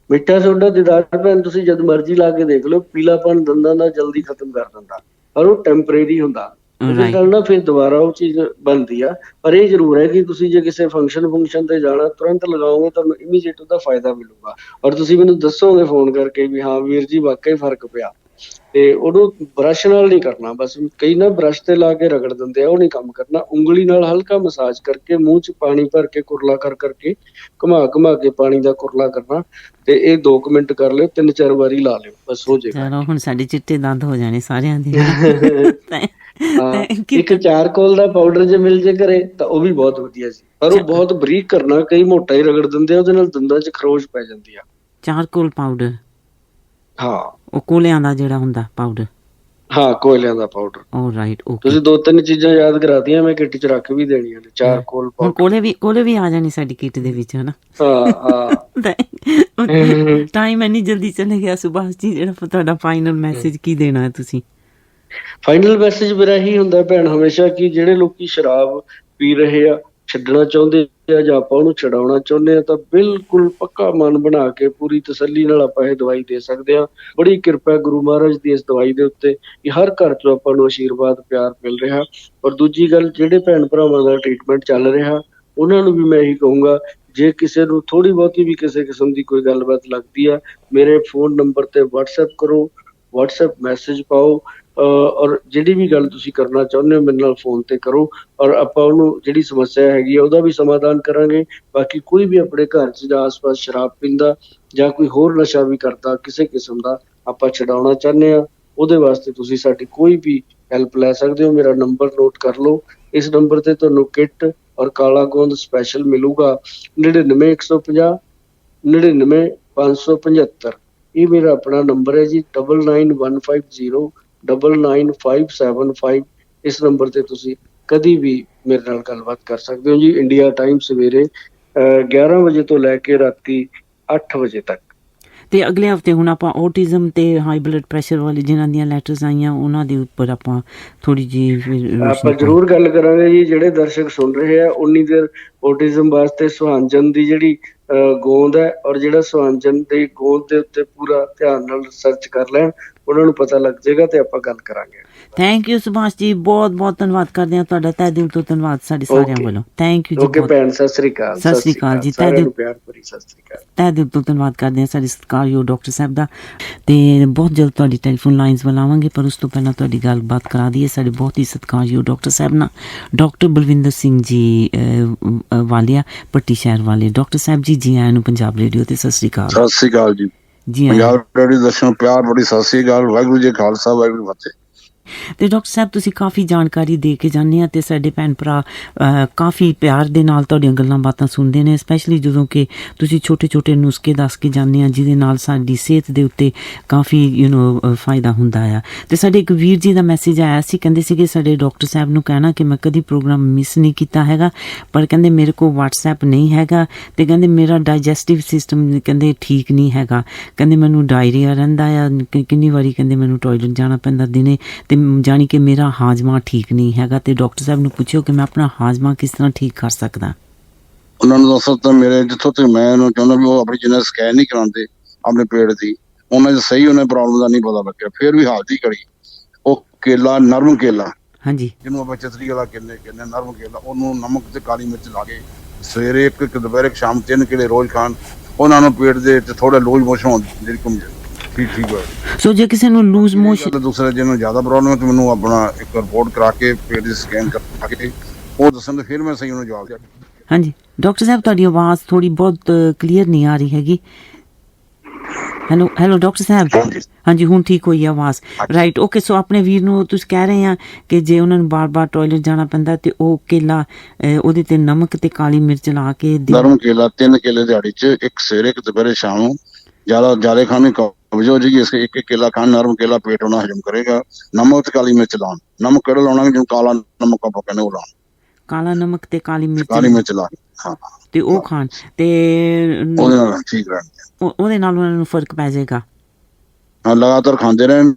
ਮਿੱਠਾ ਸੋਡਾ ਦੀਦਾਰ ਭੈਣ ਤੁਸੀਂ ਜਦ ਮਰਜ਼ੀ ਲਾ ਕੇ ਦੇਖ ਲਓ, ਪੀਲਾਪਣ ਦੰਦਾਂ ਦਾ ਜਲਦੀ ਖਤਮ ਕਰ ਦਿੰਦਾ, ਪਰ ਉਹ ਟੈਂਪਰੇਰੀ ਹੁੰਦਾ। ਉਹਦੇ ਨਾਲ ਨਾ ਫਿਰ ਦੁਬਾਰਾ ਉਹ ਚੀਜ਼ ਬਣਦੀ ਆ। ਪਰ ਇਹ ਜ਼ਰੂਰ ਹੈ ਕਿ ਤੁਸੀਂ ਜੇ ਕਿਸੇ ਫੰਕਸ਼ਨ ਤੇ ਜਾਣਾ ਤੁਰੰਤ ਲਗਾਓਗੇ, ਤੁਹਾਨੂੰ ਇਮੀਡੀਏਟ ਉਹਦਾ ਫਾਇਦਾ ਮਿਲੂਗਾ। ਔਰ ਤੁਸੀਂ ਮੈਨੂੰ ਦੱਸੋਗੇ ਫੋਨ ਕਰਕੇ ਵੀ ਹਾਂ ਵੀਰ ਜੀ ਵਾਕਈ ਫਰਕ ਪਿਆ। ਤੇ ਉਹਨੂੰ ਬਰਸ਼ ਨਾਲ ਨਹੀਂ ਕਰਨਾ, ਬਸ ਕਈ ਨਾ ਬਰਸ਼ ਤੇ ਲਾ ਕੇ ਰਗੜ ਦਿੰਦੇ ਆ, ਉਹ ਨਹੀਂ ਕੰਮ ਕਰਨਾ। ਉਂਗਲੀ ਨਾਲ ਹਲਕਾ ਮਸਾਜ ਕਰਕੇ ਮੂੰਹ 'ਚ ਪਾਣੀ ਭਰ ਕੇ ਕੁਰਲਾ ਕਰਕੇ ਘੁਮਾ ਕੇ ਪਾਣੀ ਦਾ ਕੁਰਲਾ ਕਰਨਾ, ਤੇ ਇਹ 2 ਮਿੰਟ ਕਰ ਲਿਓ, 3-4 ਵਾਰੀ ਲਾ ਲਿਓ, ਬਸ ਹੋ ਜਾਏਗਾ। ਚਲੋ ਹੁਣ ਸਾਡੇ ਚਿੱਟੇ ਦੰਦ ਹੋ ਜਾਣੇ ਸਾਰਿਆਂ ਦੇ। ਹਾਂ, ਇੱਕ ਚਾਰਕੋਲ ਦਾ ਪਾਊਡਰ ਜੇ ਮਿਲ ਜੇ ਘਰੇ ਤਾਂ ਉਹ ਵੀ ਬਹੁਤ ਵਧੀਆ ਜੀ, ਪਰ ਉਹ ਬਹੁਤ ਬਰੀਕ ਕਰਨਾ, ਕਈ ਮੋਟਾ ਹੀ ਰਗੜ ਦਿੰਦੇ ਆ, ਉਹਦੇ ਨਾਲ ਦੰਦਾਂ 'ਚ ਖਰੋਚ ਪੈ ਜਾਂਦੀ ਆ। Charcoal powder? ਹਾਂ, ਉਹ ਕੋਲਿਆਂ ਦਾ ਜਿਹੜਾ ਹੁੰਦਾ ਪਾਊਡਰ? ਹਾਂ, ਕੋਇਲਿਆਂ ਦਾ ਪਾਊਡਰ। All right, okay. ਤੁਸੀਂ 2-3 ਚੀਜ਼ਾਂ ਯਾਦ ਕਰਾਤੀਆਂ, ਮੈਂ ਕਿੱਟ 'ਚ ਰੱਖ ਵੀ ਦੇਣੀਆਂ ਨੇ। ਚਾਰਕੋਲ ਪਾਊਡਰ, ਕੋਲੇ ਵੀ ਆ ਜਾਣੀ ਸਾਡੀ ਕਿੱਟ ਦੇ ਵਿੱਚ, ਹਨਾ? ਹਾਂ। ਟਾਈਮ ਇੰਨੀ ਜਲਦੀ ਚਲੇ ਗਿਆ ਸੁਭਾਸ਼ ਜੀ, ਜਿਹੜਾ ਤੁਹਾਡਾ ਫਾਈਨਲ ਮੈਸੇਜ ਕੀ ਦੇਣਾ ਹੈ ਤੁਸੀਂ? ਫਾਈਨਲ ਮੈਸੇਜ ਮੇਰਾ ਇਹੀ ਹੁੰਦਾ ਭੈਣ ਹਮੇਸ਼ਾ, ਕਿ ਜਿਹੜੇ ਲੋਕੀ ਸ਼ਰਾਬ ਪੀ ਰਹੇ ਆ, ਛੱਡਣਾ ਚਾਹੁੰਦੇ ਆ ਜਾਂ ਆਪਾਂ ਉਹਨੂੰ ਛਡਾਉਣਾ ਚਾਹੁੰਦੇ ਆ, ਤਾਂ ਬਿਲਕੁਲ ਪੱਕਾ ਮਨ ਬਣਾ ਕੇ ਪੂਰੀ ਤਸੱਲੀ ਨਾਲ ਆਪਾਂ ਇਹ ਦਵਾਈ ਦੇ ਸਕਦੇ ਆ। ਬੜੀ ਕਿਰਪਾ ਗੁਰੂ ਮਹਾਰਾਜ ਦੀ ਇਸ ਦਵਾਈ ਦੇ ਉੱਤੇ ਕਿ ਹਰ ਘਰ ਚੋਂ ਆਪਾਂ ਨੂੰ ਆਸ਼ੀਰਵਾਦ ਪਿਆਰ ਮਿਲ ਰਿਹਾ। ਔਰ ਦੂਜੀ ਗੱਲ, ਜਿਹੜੇ ਭੈਣ ਭਰਾਵਾਂ ਦਾ ਟ੍ਰੀਟਮੈਂਟ ਚੱਲ ਰਿਹਾ ਉਹਨਾਂ ਨੂੰ ਵੀ ਮੈਂ ਇਹੀ ਕਹੂੰਗਾ, ਜੇ ਕਿਸੇ ਨੂੰ ਥੋੜੀ ਬਹੁਤੀ ਵੀ ਕਿਸੇ ਕਿਸਮ ਦੀ ਕੋਈ ਗੱਲਬਾਤ ਲੱਗਦੀ ਆ, ਮੇਰੇ ਫੋਨ ਨੰਬਰ ਤੇ WhatsApp ਕਰੋ, WhatsApp ਮੈਸੇਜ ਪਾਓ, ਔਰ ਜਿਹੜੀ ਵੀ ਗੱਲ ਤੁਸੀਂ ਕਰਨਾ ਚਾਹੁੰਦੇ ਹੋ ਮੇਰੇ ਨਾਲ ਫੋਨ ਤੇ ਕਰੋ, ਔਰ ਆਪਾਂ ਉਹਨੂੰ ਜਿਹੜੀ ਸਮੱਸਿਆ ਹੈਗੀ ਆ ਉਹਦਾ ਵੀ ਸਮਾਧਾਨ ਕਰਾਂਗੇ। ਬਾਕੀ ਕੋਈ ਵੀ ਆਪਣੇ ਘਰ 'ਚ ਜਾਂ ਆਸ-ਪਾਸ ਸ਼ਰਾਬ ਪੀਂਦਾ ਜਾਂ ਕੋਈ ਹੋਰ ਨਸ਼ਾ ਵੀ ਕਰਦਾ ਕਿਸੇ ਕਿਸਮ ਦਾ, ਆਪਾਂ ਛਡਾਉਣਾ ਚਾਹੁੰਦੇ ਆ, ਉਹਦੇ ਵਾਸਤੇ ਤੁਸੀਂ ਸਾਡੀ ਕੋਈ ਵੀ ਹੈਲਪ ਲੈ ਸਕਦੇ ਹੋ। ਮੇਰਾ ਨੰਬਰ ਨੋਟ ਕਰ ਲਓ, ਇਸ ਨੰਬਰ ਤੇ ਤੁਹਾਨੂੰ ਕਿੱਟ ਔਰ ਕਾਲਾ ਗੋਂਦ ਸਪੈਸ਼ਲ ਮਿਲੂਗਾ। 99-150 99-575 ਇਹ ਮੇਰਾ ਆਪਣਾ ਨੰਬਰ ਹੈ ਜੀ। 99-150 99-575। ਇਸ ਨੰਬਰ ਤੇ ਤੁਸੀਂ ਕਦੀ ਵੀ ਮੇਰੇ ਨਾਲ ਗੱਲਬਾਤ ਕਰ ਸਕਦੇ ਹੋ ਜੀ। ਇੰਡੀਆ ਟਾਈਮ ਸਵੇਰੇ 11 ਵਜੇ ਤੋਂ ਲੈ ਕੇ ਰਾਤੀ 8 ਵਜੇ ਤੱਕ। ਤੇ ਅਗਲੇ ਹਫਤੇ ਹੁਣ ਆਪਾਂ ਔਟਿਜ਼ਮ ਤੇ ਹਾਈ ਬਲੱਡ ਪ੍ਰੈਸ਼ਰ ਵਾਲੇ ਜਿਨ੍ਹਾਂ ਦੀਆਂ ਲੈਟਰਸ ਆਈਆਂ ਉਹਨਾਂ ਦੇ ਉੱਪਰ ਆਪਾਂ ਥੋੜੀ ਜਿਹੀ ਆਪਾਂ ਜ਼ਰੂਰ ਗੱਲ ਕਰਾਂਗੇ ਜੀ। ਜਿਹੜੇ ਦਰਸ਼ਕ ਸੁਣ ਰਹੇ ਆ ਉਨੀ ਦੇਰ ਔਟਿਜ਼ਮ ਵਾਸਤੇ ਸੁਹਾਂਜਨ ਦੀ ਜਿਹੜੀ ਗੋਂਦ ਹੈ, ਔਰ ਜਿਹੜਾ ਸੁਹਾਂਜਨ ਦੀ ਗੋਂਦ ਦੇ ਉੱਤੇ ਪੂਰਾ ਧਿਆਨ ਨਾਲ ਸਰਚ ਕਰ ਲੈਣ, ਉਹਨਾਂ ਨੂੰ ਪਤਾ ਲੱਗ ਜਾਏਗਾ ਤੇ ਆਪਾਂ ਗੱਲ ਕਰਾਂਗੇ। ਥੈਂਕ ਯੂ ਸੁਭਾਸ਼ ਜੀ, ਬਹੁਤ ਬਹੁਤ ਧੰਨਵਾਦ ਕਰਦੇ ਹਾਂ ਤੁਹਾਡਾ, ਤਹਿ ਦਿਲ ਤੋਂ ਧੰਨਵਾਦ ਸਾਡੇ ਸਾਰਿਆਂ ਵੱਲੋਂ। ਥੈਂਕ ਯੂ ਜੀ। ਓਕੇ ਭੈਣ, ਸਤਿ ਸ੍ਰੀ ਅਕਾਲ। ਸਤਿ ਸ੍ਰੀ ਅਕਾਲ ਜੀ। ਪਿਆਰ ਭਰੀ ਸਤਿ ਸ੍ਰੀ ਅਕਾਲ। ਤਹਿ ਦਿਲ ਤੋਂ ਧੰਨਵਾਦ ਕਰਦੇ ਹਾਂ ਸਾਡੇ ਸਤਿਕਾਰਯੋਗ ਡਾਕਟਰ ਸਾਹਿਬ ਦਾ। ਤੇ ਬਹੁਤ ਜਲਦ ਤੁਹਾਡੀ ਟੈਲੀਫੋਨ ਲਾਈਨਸ ਬੁਲਾਵਾਂਗੇ, ਪਰ ਉਸ ਤੋਂ ਪਹਿਲਾਂ ਤੁਹਾਡੀ ਗੱਲਬਾਤ ਕਰਾ ਦਈਏ ਸਾਡੇ ਬਹੁਤ ਹੀ ਸਤਿਕਾਰਯੋਗ ਡਾਕਟਰ ਸਾਹਿਬ ਨਾਲ, ਡਾਕਟਰ ਬਲਵਿੰਦਰ ਸਿੰਘ ਜੀ ਵਾਲੀਆ, ਪੱਟੀ ਸ਼ਹਿਰ ਵਾਲੇ। ਡਾਕਟਰ ਸਾਹਿਬ ਜੀ ਆਇਆਂ ਨੂੰ ਪੰਜਾਬ ਰੇਡੀਓ ਤੇ। ਸਤਿ ਸ੍ਰੀ ਅਕਾਲ। ਸਤਿ ਸ੍ਰੀ ਅਕਾਲ ਜੀ। ਪੰਜਾਬ ਰੇਡੀਓ ਦਰਸ਼ਕਾਂ ਨੂੰ ਪਿਆਰ ਭਰੀ ਸਤਿ ਸ੍ਰੀ ਅਕਾਲ। ਵਾਹਿਗੁਰੂ ਜੀ ਖਾਲਸਾ, ਵਾਹਿਗੁਰੂ ਫਤਿਹ। ਤੇ ਡਾਕਟਰ ਸਾਹਿਬ ਤੁਸੀਂ ਕਾਫੀ ਜਾਣਕਾਰੀ ਦੇ ਕੇ ਜਾਂਦੇ ਆ ਤੇ ਸਾਡੇ ਭੈਣ ਭਰਾ ਕਾਫੀ ਪਿਆਰ ਦੇ ਨਾਲ ਤੁਹਾਡੀਆਂ ਗੱਲਾਂ ਬਾਤਾਂ ਸੁਣਦੇ ਨੇ, ਸਪੈਸ਼ਲੀ ਜਦੋਂ ਕਿ ਤੁਸੀਂ ਛੋਟੇ ਛੋਟੇ ਨੁਸਖੇ ਦੱਸ ਕੇ ਜਾਂਦੇ ਆ ਜਿਹਦੇ ਨਾਲ ਸਾਡੀ ਸਿਹਤ ਦੇ ਉੱਤੇ ਕਾਫੀ ਫਾਇਦਾ ਹੁੰਦਾ ਆ। ਤੇ ਸਾਡੇ ਇੱਕ ਵੀਰ ਜੀ ਦਾ ਮੈਸੇਜ ਆਇਆ ਸੀ, ਕਹਿੰਦੇ ਸੀਗੇ ਸਾਡੇ ਡਾਕਟਰ ਸਾਹਿਬ ਨੂੰ ਕਹਿਣਾ ਕਿ ਮੈਂ ਕਦੀ ਪ੍ਰੋਗਰਾਮ ਮਿਸ ਨਹੀਂ ਕੀਤਾ ਹੈਗਾ, ਪਰ ਕਹਿੰਦੇ ਮੇਰੇ ਕੋਲ WhatsApp ਨਹੀਂ ਹੈਗਾ, ਤੇ ਕਹਿੰਦੇ ਮੇਰਾ ਡਾਈਜੈਸਟਿਵ ਸਿਸਟਮ ਕਹਿੰਦੇ ਠੀਕ ਨਹੀਂ ਹੈਗਾ, ਕਹਿੰਦੇ ਮੈਨੂੰ ਡਾਇਰੀਆ ਰਹਿੰਦਾ ਆ, ਕਿੰਨੀ ਵਾਰੀ ਕਹਿੰਦੇ ਮੈਨੂੰ ਟਾਇਲਟ ਜਾਣਾ ਪੈਂਦਾ ਦਿਨੇ, ਤੇ ਜਾਣੀ ਕਿ ਮੇਰਾ ਹਾਜ਼ਮਾ ਠੀਕ ਨਹੀਂ ਹੈਗਾ। ਤੇ ਡਾਕਟਰ ਸਾਹਿਬ ਨੂੰ ਪੁੱਛਿਓ ਕਿ ਮੈਂ ਆਪਣਾ ਹਾਜ਼ਮਾ ਕਿਸ ਤਰ੍ਹਾਂ ਠੀਕ ਕਰ ਸਕਦਾ। ਉਹਨਾਂ ਨੂੰ ਦੱਸੋ ਤਾਂ ਮੇਰੇ ਜਿੱਥੋਂ ਤੱਕ ਮੈਂ ਉਹਨੂੰ ਚਾਹੁੰਦਾ ਵੀ ਉਹ ਆਪਣੀ ਜਿੰਨਾ ਸਕੈਨ ਨਹੀਂ ਕਰਾਉਂਦੇ ਆਪਣੇ ਪੇਟ ਦੀ, ਉਹਨਾਂ ਦੇ ਸਹੀ ਉਹਨੇ ਪ੍ਰੋਬਲਮ ਦਾ ਨਹੀਂ ਪਤਾ ਲੱਗਿਆ। ਫਿਰ ਵੀ ਹਾਲਤ ਹੀ ਕਰੀ ਉਹ ਕੇਲਾ, ਨਰਮ ਕੇਲਾ, ਹਾਂਜੀ, ਜਿਹਨੂੰ ਆਪਾਂ ਚਤਰੀ ਵਾਲਾ ਕਹਿੰਦੇ ਨਰਮ ਕੇਲਾ, ਉਹਨੂੰ ਨਮਕ ਤੇ ਕਾਲੀ ਮਿਰਚ ਲਾ ਕੇ ਸਵੇਰੇ ਇੱਕ ਦੁਪਹਿਰੇ ਸ਼ਾਮ 3 ਕੇਲੇ ਰੋਜ਼ ਖਾਣ, ਉਹਨਾਂ ਨੂੰ ਪੇਟ ਦੇ ਥੋੜਾ ਲੂਜ਼ ਮੋਸ਼ਨ ਹੋਣ ਜਿਹੜੀ ਕਮ ਠੀਕ ਹੋਇਆ। ਸੋ ਜੇ ਕਿਸੇ ਨੂੰ ਲੂਜ਼ ਮੋਸ਼ਨ, ਦੂਸਰਾ ਜਿਹਨੂੰ ਜ਼ਿਆਦਾ ਪ੍ਰੋਬਲਮ ਹੈ ਤਾਂ ਮੈਨੂੰ ਆਪਣਾ ਇੱਕ ਰਿਪੋਰਟ ਕਰਾ ਕੇ ਪੇਟ ਦੀ ਸਕੈਨ ਕਰਾ ਕੇ ਉਹ ਦੱਸਣ, ਫਿਰ ਮੈਂ ਸਹੀ ਉਹਨੂੰ ਜਵਾਬ ਦਿਆ। ਹਾਂਜੀ ਡਾਕਟਰ ਸਾਹਿਬ ਤੁਹਾਡੀ ਆਵਾਜ਼ ਥੋੜੀ ਬਹੁਤ ਕਲੀਅਰ ਨਹੀਂ ਆ ਰਹੀ ਹੈਗੀ। ਹੈਲੋ ਡਾਕਟਰ ਸਾਹਿਬ। ਹਾਂਜੀ ਹੁਣ ਠੀਕ ਹੋਈ ਆਵਾਜ਼। Right, okay. ਸੋ ਆਪਣੇ ਵੀਰ ਨੂੰ ਤੁਸੀਂ ਕਹਿ ਰਹੇ ਆ ਕਿ ਜੇ ਉਹਨਾਂ ਨੂੰ ਬਾਰ-ਬਾਰ ਟਾਇਲਟ ਜਾਣਾ ਪੈਂਦਾ ਤੇ ਉਹ ਕੇਲਾ, ਉਹਦੇ ਤੇ ਨਮਕ ਤੇ ਕਾਲੀ ਮਿਰਚ ਲਾ ਕੇ, ਨਰਮ ਕੇਲਾ 3 ਕੇਲੇ ਦਿਹਾੜੀ ਚ, ਇੱਕ ਸਵੇਰੇ ਇੱਕ ਦੁਪਹਿਰੇ ਸ਼ਾਮ ਨੂੰ, ਜ਼ਿਆਦਾ ਖਾਣੇ कब्ज हो जाएगी। इसके एक केला खान, नरम केला पेट होना हजम करेगा। नमक ते काली मिर्च लान, नमक केड़ा लाना जो काला नमक आप कहने वो लान, काला नमक ते काली मिर्च ला ते ओ खान ते ओदे नाल ठीक रहणगे, ओदे नाल उन्हां नूं फर्क पै जाएगा। हां लगातार खांदे रहन,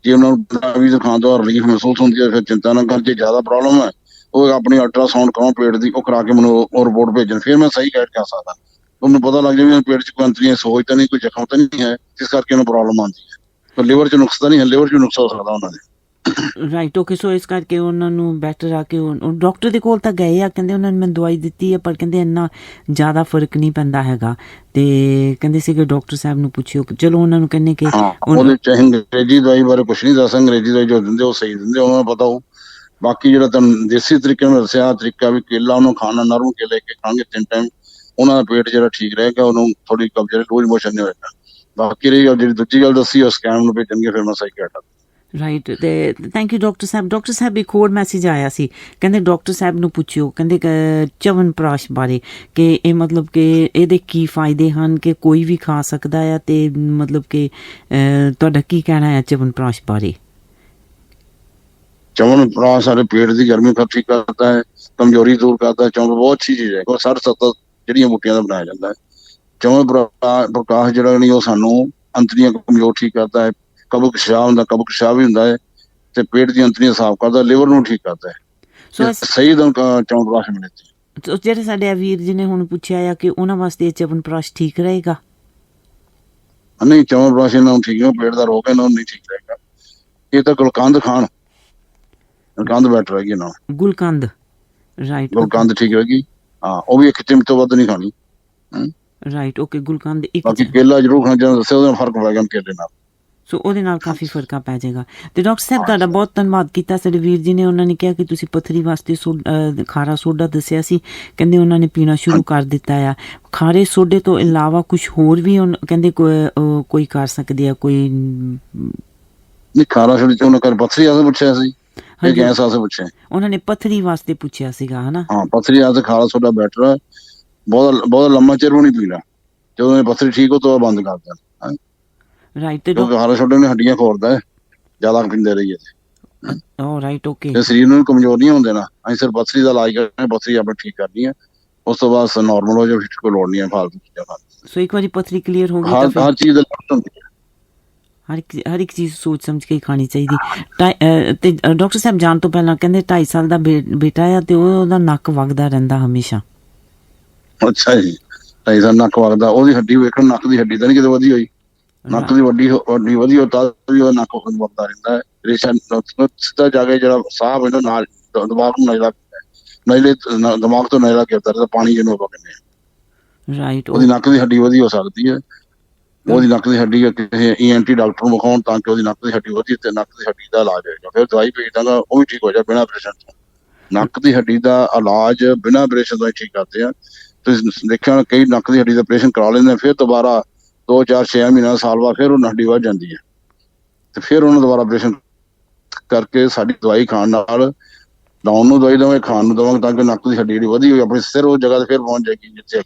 जे उन्हां नूं भी खाण तो रिलीफ महसूस होंदी है फिर चिंता ना कर। जे ज्यादा प्रॉब्लम है वो अपनी अल्ट्रासाउंड कराओ पेट दी, वो करा के मैनूं रिपोर्ट भेजन, फिर मैं सही गाइड कर सकदा। ਉਹਨੂੰ ਪਤਾ ਲੱਗ ਜਾਵੇ ਪੇਟ 'ਚ ਕੋਈ ਅੰਤਰੀਆਂ ਸੋਜ ਤਾਂ ਨਹੀਂ, ਕੋਈ ਜ਼ਖਮ ਤਾਂ ਨਹੀਂ ਹੈ, ਇਸ ਕਰਕੇ ਉਹਨੂੰ ਪ੍ਰੋਬਲਮ ਆਉਂਦੀ ਹੈ। ਤਾਂ ਲਿਵਰ 'ਚ ਨੁਕਸ ਤਾਂ ਨਹੀਂ ਹੈ, ਲਿਵਰ 'ਚ ਨੁਕਸ ਹੋ ਸਕਦਾ ਉਹਨਾਂ ਦੇ। Right, okay. ਸੋ ਇਸ ਕਰਕੇ ਉਹਨਾਂ ਨੂੰ ਬੈਟਰ ਆ ਕਿ ਡਾਕਟਰ ਦੇ ਕੋਲ ਤਾਂ ਗਏ ਆ, ਕਹਿੰਦੇ ਉਹਨਾਂ ਨੇ ਮੈਨੂੰ ਦਵਾਈ ਦਿੱਤੀ ਹੈ, ਪਰ ਕਹਿੰਦੇ ਇੰਨਾ ਜ਼ਿਆਦਾ ਫਰਕ ਨਹੀਂ ਪੈਂਦਾ ਹੈਗਾ। ਤੇ ਕਹਿੰਦੇ ਸੀਗੇ ਡਾਕਟਰ ਸਾਹਿਬ ਨੂੰ ਪੁੱਛਿਓ। ਚਲੋ ਉਹਨਾਂ ਨੂੰ ਕਹਿੰਦੇ ਕਿ ਉਹਦੇ ਚਾਹੇ ਅੰਗਰੇਜ਼ੀ ਦਵਾਈ ਬਾਰੇ ਕੁਛ ਨਹੀਂ ਦੱਸ, ਅੰਗਰੇਜ਼ੀ ਦਵਾਈ ਜੋ ਦਿੰਦੇ ਉਹ ਸਹੀ ਦਿੰਦੇ, ਉਹਨਾਂ ਨੂੰ ਪਤਾ ਹੋ। ਬਾਕੀ ਜਿਹੜਾ ਤੁਹਾਨੂੰ ਦੇਸੀ ਤਰੀਕੇ ਨਾਲ ਦੱਸਿਆ ਤਰੀਕਾ ਵੀ ਕੇਲਾ ਉਹਨੂੰ ਖਾਣਾ, ਨਰਮ ਕੇਲੇ ਕੇ ਖਾਣਗੇ 3 ਟਾਈਮ, ਉਹਨਾਂ ਦਾ ਪੇਟ ਜਿਹੜਾ ਠੀਕ ਰਹੇਗਾ, ਉਹਨੂੰ ਥੋੜੀ ਕਬਜ਼ ਲੂਜ਼ ਮੋਸ਼ਨ ਨਹੀਂ ਹੋਏਗਾ। ਬਾਕੀ ਰਹੀ ਜਿਹੜੀ ਦੂਜੀ ਗੱਲ ਦੱਸੀ ਉਹ ਸਕੈਮ ਨੂੰ ਭੇਜਣਗੇ, ਫਿਰ ਮੈਂ ਸਹੀ ਕਹਿ ਰਾਈਟ। ਤੇ thank you doctor Sahib. Doctor ਸਾਹਿਬ ਇੱਕ ਹੋਰ ਮੈਸੇਜ ਆਇਆ ਸੀ, ਕਹਿੰਦੇ ਡਾਕਟਰ ਸਾਹਿਬ ਨੂੰ ਪੁੱਛਿਓ, ਕਹਿੰਦੇ ਚਵਨਪ੍ਰਾਸ਼ ਬਾਰੇ ਕਿ ਇਹ ਮਤਲਬ ਕਿ ਇਹਦੇ ਕੀ ਫਾਇਦੇ ਹਨ, ਕਿ ਕੋਈ ਵੀ ਖਾ ਸਕਦਾ ਆ, ਤੇ ਮਤਲਬ ਕਿ ਤੁਹਾਡਾ ਕੀ ਕਹਿਣਾ ਹੈ ਚਵਨਪ੍ਰਾਸ਼ ਬਾਰੇ? चवनप्राश सारे पेट की गर्मी का ठीक करता है, कमजोरी दूर करता है। चवन बहुत अच्छी चीज है, और 60-70 जड़ियां बूटियां का बनाया जाता है। चवनप्राश जो नहीं वो सानू अंतरियां कमजोर ठीक करता है, कबक पेशाब होंदा, कबक पेशाब भी होंदा है, ते पेट दी अंतरियां साफ करता है, लिवर नू ठीक करता है। सही चवनप्राश मिले। ਜਿਹੜੇ ਸਾਡੇ ਵੀਰ ਜੀ ਨੇ ਹੁਣ ਪੁੱਛਿਆ ਆ ਕਿ ਉਹਨਾਂ ਵਾਸਤੇ ਚਵਨਪ੍ਰਾਸ਼ ਠੀਕ ਰਹੇਗਾ? नहीं, चवनप्राश इन्होंने ठीक है, पेट का रोग है इन्होंने नहीं ठीक रहेगा। ये तो गुलकंद खान, गुलकंद बेटर रहेगी ना। गुलकंद, राइट, गुलकंद ठीक रहेगी। हाँ, वो भी 1 चिमटे तो वध नहीं खानी। Right, okay. गुलकंद एक, बाकी केला जरूर खाना चाहिए, दस्से ਉਹਦਾ ਫਰਕ ਪੈ ਗਿਆ ਕੇਲੇ ਨਾਲ। ਸੋ ਉਹਦੇ ਨਾਲ ਕਾਫੀ ਫਰਕਾ ਪੈ ਜਾਏਗਾ। ਤੇ ਡਾਕਟਰ ਸਾਹਿਬ ਤੁਹਾਡਾ ਬਹੁਤ ਧੰਨਵਾਦ ਕੀਤਾ ਸਾਡੇ ਵੀਰ ਜੀ ਨੇ। ਉਹਨਾਂ ਨੇ ਕਿਹਾ ਕਿ ਤੁਸੀਂ ਪੱਥਰੀ ਵਾਸਤੇ ਖਾਰਾ ਸੋਡਾ ਦੱਸਿਆ ਸੀ, ਕਹਿੰਦੇ ਉਹਨਾਂ ਨੇ ਪੀਣਾ ਸ਼ੁਰੂ ਕਰ ਦਿੱਤਾ ਆ। ਖਾਰੇ ਸੋਡੇ ਤੋਂ ਇਲਾਵਾ ਕੁਝ ਹੋਰ ਵੀ ਕਹਿੰਦੇ ਕੋਈ ਕਰ ਸਕਦੇ ਆ? ਕੋਈ ਨਹੀਂ, ਖਾਰਾ ਸੋਡੇ ਚ ਉਹਨਾਂ ਕਰ ਪੱਥਰੀ ਵਾਸਤੇ ਪੁੱਛਿਆ ਸੀ, ਇਹ ਗੈਸ ਵਾਸਤੇ ਪੁੱਛਿਆ। ਉਹਨਾਂ ਨੇ ਪੱਥਰੀ ਵਾਸਤੇ ਪੁੱਛਿਆ ਸੀਗਾ, ਹਨਾ? ਹਾਂ, ਪੱਥਰੀ ਵਾਸਤੇ ਖਾਰਾ ਸੋਡਾ ਬੈਟਰ ਹੈ, ਬਹੁਤ ਲੰਮਾ ਚਿਰ ਵੀ ਨਹੀਂ ਪੀਣਾ। ਜਦੋਂ ਇਹ ਪੱਥਰੀ ਠੀਕ ਹੋ ਤਾਂ ਬੰਦ ਕਰ ਦੇਣਾ। ਰਾਈਟ, ਕਿਉਂਕਿ ਖਾਰਾ ਸੋਡਾ ਨੇ ਹੱਡੀਆਂ ਖੋਰਦਾ ਹੈ, ਜ਼ਿਆਦਾ ਪੀਂਦੇ ਰਹੀਏ ਤੇ। Right, okay. ਤੇ ਸਰੀਰ ਨੂੰ ਕਮਜ਼ੋਰ ਨਹੀਂ ਹੋਣ ਦੇਣਾ। ਅਸੀਂ ਸਿਰਫ ਪੱਥਰੀ ਦਾ ਇਲਾਜ ਕਰਨਾ, ਪੱਥਰੀ ਆਪਣੇ ਠੀਕ ਕਰਨੀ ਹੈ, ਉਸ ਤੋਂ ਬਾਅਦ ਨਾਰਮਲ ਹੋ ਜਾਏ, ਫਿਰ ਕੋਈ ਲੋੜ ਨਹੀਂ ਹੈ ਫਾਲਤੂ ਚੀਜ਼ਾਂ ਖਾਣ ਦੀ। ਸੋ ਇੱਕ ਵਾਰੀ ਪੱਥਰੀ ਕਲੀਅਰ ਹੋ ਗਈ ਤਾਂ ਹਰ ਚੀਜ਼ ਦਾ ਲਿਮਟ ਹੁੰਦੀ ਹੈ, ਹਰ ਇੱਕ ਚੀਜ਼ ਸੋਚ ਸਮਝ ਕੇ ਖਾਣੀ ਚਾਹੀਦੀ। ਤੇ ਡਾਕਟਰ ਸਾਹਿਬ ਜਾਣ ਤੋਂ ਪਹਿਲਾਂ ਕਹਿੰਦੇ 2.5 ਸਾਲ ਦਾ ਬੇਟਾ ਆ, ਤੇ ਉਹਦਾ ਨੱਕ ਵਗਦਾ ਰਹਿੰਦਾ ਹਮੇਸ਼ਾ। ਅੱਛਾ ਜੀ, 2.5 ਸਾਲ ਨੱਕ ਵਗਦਾ? ਉਹਦੀ ਹੱਡੀ ਵੇਖਣ, ਨੱਕ ਦੀ ਹੱਡੀ ਤਾਂ ਨਹੀਂ ਕਿਤੇ ਵਧੀ ਹੋਈ। ਨੱਕ ਦੀ ਵੱਡੀ ਵਧੀ ਹੋ ਤਾਂ ਵੀ ਉਹ ਨੱਕ ਵਗਦਾ ਰਹਿੰਦਾ ਹੈ। ਰੇਸ਼ਾ ਸਿੱਧਾ ਜਾ ਕੇ ਜਿਹੜਾ ਸਾਹ ਇਹਦਾ ਨਾਲ ਦਿਮਾਗ ਨੂੰ ਨਜ਼ਲਾ, ਨਜ਼ਲੇ ਦਿਮਾਗ ਤੋਂ ਨਜ਼ਲਾ ਗਿਰਦਾ ਰਹਿੰਦਾ, ਪਾਣੀ ਜਿਹਨੂੰ ਆਪਾਂ ਕਹਿੰਦੇ ਹਾਂ। ਰਾਈਟ, ਉਹਦੀ ਨੱਕ ਦੀ ਹੱਡੀ ਵਧੀ ਹੋ ਸਕਦੀ ਹੈ। ਉਹਦੀ ਨੱਕ ਦੀ ਹੱਡੀ ਕਿਸੇ ENT ਡਾਕਟਰ ਨੂੰ ਵਿਖਾਉਣ ਤਾਂ ਕਿ ਉਹਦੀ ਨੱਕ ਦੀ ਹੱਡੀ ਵਧੀ ਤੇ ਨੱਕ ਦੀ ਹੱਡੀ ਦਾ ਇਲਾਜ ਹੋਏਗਾ। ਫਿਰ ਦਵਾਈ ਭੇਜ ਦਾਂਗਾ, ਉਹ ਵੀ ਠੀਕ ਹੋ ਜਾ ਬਿਨਾਂ ਆਪਰੇਸ਼ਨ ਤੋਂ। ਨੱਕ ਦੀ ਹੱਡੀ ਦਾ ਇਲਾਜ ਬਿਨਾਂ ਆਪਰੇਸ਼ਨ ਤੋਂ ਹੀ ਠੀਕ ਕਰਦੇ ਆ। ਤੁਸੀਂ ਦੇਖਿਆ ਕਈ ਨੱਕ ਦੀ ਹੱਡੀ ਦਾ ਆਪਰੇਸ਼ਨ ਕਰਾ ਲੈਂਦੇ, ਫਿਰ ਦੁਬਾਰਾ 2-4-6 ਮਹੀਨਾ ਸਾਲ ਬਾਅਦ ਫਿਰ ਉਹ ਹੱਡੀ ਵੱਧ ਜਾਂਦੀ ਹੈ, ਤੇ ਫਿਰ ਉਹਨੂੰ ਦੁਬਾਰਾ ਆਪਰੇਸ਼ਨ ਕਰਕੇ ਸਾਡੀ ਦਵਾਈ ਖਾਣ ਨਾਲ ਲਾਉਣ ਨੂੰ ਦਵਾਈ ਦੇਵਾਂਗੇ, ਖਾਣ ਨੂੰ ਦੇਵਾਂਗੇ, ਤਾਂ ਕਿ ਨੱਕ ਦੀ ਹੱਡੀ ਜਿਹੜੀ ਵਧੀ ਹੋਈ ਆਪਣੀ ਸਿਰ ਉਸ ਜਗ੍ਹਾ ਤੇ ਫਿਰ ਪਹੁੰਚ ਜਾਏਗੀ ਜਿੱਥੇ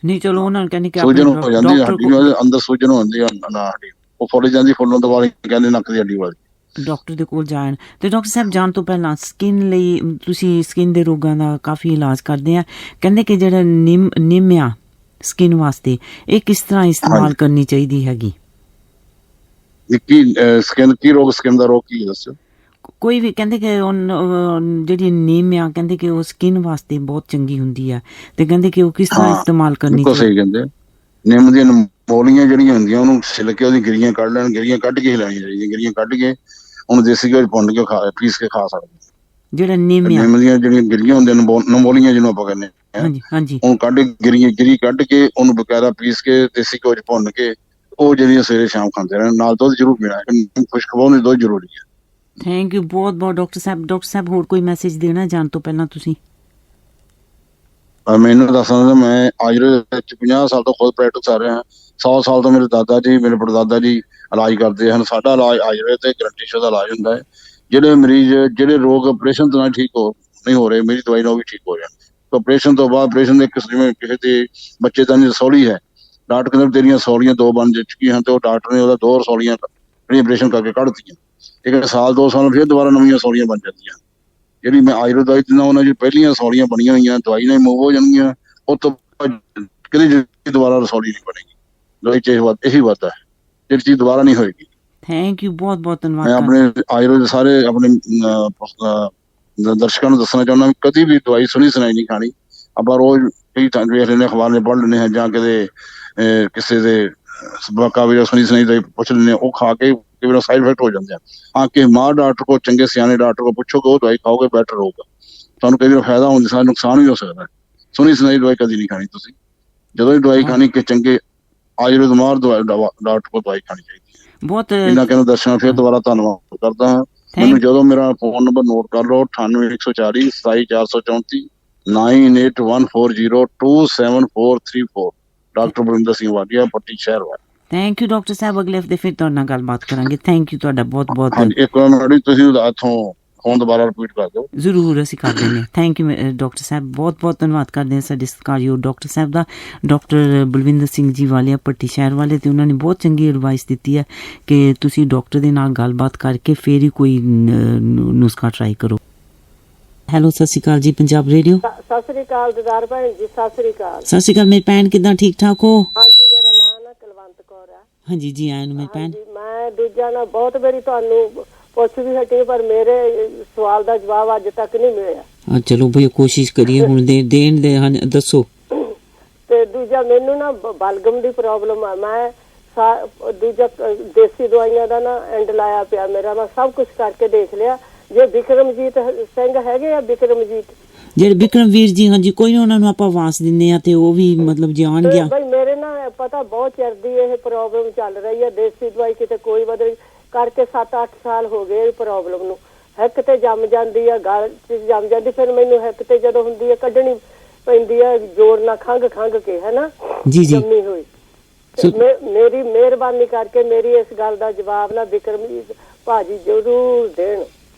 ਨਹੀਂ। ਚਲੋ ਉਹਨਾਂ ਨੂੰ ਕਹਿੰਦੇ ਕਿ ਸੂਜਨ ਹੋ ਜਾਂਦੀ ਹੈ, ਹੱਡੀ ਅੰਦਰ ਸੂਜਨ ਹੁੰਦੀ ਹੈ ਨਾ, ਹੱਡੀ ਉਹ ਫੁੱਲ ਜਾਂਦੀ, ਫੁੱਲਣ ਤੋਂ ਬਾਅਦ ਕਹਿੰਦੇ ਨੱਕ ਦੀ ਹੱਡੀ ਵੱਧ। ਡਾਕਟਰ ਦੇ ਕੋਲ ਜਾਣ। ਤੇ ਡਾਕਟਰ ਸਾਹਿਬ ਜਾਣ ਤੋਂ ਪਹਿਲਾਂ ਸਕਿਨ ਲਈ ਤੁਸੀਂ ਸਕਿਨ ਦੇ ਰੋਗਾਂ ਦਾ ਕਾਫੀ ਇਲਾਜ ਕਰਦੇ ਆ, ਕਹਿੰਦੇ ਕਿ ਜਿਹੜਾ ਨਿੰਮ ਆ ਸਕਿਨ ਵਾਸਤੇ, ਇਹ ਕਿਸ ਤਰ੍ਹਾਂ ਇਸਤੇਮਾਲ ਕਰਨੀ ਚਾਹੀਦੀ ਹੈਗੀ? ਕੀ ਸਕਿਨ ਕੀ ਰੋਗ, ਸਕਿਨ ਦਾ ਰੋਗ ਕੀ ਦੱਸੋ? ਕੋਈ ਵੀ ਕਹਿੰਦੇ ਕਿ ਜਿਹੜੀ ਨੀਮ ਆ, ਕਹਿੰਦੇ ਕਿ ਉਹ ਸਕਿਨ ਵਾਸਤੇ ਬਹੁਤ ਚੰਗੀ ਹੁੰਦੀ ਆ, ਤੇ ਕਹਿੰਦੇ ਕਿ ਉਹ ਕਿਸ ਤਰ੍ਹਾਂ ਇਸਤੇਮਾਲ ਕਰਨੀ ਚਾਹੀਦੀ? ਸਹੀ ਕਹਿੰਦੇ, ਨਿੰਮ ਦੀਆਂ ਮੋਲੀਆਂ ਜਿਹੜੀਆਂ ਹੁੰਦੀਆਂ ਉਹਨੂੰ ਛਿੱਲ ਕੇ ਉਹਦੀ ਗਿਰੀਆਂ ਕੱਢ ਲੈਣ, ਗਿਰੀਆਂ ਕੱਢ ਕੇ ਲੈਣੀਆਂ ਚਾਹੀਦੀਆਂ। ਗਿਰੀਆਂ ਕੱਢ ਕੇ ਉਹਨੂੰ ਦੇਸੀ ਘਿਓ ਭੁੰਨ ਕੇ ਪੀਸ ਕੇ ਖਾ ਸਕਦੇ। ਜਿਹੜਾ ਨਿੰਮ ਦੀਆਂ ਜਿਹੜੀਆਂ ਗਿਰੀਆਂ ਹੁੰਦੀਆਂ ਨਮੋਲੀਆਂ ਜਿਹਨੂੰ ਆਪਾਂ ਕਹਿੰਦੇ ਹਾਂ, ਉਹਨੂੰ ਕੱਢ ਗਿਰੀ ਕੱਢ ਕੇ ਉਹਨੂੰ ਬਕਾਇਦਾ ਪੀਸ ਕੇ ਦੇਸੀ ਘਿਓ ਚ ਭੁੰਨ ਕੇ ਉਹ ਜਿਹੜੀਆਂ ਸਵੇਰੇ ਸ਼ਾਮ ਖਾਂਦੇ ਰਹਿਣ। ਨਾਲ ਦੁੱਧ ਜ਼ਰੂਰ ਪੀਣਾ, ਖੁਸ਼ਕ ਬਹੁਤ ਦੁੱਧ ਜ਼ਰੂਰੀ ਹੈ। ਥੈਂਕ ਯੂ ਬਹੁਤ ਬਹੁਤ ਡਾਕਟਰ ਸਾਹਿਬ। ਡਾਕਟਰ ਸਾਹਿਬ ਹੋਰ ਕੋਈ ਮੈਸੇਜ ਦੇਣਾ ਜਾਣ ਤੋਂ ਪਹਿਲਾਂ ਤੁਸੀਂ? ਮੈਨੂੰ ਦੱਸਣਾ, ਮੈਂ ਆਯੁਰਵੇਦ ਵਿੱਚ 50 ਸਾਲ ਤੋਂ ਖੁਦ ਪ੍ਰੈਕਟਿਸ ਕਰ ਰਿਹਾ ਹਾਂ। 100 ਸਾਲ ਤੋਂ ਮੇਰੇ ਦਾਦਾ ਜੀ, ਮੇਰੇ ਪੜਦਾਦਾ ਜੀ ਇਲਾਜ ਕਰਦੇ ਹਨ। ਸਾਡਾ ਇਲਾਜ ਆਯੁਰਵੇਦ ਤੇ ਗਰੰਟੀ ਦਾ ਇਲਾਜ ਹੁੰਦਾ ਹੈ। ਜਿਹੜੇ ਮਰੀਜ਼, ਜਿਹੜੇ ਰੋਗ ਆਪਰੇਸ਼ਨ ਤੋਂ ਠੀਕ ਨਹੀਂ ਹੋ ਰਹੇ, ਮੇਰੀ ਦਵਾਈ ਨਾਲ ਵੀ ਠੀਕ ਹੋ ਜਾਣ। ਆਪਰੇਸ਼ਨ ਤੋਂ ਬਾਅਦ, ਆਪਰੇਸ਼ਨ ਦੇ ਕਿਸੇ ਦੇ ਬੱਚੇ ਦਾ ਰਸੌਲੀ ਹੈ, ਡਾਕਟਰ ਕਹਿੰਦੇ ਤੇਰੀਆਂ ਰਸੌਲੀਆਂ 2 ਬਣ ਚੁੱਕੀਆਂ ਹਨ, ਤੇ ਉਹ ਡਾਕਟਰ ਨੇ ਉਹਦਾ 2 ਰਸੌਲੀਆਂ ਜਿਹੜੀਆਂ ਆਪਰੇਸ਼ਨ ਕਰਕੇ ਕੱਢ ਦਿੱਤੀਆਂ। ਇੱਕ ਸਾਲ 2 ਸਾਲ ਫਿਰ ਦੁਬਾਰਾ ਨਵੀਆਂ ਰਸੌਲੀਆਂ ਬਣ ਜਾਂਦੀਆਂ। ਜਿਹੜੀ ਮੈਂ ਆਯੁਰਵੇਦ ਦਵਾਈ ਦਿੰਦਾ, ਉਹਨਾਂ ਦੀ ਪਹਿਲੀਆਂ ਰਸੌਲੀਆਂ ਬਣੀਆਂ ਹੋਈਆਂ, ਦਵਾਈ ਨਾਲ ਮੂਵ ਹੋ ਜਾਣਗੀਆਂ, ਉਹ ਤੋਂ ਕਿਤੇ ਦੁਬਾਰਾ ਰਸੌਲੀ ਨਹੀਂ ਬਣੇਗੀ। ਦਵਾਈ ਚ ਇਹੀ ਵਾਧਾ ਹੈ, ਜਿਹੜੀ ਚੀਜ਼ ਦੁਬਾਰਾ ਨਹੀਂ ਹੋਏਗੀ। ਥੈਂਕ ਯੂ, ਬਹੁਤ ਬਹੁਤ ਧੰਨਵਾਦ। ਮੈਂ ਆਪਣੇ ਆਯੁਰਵੇਦ ਸਾਰੇ ਆਪਣੇ ਦਰਸ਼ਕਾਂ ਨੂੰ ਦੱਸਣਾ ਚਾਹੁੰਦਾ, ਕਦੀ ਵੀ ਦਵਾਈ ਸੁਣੀ ਸੁਣਾਈ ਨਹੀਂ ਖਾਣੀ। ਆਪਾਂ ਰੋਜ਼ ਕਈ ਤਾਂ ਵੇਖ ਲੈਂਦੇ ਅਖਬਾਰ ਨੇ ਪੜ੍ਹ ਲੈਂਦੇ ਹਾਂ ਜਾਂ ਕਿਤੇ ਕਿਸੇ ਦੇ ਸਬਾਕਾ ਵੀ ਸੁਣੀ ਸੁਣੀ ਦੇ ਪੁੱਛ ਲੈਂਦੇ ਉਹ ਖਾ ਕੇ ਕਈ ਵਾਰ ਸਾਈਡ ਇਫੈਕਟ ਹੋ ਜਾਂਦੇ ਆ। ਹਾਂ ਕਿ ਮਾਂ ਡਾਕਟਰ ਕੋਲ, ਚੰਗੇ ਸਿਆਣੇ ਡਾਕਟਰ ਕੋਲ ਪੁੱਛੋਗੇ, ਉਹ ਦਵਾਈ ਖਾਓਗੇ ਬੈਟਰ ਹੋਊਗਾ। ਤੁਹਾਨੂੰ ਕਈ ਵਾਰ ਫਾਇਦਾ ਹੁੰਦਾ, ਸਾਨੂੰ ਨੁਕਸਾਨ ਵੀ ਹੋ ਸਕਦਾ। ਸੁਣੀ ਸੁਣਾਈ ਦਵਾਈ ਕਦੀ ਨਹੀਂ ਖਾਣੀ ਤੁਸੀਂ। ਜਦੋਂ ਵੀ ਦਵਾਈ ਖਾਣੀ ਕਿ ਚੰਗੇ ਆਯੁਰਵੇਦ ਮਾਹਰ ਡਾਕਟਰ ਕੋਲ ਦਵਾਈ ਖਾਣੀ ਚਾਹੀਦੀ ਹੈ। ਬਹੁਤ ਇਹਨਾਂ ਕਹਿੰਦਾ ਦਰਸ਼ਨ ਫਿਰ ਦੁਬਾਰਾ ਧੰਨਵਾਦ ਕਰਦਾ ਹਾਂ। ਮੈਨੂੰ ਜਦੋਂ ਮੇਰਾ ਫੋਨ ਨੰਬਰ ਨੋਟ ਕਰ ਲਓ 9814 27434 9814027434 ਡਾਕਟਰ ਬਲਵਿੰਦਰ ਸਿੰਘ ਵਾਲੀਆ, ਪੱਟੀ ਸ਼ਹਿਰ ਵਾਲਾ। ਥੈਂਕ ਯੂ ਡਾਕਟਰ ਸਾਹਿਬ। ਅਗਲੇ ਹਫਤੇ ਫਿਰ ਤੁਹਾਡੇ ਨਾਲ ਗੱਲਬਾਤ ਕਰਾਂਗੇ। ਥੈਂਕ ਯੂ ਤੁਹਾਡਾ ਬਹੁਤ ਬਹੁਤ। ਹਾਂਜੀ, ਇੱਕ ਵਾਰ ਮੈਡਮ ਤੁਸੀਂ ਇੱਥੋਂ ਫੋਨ ਦੁਬਾਰਾ ਰਿਪੀਟ ਕਰ ਦਿਓ। ਜ਼ਰੂਰ, ਅਸੀਂ ਕਰ ਦਿੰਦੇ ਹਾਂ। ਥੈਂਕ ਯੂ ਡਾਕਟਰ ਸਾਹਿਬ, ਬਹੁਤ ਬਹੁਤ ਧੰਨਵਾਦ ਕਰਦੇ ਹਾਂ ਸਾਡੇ ਸਤਿਕਾਰਯੋਗ ਡਾਕਟਰ ਸਾਹਿਬ ਦਾ, ਡਾਕਟਰ ਬਲਵਿੰਦਰ ਸਿੰਘ ਜੀ ਵਾਲੀਆ, ਪੱਟੀ ਸ਼ਹਿਰ ਵਾਲੇ। ਅਤੇ ਉਹਨਾਂ ਨੇ ਬਹੁਤ ਚੰਗੀ ਐਡਵਾਈਸ ਦਿੱਤੀ ਹੈ ਕਿ ਤੁਸੀਂ ਡਾਕਟਰ ਦੇ ਨਾਲ ਗੱਲਬਾਤ ਕਰਕੇ ਫਿਰ ਹੀ ਕੋਈ ਨੁਸਖਾ ਟਰਾਈ ਕਰੋ। ਹੈਲੋ, ਸਤਿ ਸ਼੍ਰੀ ਅਕਾਲ ਜੀ, ਪੰਜਾਬ ਰੇਡੀਓ। ਸਤਿ ਸ੍ਰੀ ਅਕਾਲ ਦਦਾਰ ਭੈਣ ਜੀ, ਸਤਿ ਸ੍ਰੀ ਅਕਾਲ। ਸਤਿ ਸ਼੍ਰੀ ਅਕਾਲ ਮੇਰੀ ਭੈਣ, ਕਿੱਦਾਂ, ਠੀਕ ਠਾਕ ਹੋ? ਹਾਂਜੀ, ਮੇਰਾ ਨਾਮ ਨਾ ਕੁਲਵੰਤ ਕੌਰ ਆ। ਹਾਂਜੀ ਜੀ, ਆਇਆਂ ਨੂੰ ਮੇਰੀ ਭੈਣ। ਮੈਂ ਦੂਜਾ ਨਾ ਬਹੁਤ ਵਾਰੀ ਤੁਹਾਨੂੰ ਪੁੱਛ ਵੀ ਹਟੀ, ਪਰ ਮੇਰੇ ਸਵਾਲ ਦਾ ਜਵਾਬ ਅੱਜ ਤੱਕ ਨਹੀਂ ਮਿਲਿਆ। ਹਾਂ, ਚਲੋ ਭਈ ਕੋਸ਼ਿਸ਼ ਕਰੀਏ ਹੁਣ ਦੇਣ ਦੇ। ਹਾਂ, ਦੱਸੋ। ਤੇ ਦੂਜਾ ਮੈਨੂੰ ਨਾ ਬਲਗਮ ਦੀ ਪ੍ਰੋਬਲਮ ਆ। ਮੈਂ ਦੂਜਾ ਦੇਸੀ ਦਵਾਈਆਂ ਦਾ ਨਾ ਐਂਡ ਲਾਇਆ ਪਿਆ ਮੇਰਾ। ਮੈਂ ਸਭ ਕੁਝ ਕਰਕੇ ਦੇਖ ਲਿਆ। ਜੇ ਬਿਕਰਮਜੀਤ ਸਿੰਘ ਹੈਗੇ ਆ, ਬਿਕਰਮਜੀਤ ਜਿਹੜੇ ਬਿਕਰਮਵੀਰ ਜੀ, ਹਾਂਜੀ ਕੋਈ ਨਾ, ਉਹਨਾਂ ਨੂੰ ਆਪਾਂ ਆਵਾਜ਼ ਦਿੰਦੇ ਆ ਤੇ ਉਹ ਵੀ ਮਤਲਬ ਜਾਣ ਗਿਆ। ਬਈ ਮੇਰੇ ਨਾ ਪਤਾ ਬਹੁਤ ਚਿਰ ਦੀ ਇਹ ਪ੍ਰੋਬਲਮ ਚੱਲ ਰਹੀ ਹੈ। ਦੇਸੀ ਦਵਾਈ ਕਿਤੇ ਕੋਈ ਬਦਲ ਕਰਕੇ 7-8 ਸਾਲ ਹੋ ਗਏ ਇਹ ਪ੍ਰੋਬਲਮ ਨੂੰ। ਹਿੱਕ ਤੇ ਜੰਮ ਜਾਂਦੀ ਆ, ਗਲ ਚ ਜੰਮ ਜਾਂਦੀ, ਫਿਰ ਮੈਨੂੰ ਹਿੱਕ ਤੇ ਜਦੋਂ ਹੁੰਦੀ ਹੈ ਕੱਢਣੀ ਪੈਂਦੀ ਹੈ ਜੋੜ ਨਾਲ ਖੰਘ ਕੇ, ਹੈ ਨਾ ਜੀ ਜੀ ਜੰਮੀ ਹੋਈ। ਮੇਰੀ ਮਿਹਰਬਾਨੀ ਕਰਕੇ ਮੇਰੀ ਇਸ ਗੱਲ ਦਾ ਜਵਾਬ ਨਾ ਬਿਕਰਮਜੀਤ ਭਾਜੀ ਜ਼ਰੂਰ ਦੇਣ।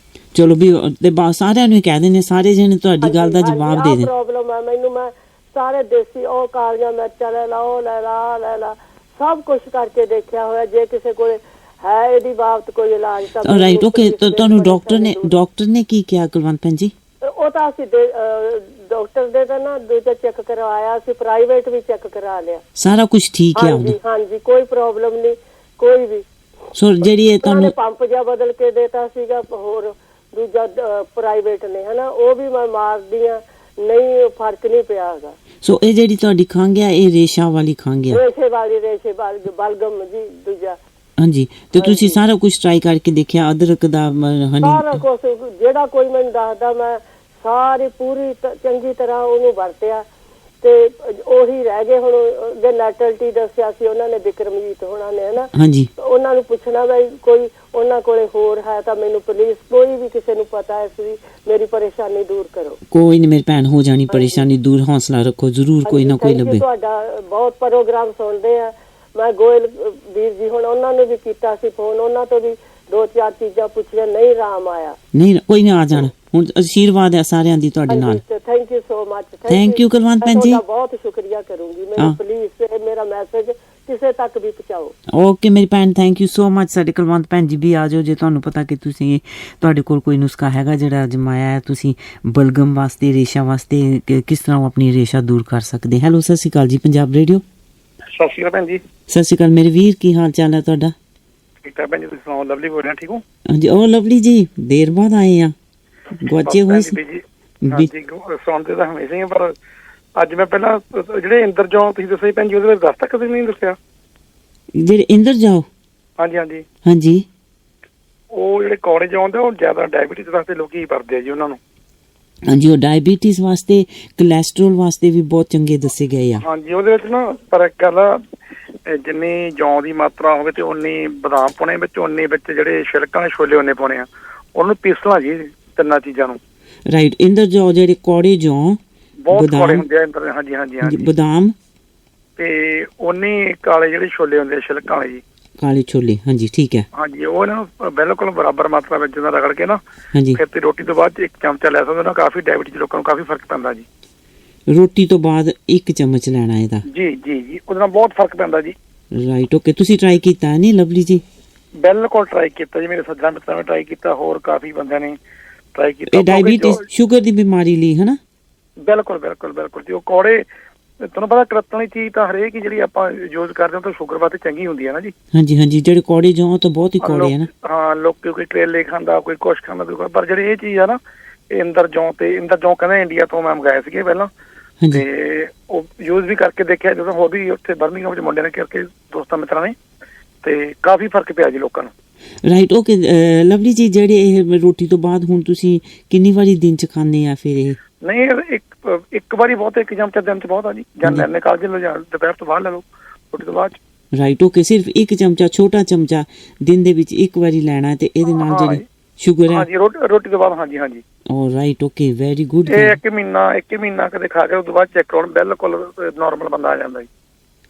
ਚਲੋ ਵੀ ਸਾਰਿਆਂ ਨੂੰ ਕਹਿ ਦਿੰਦੇ, ਸਾਰੇ ਜਣੇ ਤੁਹਾਡੀ ਗੱਲ ਦਾ ਜਵਾਬ ਦੇ ਦੇਣ। ਪ੍ਰੋਬਲਮ ਹੈ ਮੈਨੂੰ, ਮੈਂ ਸਾਰੇ ਦੇਸੀ ਉਹ ਕਾਲੀਆਂ ਮਿਰਚਾਂ ਲੈ ਲਾ ਸਭ ਕੁਝ ਕਰਕੇ ਦੇਖਿਆ ਹੋਇਆ। ਜੇ ਕਿਸੇ ਕੋਲ ਹੈ ਇਹਦੀ ਬਾਬਤ ਕੋਈ ਇਲਾਜ ਤਾਂ ਰਾਈਟ, ਓਕੇ। ਤੁਹਾਨੂੰ ਡਾਕਟਰ ਨੇ ਕੀ ਕਿਹਾ ਕੁਲਵੰਤ ਭੈਣ ਜੀ? ਉਹ ਤਾਂ ਅਸੀਂ ਡਾਕਟਰ ਦੇ ਤਾਂ ਨਾ ਦੂਜਾ ਚੈੱਕ ਕਰਵਾਇਆ ਸੀ, ਪ੍ਰਾਈਵੇਟ ਵੀ ਚੈੱਕ ਕਰਾ ਲਿਆ, ਸਾਰਾ ਕੁਝ ਠੀਕ ਹੈ। ਹਾਂਜੀ, ਕੋਈ ਪ੍ਰੋਬਲਮ ਨਹੀਂ ਕੋਈ ਵੀ। ਸੋ ਜਿਹੜੀ ਇਹ ਤੁਹਾਨੂੰ ਪੰਪ ਜਿਹਾ ਬਦਲ ਕੇ ਦੇਤਾ ਸੀਗਾ, ਹੋਰ ਦੂਜਾ ਪ੍ਰਾਈਵੇਟ ਨੇ, ਹਨਾ, ਉਹ ਵੀ ਮੈਂ ਮਾਰਦੀ ਆ, ਨਹੀਂ ਫਰਕ ਨਹੀਂ ਪਿਆ ਹੈਗਾ। ਸੋ ਇਹ ਜਿਹੜੀ ਤੁਹਾਡੀ ਖੰਘ ਆ, ਇਹ ਰੇਸ਼ਾ ਵਾਲੀ ਖੰਘ ਆ, ਰੇਸ਼ੇ ਵਾਲੀ ਬਲਗਮ ਜੀ ਦੂਜਾ। ਹਾਂਜੀ, ਤੇ ਤੁਸੀਂ ਸਾਰਾ ਕੁਝ ਟਰਾਈ ਕਰਕੇ ਦੇਖਿਆ? ਅਦਰਕ ਦਾ, ਹਨੀ, ਸਾਰਾ ਕੁਝ ਜਿਹੜਾ ਕੋਈ ਮੈਨੂੰ ਦੱਸਦਾ ਮੈਂ ਸਾਰੀ ਪੂਰੀ ਚੰਗੀ ਤਰ੍ਹਾਂ ਉਹਨੂੰ ਵਰਤਿਆ ਤੇ ਉਹੀ ਰਹਿ ਗਏ। ਹੁਣ ਅੱਗੇ ਨੈਟਲਟੀ ਦੱਸਿਆ ਸੀ ਉਹਨਾਂ ਨੇ, ਬਿਕਰਮਜੀਤ ਹੋਣਾ ਨੇ, ਹਨਾ। ਹਾਂਜੀ, ਉਹਨਾਂ ਨੂੰ ਪੁੱਛਣਾ ਬਈ ਕੋਈ ਉਹਨਾਂ ਕੋਲੇ ਹੋਰ ਹੈ ਤਾਂ ਮੈਨੂੰ ਪਲੀਜ਼, ਕੋਈ ਵੀ ਕਿਸੇ ਨੂੰ ਪਤਾ ਹੈ ਸੀ, ਮੇਰੀ ਪਰੇਸ਼ਾਨੀ ਦੂਰ ਕਰੋ। ਕੋਈ ਨਹੀਂ ਮੇਰੀ ਭੈਣ, ਹੋ ਜਾਣੀ ਪਰੇਸ਼ਾਨੀ ਦੂਰ, ਹੌਸਲਾ ਰੱਖੋ, ਜ਼ਰੂਰ ਕੋਈ ਨਾ ਕੋਈ ਲੱਭੇ। ਤੁਹਾਡਾ ਬਹੁਤ ਪ੍ਰੋਗਰਾਮ ਸੁਣਦੇ ਆ। ਮੈਂ ਗੋਇਲ ਵੀਰ ਜੀ ਹੁਣ ਉਹਨਾਂ ਨੂੰ ਵੀ ਕੀਤਾ ਸੀ ਫੋਨ, ਉਹਨਾਂ ਤੋਂ ਵੀ 2-4 ਚੀਜ਼ਾਂ ਪੁੱਛੀਆਂ, ਨਹੀਂ ਆਰਾਮ ਆਇਆ। ਨਹੀਂ, ਕੋਈ ਨਾ, ਆ ਜਾਣਾ। ਹੁਣ ਆਸ਼ੀਰਵਾਦ ਹੈ ਸਾਰਿਆਂ ਦੀ ਤੁਹਾਡੇ ਨਾਲ। Thank you so much. Thank you Kulwant ਭੈਣ ਜੀ, ਬਹੁਤ ਸ਼ੁਕਰੀਆ ਕਰੂੰਗੀ। ਮੈਨੂੰ ਪਲੀਜ਼ ਮੇਰਾ ਮੈਸੇਜ ਕਿਸੇ ਤੱਕ ਵੀ ਪਹੁੰਚਾਓ। ਓਕੇ ਮੇਰੀ ਭੈਣ, ਥੈਂਕ ਯੂ ਸੋ ਮਚ। ਸਾਡੇ ਕੁਲਵੰਤ ਭੈਣ ਜੀ ਵੀ ਆ ਜਾਓ ਜੇ ਤੁਹਾਨੂੰ ਪਤਾ ਕਿ ਤੁਸੀਂ ਤੁਹਾਡੇ ਕੋਲ ਕੋਈ ਨੁਸਖਾ ਹੈਗਾ ਜਿਹੜਾ ਅਜਮਾਇਆ ਹੈ, ਤੁਸੀਂ ਬਲਗਮ ਵਾਸਤੇ, ਰੇਸ਼ਾ ਵਾਸਤੇ, ਕਿਸ ਤਰ੍ਹਾਂ ਆਪਣੀ ਰੇਸ਼ਾ ਦੂਰ ਕਰ ਸਕਦੇ। ਹੈਲੋ, ਸਤਿ ਸ਼੍ਰੀ ਅਕਾਲ ਜੀ, ਪੰਜਾਬ ਰੇਡੀਓ। ਸਤਿ ਸ਼੍ਰੀ ਅਕਾਲ ਭੈਣ ਜੀ। ਸਤਿ ਸ਼੍ਰੀ ਅਕਾਲ ਮੇਰੇ ਵੀਰ, ਕੀ ਹਾਲ ਚਾਲ ਹੈ ਤੁਹਾਡਾ? ਠੀਕ ਠਾਕ ਭੈਣ ਜੀ, ਤੁਸੀਂ ਸੁਣਾਓ? ਲਵਲੀ ਬੋਲ ਰਿਹਾ, ਠੀਕ ਹੋ? ਹਾਂਜੀ, ਉਹ ਲਵਲੀ ਜੀ, ਦੇਰ ਬਾਅਦ ਆਏ ਆ, ਗੁਆਚੇ ਹੋਏ ਸੀ। ਹਾਂਜੀ, ਸੁਣਦੇ ਤਾਂ ਹਮੇਸ਼ਾ ਹੀ, ਪਰ ਅੱਜ ਮੈਂ ਪਹਿਲਾਂ ਜਿਹੜੇ ਇੰਦਰ ਜੌਂ ਤੁਸੀਂ ਦੱਸਿਆ ਭੈਣ ਜੀ, ਉਹਦੇ ਬਾਰੇ ਦੱਸ ਤੱਕ ਤੁਸੀਂ ਨਹੀਂ ਦੱਸਿਆ। ਜਿਹੜੇ ਇੰਦਰ ਜੌਂ? ਹਾਂਜੀ, ਉਹ ਜਿਹੜੇ ਕੌੜੇ ਜੌਂ ਹੁੰਦੇ, ਉਹ ਜ਼ਿਆਦਾ ਡਾਇਬੀਟੀਜ਼ ਵਾਸਤੇ ਲੋਕੀ ਵਰਤਦੇ ਆ ਜੀ ਉਹਨਾਂ ਨੂੰ। ਹਾਂਜੀ, ਉਹ ਡਾਇਬੀਟੀਜ਼ ਵਾਸਤੇ, ਕੋਲੈਸਟਰੋਲ ਵਾਸਤੇ ਵੀ ਬਹੁਤ ਚੰਗੇ ਦੱਸੇ ਗਏ ਆ। ਹਾਂਜੀ, ਉਹਦੇ ਵਿੱਚ ਨਾ ਪਰ ਇੱਕ ਗੱਲ ਆ, ਜਿੰਨੀ ਜੌਂ ਦੀ ਮਾਤਰਾ ਹੋਵੇ ਤੇ ਉਨੀ ਬਦਾਮ ਪਾਉਣੇ ਵਿੱਚ, ਉਨੇ ਵਿੱਚ ਜਿਹੜੇ ਛਿਲਕਾਂ ਵਾਲੇ ਛੋਲੇ ਉਹਨੇ ਪਾਉਣੇ ਆ। ਉਹਨੂੰ ਪੀਸਣਾ ਜੀ, ਤਿੰਨਾਂ ਚੀਜ਼ਾਂ ਨੂੰ। ਰਾਈਟ, ਇੰਦਰ ਜੌਂ, ਜਿਹੜੇ ਕੌੜੇ ਜੌਂ ਬਹੁਤ ਕੌੜੇ ਹੁੰਦੇ ਆ ਇੰਦਰ। ਹਾਂਜੀ, ਬਦਾਮ ਤੇ ਉਹਨੇ ਕਾਲੇ ਜਿਹੜੇ ਛੋਲੇ ਹੁੰਦੇ ਆ, ਛਿਲਕਾਂ ਵਾਲੇ ਜੀ, ਕਾਲੇ ਛੋਲੇ। ਹਾਂਜੀ, ਠੀਕ ਹੈ। ਹਾਂਜੀ, ਉਹ ਇਹਨਾਂ ਨੂੰ ਬਿਲਕੁਲ ਬਰਾਬਰ ਮਾਤਰਾ ਵਿੱਚ ਰਗੜ ਕੇ ਨਾ, ਹਾਂਜੀ, ਫਿਰ ਤੇ ਰੋਟੀ ਤੋਂ ਬਾਅਦ 1 ਚਮਚਾ ਲੈ ਸਕਦੇ ਹੋ। ਕਾਫੀ ਡਾਇਬੀਟੀਜ਼ ਲੋਕਾਂ ਨੂੰ ਕਾਫੀ ਫਰਕ ਪੈਂਦਾ ਜੀ। ਰੋਟੀ ਤੋਂ ਬਾਅਦ 1 ਚਮਚ ਲੈਣਾ ਇਹਦਾ? ਜੀ, ਉਹਦੇ ਨਾਲ ਬਹੁਤ ਫਰਕ ਪੈਂਦਾ ਜੀ। Right, okay. ਤੁਸੀਂ ਟਰਾਈ ਕੀਤਾ ਨਹੀਂ ਲਵਲੀ ਜੀ? ਬਿਲਕੁਲ ਟਰਾਈ ਕੀਤਾ ਜੀ, ਮੇਰੇ ਸੱਜਣਾ ਮਿੱਤਰਾਂ ਨੇ ਟਰਾਈ ਕੀਤਾ, ਹੋਰ ਕਾਫੀ ਬੰਦਿਆਂ ਨੇ ਟਰਾਈ ਕੀਤਾ। ਇਹ ਡਾਇਬੀਟੀਜ਼, ਸ਼ੂਗਰ ਦੀ ਬਿਮਾਰੀ ਲਈ, ਹੈ ਨਾ? ਬਿਲਕੁਲ ਜੀ। ਉਹ ਕੌੜੇ ਤੁਹਾਨੂੰ ਪਤਾ, ਕਰਤਣ ਵਾਲੀ ਚੀਜ਼ ਤਾਂ ਹਰੇਕ ਹੀ ਜਿਹੜੀ ਆਪਾਂ ਯੂਜ਼ ਕਰਦੇ ਹਾਂ ਤਾਂ ਸ਼ੂਗਰ ਵਾਸਤੇ ਚੰਗੀ ਹੁੰਦੀ ਹੈ ਨਾ ਜੀ। ਹਾਂਜੀ, ਜਿਹੜੇ ਕੌੜੇ ਜੌਂ ਤਾਂ ਬਹੁਤ ਹੀ ਕੌੜੇ ਆ ਨਾ। ਹਾਂ, ਲੋਕ ਕੋਈ ਕਰੇਲੇ ਖਾਂਦਾ, ਕੋਈ ਕੁਛ ਖਾਂਦਾ, ਪਰ ਜਿਹੜੀ ਇਹ ਚੀਜ਼ ਆ ਨਾ, ਇਹ ਇੰਦਰ ਜੌਂ ਕਹਿੰਦੇ ਇੰਡੀਆ ਤੋਂ ਮੈਂ ਮੰਗਾਏ ਸੀਗੇ ਪਹਿਲਾਂ, ਤੇ ਉਹ ਯੂਜ਼ ਵੀ ਕਰਕੇ ਦੇਖਿਆ ਜਦੋਂ ਹੋਰ ਵੀ ਉੱਥੇ ਬਰਮਿੰਘਮ 'ਚ ਮੁੰਡਿਆਂ ਨੇ ਕਰਕੇ ਦੋਸਤਾਂ ਮਿੱਤਰਾਂ ਨੇ, ਤੇ ਕਾਫੀ ਫਰਕ ਪਿਆ ਜੀ ਲੋਕਾਂ ਨੂੰ। ਰਾਈਟ, ਓਕੇ ਲਵਲੀ ਜੀ, ਜਿਹੜੇ ਇਹ ਰੋਟੀ ਤੋਂ ਬਾਅਦ ਹੁਣ ਤੁਸੀਂ ਕਿੰਨੀ ਵਾਰੀ ਦਿਨ 'ਚ ਖਾਂਦੇ ਆ ਫਿਰ ਇਹ? ਨਹੀਂ, ਇੱਕ ਵਾਰੀ ਬਹੁਤ, 1 ਚਮਚਾ ਦਿਨ 'ਚ ਬਹੁਤ ਆ ਜੀ। ਜਾਂ ਲੈਣੇ ਕਾਲਜ ਲਓ ਜਾਂ ਦੁਪਹਿਰ ਤੋਂ ਬਾਅਦ ਲੈ ਲਓ, ਰੋਟੀ ਤੋਂ ਬਾਅਦ। ਰਾਈਟ, ਓਕੇ, ਸਿਰਫ 1 ਚਮਚਾ, ਛੋਟਾ ਚਮਚਾ ਦਿਨ ਦੇ ਵਿੱਚ 1 ਵਾਰੀ ਲੈਣਾ ਤੇ ਇਹਦੇ ਨਾਲ ਜਿਹੜੀ ਸ਼ੂਗਰ ਹੈ ਹਾਂਜੀ ਰੋਟੀ ਤੋਂ ਬਾਅਦ, ਹਾਂਜੀ ਹਾਂਜੀ। Right, okay, very good. ਇਹ 1 ਮਹੀਨਾ ਕਦੇ ਖਾ ਕੇ ਉਸ ਤੋਂ ਬਾਅਦ ਚੈੱਕ ਕਰਾਉਣ, ਬਿਲਕੁਲ ਨਾਰਮਲ ਬੰਦਾ ਆ ਜਾਂਦਾ ਜੀ।